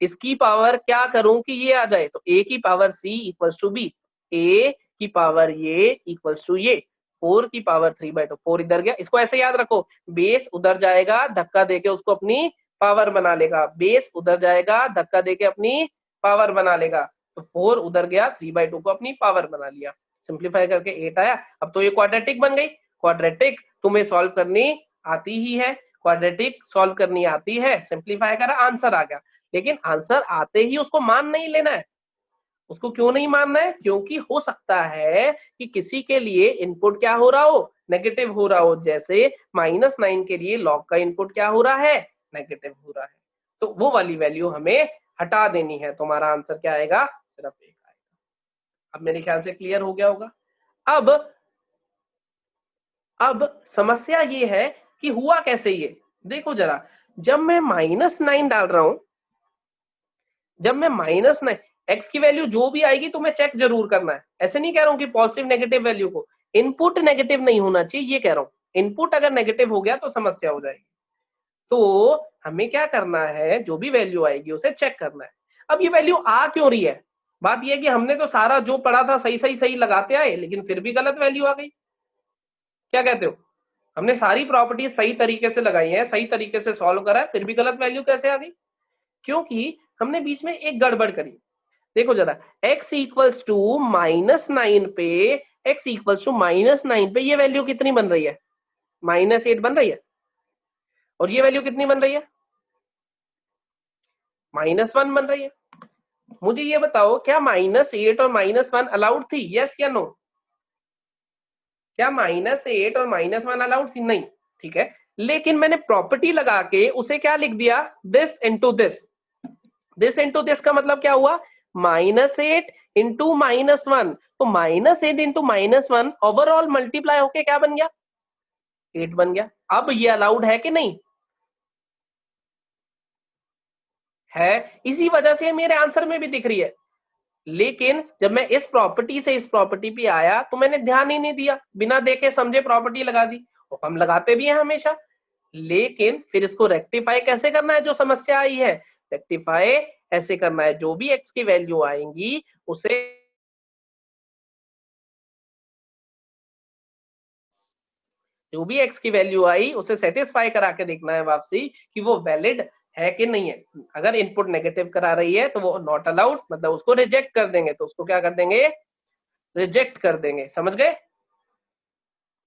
इसकी पावर क्या करूं कि ये आ जाए, तो a की power c equals to b, a की पावर ये इक्वल्स टू ये 4 की पावर 3/2, 4 इधर गया, इसको ऐसे याद रखो, बेस उधर जाएगा, धक्का देके उसको अपनी पावर बना लेगा, बेस उधर जाएगा, धक्का देके अपनी पावर बना लेगा, तो 4 उधर गया, 3/2 को अपनी पावर बना लिया, सिंप्लीफाई करके 8 आया। अब तो ये क्वाड्रेटिक बन गई, क्वाड्रेटिक तुम्हें सॉल्व करनी आती ही है, क्वाड्रेटिक सॉल्व करनी आती है, सिंप्लीफाई करा, आंसर आ गया। लेकिन आंसर आते ही उसको मान नहीं लेना है, उसको क्यों नहीं मानना है? क्योंकि हो सकता है कि किसी के लिए इनपुट क्या हो रहा हो, नेगेटिव हो रहा हो, जैसे -9 के लिए लॉग का इनपुट क्या हो रहा है, नेगेटिव हो रहा है, तो वो वाली वैल्यू हमें हटा देनी है। तुम्हारा आंसर क्या आएगा? सिर्फ 1 आएगा। अब मेरे ख्याल से क्लियर हो गया होगा। अब समस्या ये है कि हुआ कैसे ये, देखो जरा, जब मैं -9 डाल रहा हूं, जब मैं -9 x की वैल्यू जो भी आएगी तुम्हें चेक जरूर करना है, ऐसे नहीं कह रहा हूं कि पॉजिटिव नेगेटिव वैल्यू को, इनपुट नेगेटिव नहीं होना चाहिए, ये कह रहा हूं, इनपुट अगर नेगेटिव हो गया तो समस्या हो जाएगी। तो हमें क्या करना है, जो भी वैल्यू आएगी उसे चेक करना है। अब ये वैल्यू आ क्यों रही है? बात यह है कि हमने तो सारा जो पढ़ा था सही सही सही लगाते आए, लेकिन फिर भी गलत वैल्यू आ गई। क्या कहते हो? हमने सारी प्रॉपर्टी सही तरीके से लगाई है, सही तरीके से सॉल्व करा है, फिर भी गलत वैल्यू कैसे आ गई? क्योंकि हमने बीच में एक गड़बड़ करी। देखो जरा, x इक्वल्स टू -9 पे, x इक्वल्स टू -9 पे ये वैल्यू कितनी बन रही है? -8 बन रही है। और ये वैल्यू कितनी बन रही है? -1 बन रही है। मुझे ये बताओ, क्या -8 और -1 अलाउड थी? यस या नो? क्या -8 और -1 अलाउड थी? नहीं, ठीक है। लेकिन मैंने प्रॉपर्टी लगा के उसे क्या लिख दिया, this into this, this into this का मतलब क्या हुआ, -8 इंटू -1, तो -8 इंटू -1 ओवरऑल मल्टीप्लाई होके क्या बन गया, 8 बन गया। अब ये अलाउड है कि नहीं? है, इसी वजह से मेरे आंसर में भी दिख रही है। लेकिन जब मैं इस प्रॉपर्टी से इस प्रॉपर्टी पे आया तो मैंने ध्यान ही नहीं दिया, बिना देखे समझे प्रॉपर्टी लगा दी, और हम लगाते भी हैं हमेशा। लेकिन फिर इसको रेक्टिफाई कैसे करना है, जो समस्या आई है, रेक्टिफाई ऐसे करना है, जो भी x की वैल्यू आएंगी उसे, जो भी x की वैल्यू आई उसे सेटिस्फाई करा के देखना है वापसी कि वो वैलिड है कि नहीं है। अगर इनपुट नेगेटिव करा रही है तो वो नॉट अलाउड, मतलब उसको रिजेक्ट कर देंगे, तो उसको क्या कर देंगे, रिजेक्ट कर देंगे। समझ गए?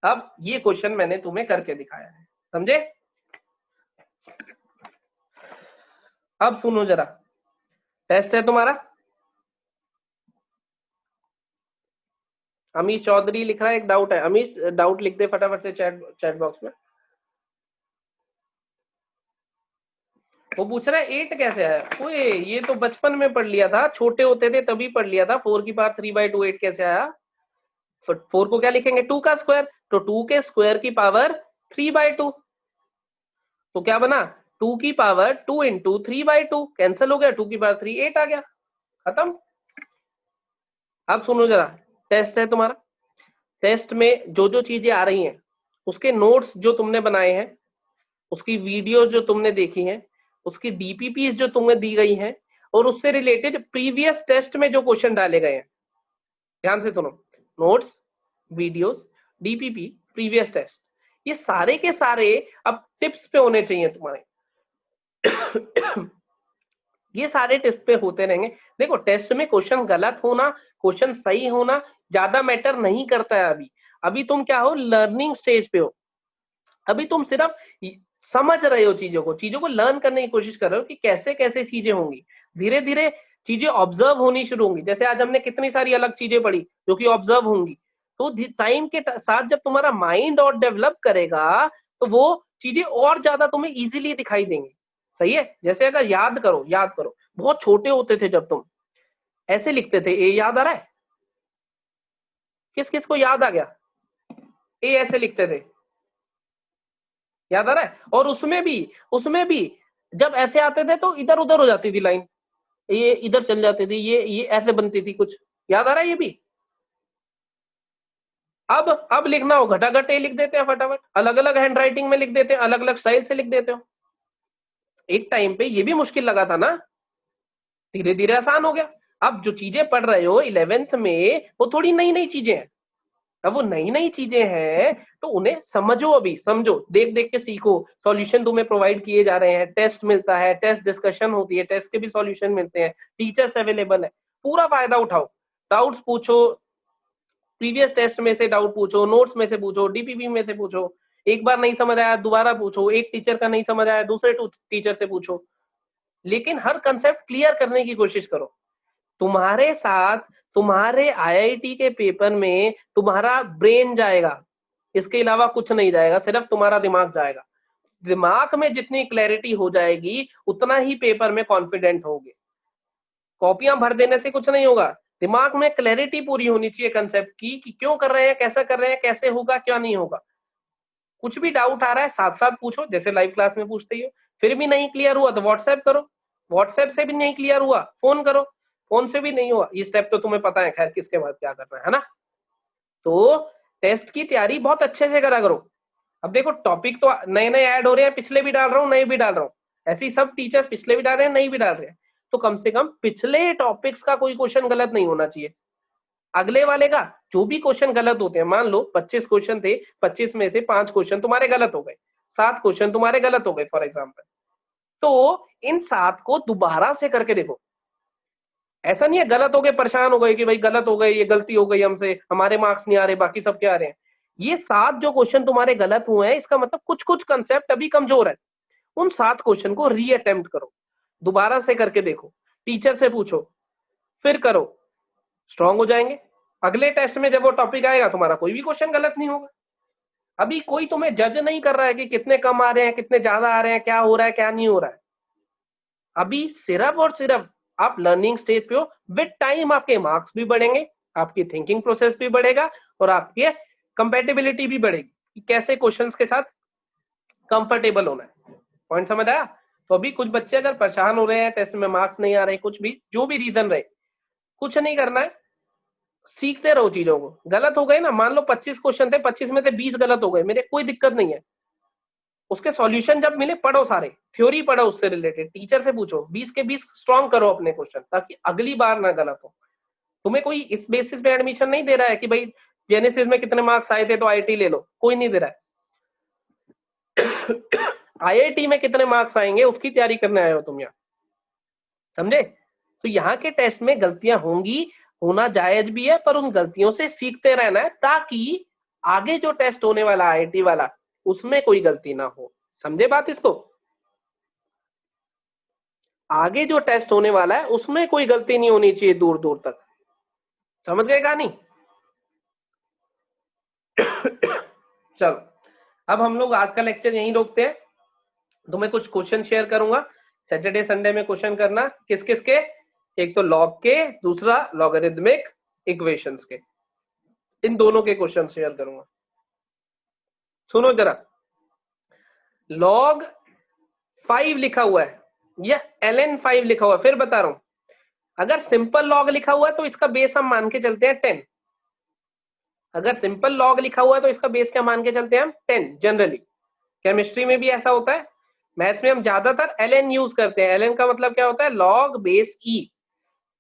अब ये क्वेश्चन मैंने तुम्हें करके दिखाया है, समझे? अब सुनो जरा, टेस्ट है तुम्हारा। अमीश चौधरी लिख रहा है, एक डाउट है। अमीश डाउट लिख दे फटाफट से चैट बॉक्स में। वो पूछ रहा है 8 कैसे आया? ओए ये तो बचपन में पढ़ लिया था, छोटे होते थे तभी पढ़ लिया था। 4 की पावर 3/2 8 कैसे आया? 4 को क्या लिखेंगे, 2 का स्क्वायर, तो 2 के स्क्वायर की पावर 3/2, तो क्या बना, 2 की पावर 2 इंटू 3/2, कैंसिल हो गया, 2 की पावर 3, 8 आ गया, खत्म। अब सुनो जरा, टेस्ट है तुम्हारा। टेस्ट में जो जो चीजें आ रही हैं उसके नोट्स जो तुमने बनाए हैं, उसकी वीडियो जो तुमने देखी हैं, उसकी डीपीपी जो तुम्हें दी गई हैं, और उससे रिलेटेड प्रीवियस टेस्ट में जो क्वेश्चन डाले गए हैं, ध्यान से सुनो। Notes, videos, DPP, previous test, ये सारे के सारे अब टिप्स पे होने चाहिए तुम्हारे। ये सारे टेस्ट पे होते रहेंगे। देखो, टेस्ट में क्वेश्चन गलत होना, क्वेश्चन सही होना ज्यादा मैटर नहीं करता है। अभी अभी तुम क्या हो, लर्निंग स्टेज पे हो। अभी तुम सिर्फ समझ रहे हो चीजों को लर्न करने की कोशिश कर रहे हो कि कैसे कैसे चीजें होंगी। धीरे धीरे चीजें ऑब्जर्व होनी शुरू होंगी। जैसे आज हमने कितनी सारी अलग चीजें पढ़ी जो कि ऑब्जर्व होंगी, तो टाइम के साथ जब तुम्हारा माइंड और डेवलप करेगा तो वो चीजें और ज्यादा तुम्हें इजीली दिखाई देंगी। सही है? जैसे अगर याद करो, बहुत छोटे होते थे जब तुम ऐसे लिखते थे, ए याद आ रहा है? किस किस को याद आ गया? ए ऐसे लिखते थे, याद आ रहा है? और उसमें भी जब ऐसे आते थे तो इधर उधर हो जाती थी लाइन, ये इधर चल जाती थी, ये ऐसे बनती थी कुछ। याद आ रहा है ये भी? अब लिखना हो, घटाघट ए लिख देते हैं फटाफट, अलग अलग हैंड राइटिंग में लिख देते हैं, अलग अलग स्टाइल से लिख देते हो। एक टाइम पे ये भी मुश्किल लगा था ना, धीरे धीरे आसान हो गया। अब जो चीजें पढ़ रहे हो 11th में वो थोड़ी नई नई चीजें हैं। अब वो नई नई चीजें हैं तो उन्हें समझो, अभी समझो, देख देख के सीखो। सॉल्यूशन तुम्हें प्रोवाइड किए जा रहे हैं, टेस्ट मिलता है, टेस्ट डिस्कशन होती है, टेस्ट के भी सॉल्यूशन मिलते हैं, टीचर्स अवेलेबल है, पूरा फायदा उठाओ। डाउट्स पूछो, प्रीवियस टेस्ट में से डाउट पूछो, नोट्स में से पूछो, डीपीपी में से पूछो। एक बार नहीं समझ आया दोबारा पूछो, एक टीचर का नहीं समझ आया दूसरे टीचर से पूछो, लेकिन हर कंसेप्ट क्लियर करने की कोशिश करो। तुम्हारे साथ तुम्हारे आईआईटी के पेपर में तुम्हारा ब्रेन जाएगा, इसके अलावा कुछ नहीं जाएगा, सिर्फ तुम्हारा दिमाग जाएगा। दिमाग में जितनी क्लैरिटी हो जाएगी उतना ही पेपर में कॉन्फिडेंट होगे। कॉपियां भर देने से कुछ नहीं होगा, दिमाग में क्लैरिटी पूरी होनी चाहिए कंसेप्ट की कि क्यों कर रहे हैं, कैसा कर रहे हैं, कैसे होगा, क्या नहीं होगा। कुछ भी डाउट आ रहा है साथ साथ पूछो, जैसे लाइव क्लास में पूछते ही हो। फिर भी नहीं क्लियर हुआ तो व्हाट्सएप करो, व्हाट्सएप से भी नहीं क्लियर हुआ फोन करो, फोन से भी नहीं हुआ, ये स्टेप तो तुम्हें पता है खैर किसके बाद क्या करना है ना। तो टेस्ट की तैयारी बहुत अच्छे से करा करो। अब देखो टॉपिक तो नए नए ऐड हो रहे हैं, पिछले भी डाल रहा हूँ, नए भी डाल रहा हूँ, ऐसे ही सब टीचर्स पिछले भी डाल रहे हैं, नए भी डाल रहे हैं, तो कम से कम पिछले टॉपिक्स का कोई क्वेश्चन गलत नहीं होना चाहिए। अगले वाले का जो भी क्वेश्चन गलत होते हैं, मान लो 25 क्वेश्चन थे, 25 में से 5 क्वेश्चन तुम्हारे गलत हो गए, 7 क्वेश्चन तुम्हारे गलत हो गए फॉर एग्जाम्पल, तो इन 7 को दोबारा से करके देखो। ऐसा नहीं है गलत हो गए परेशान हो गए कि भाई गलत हो गए, ये गलती हो गई हमसे, हमारे मार्क्स नहीं आ रहे, बाकी सबके आ रहे हैं। ये 7 जो क्वेश्चन तुम्हारे गलत हुए हैं, इसका मतलब कुछ कुछ कंसेप्ट अभी कमजोर है। उन 7 क्वेश्चन को रीअटेम्प्ट करो, दोबारा से करके देखो, टीचर से पूछो, फिर करो, स्ट्रांग हो जाएंगे। अगले टेस्ट में जब वो टॉपिक आएगा तुम्हारा कोई भी क्वेश्चन गलत नहीं होगा। अभी कोई तुम्हें जज नहीं कर रहा है कि कितने कम आ रहे हैं, कितने ज्यादा आ रहे हैं, क्या हो रहा है, क्या नहीं हो रहा है। अभी सिर्फ और सिर्फ आप लर्निंग स्टेज पे हो, विद टाइम आपके मार्क्स भी बढ़ेंगे, आपकी थिंकिंग प्रोसेस भी बढ़ेगा, और आपकी कंपेटिबिलिटी भी बढ़ेगी कि कैसे क्वेश्चंस के साथ कंफर्टेबल होना है। पॉइंट समझ आया? तो अभी कुछ बच्चे अगर परेशान हो रहे हैं, टेस्ट में मार्क्स नहीं आ रहे, कुछ भी जो भी रीजन रहे, कुछ नहीं करना है, सीखते रहो चीजों को। गलत हो गए ना, मान लो 25 क्वेश्चन थे, 25 में से 20 गलत हो गए, मेरे कोई दिक्कत नहीं है, उसके सॉल्यूशन जब मिले पढ़ो, सारे थ्योरी पढ़ो, उससे रिलेटेड टीचर से पूछो, 20 के 20 स्ट्रॉन्ग करो अपने क्वेश्चन, ताकि अगली बार ना गलत हो। तुम्हें कोई इस बेसिस पे एडमिशन नहीं दे रहा है कि भाई जेनेसिस में कितने मार्क्स आए थे तो आईआईटी ले लो, कोई नहीं दे रहा है। आईआईटी में कितने मार्क्स आएंगे उसकी तैयारी करने आए हो तुम यहाँ, समझे? तो यहाँ के टेस्ट में गलतियां होंगी, होना जायज भी है, पर उन गलतियों से सीखते रहना है, ताकि आगे जो टेस्ट होने वाला आईआईटी वाला उसमें कोई गलती ना हो। समझे बात इसको? आगे जो टेस्ट होने वाला है उसमें कोई गलती नहीं होनी चाहिए दूर दूर तक। समझ गए कहानी? चलो अब हम लोग आज का लेक्चर यहीं रोकते हैं। तो मैं कुछ क्वेश्चन शेयर करूंगा, सैटरडे संडे में क्वेश्चन करना। किस किस के? एक तो लॉग के, दूसरा लॉगरिथमिक इक्वेशंस के, इन दोनों के क्वेश्चन शेयर करूंगा। सुनो जरा, लॉग 5 लिखा हुआ है या ln 5 लिखा हुआ है, फिर बता रहा हूं, अगर सिंपल लॉग लिखा हुआ है तो इसका बेस हम मान के चलते हैं 10। अगर सिंपल लॉग लिखा हुआ है तो इसका बेस क्या मान के चलते हैं हम? 10। जनरली केमिस्ट्री में भी ऐसा होता है, मैथ्स में हम ज्यादातर ln यूज करते हैं। ln का मतलब क्या होता है? Log base e।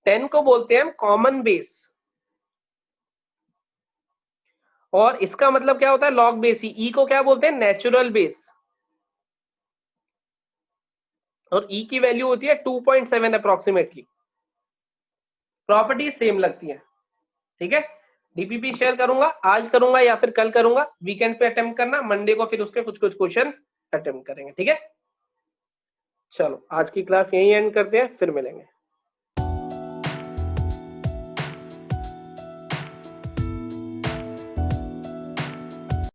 10 को बोलते हैं हम कॉमन बेस, और इसका मतलब क्या होता है? लॉग बेस ई को क्या बोलते हैं? नेचुरल बेस, और ई की वैल्यू होती है 2.7 अप्रोक्सीमेटली। प्रॉपर्टी सेम लगती है, ठीक है। डीपीपी शेयर करूंगा, आज करूंगा या फिर कल करूंगा, वीकेंड पे अटेम्प्ट करना, मंडे को फिर उसके कुछ कुछ क्वेश्चन अटेम्प्ट करेंगे, ठीक है। चलो आज की क्लास यहीं एंड करते हैं, फिर मिलेंगे।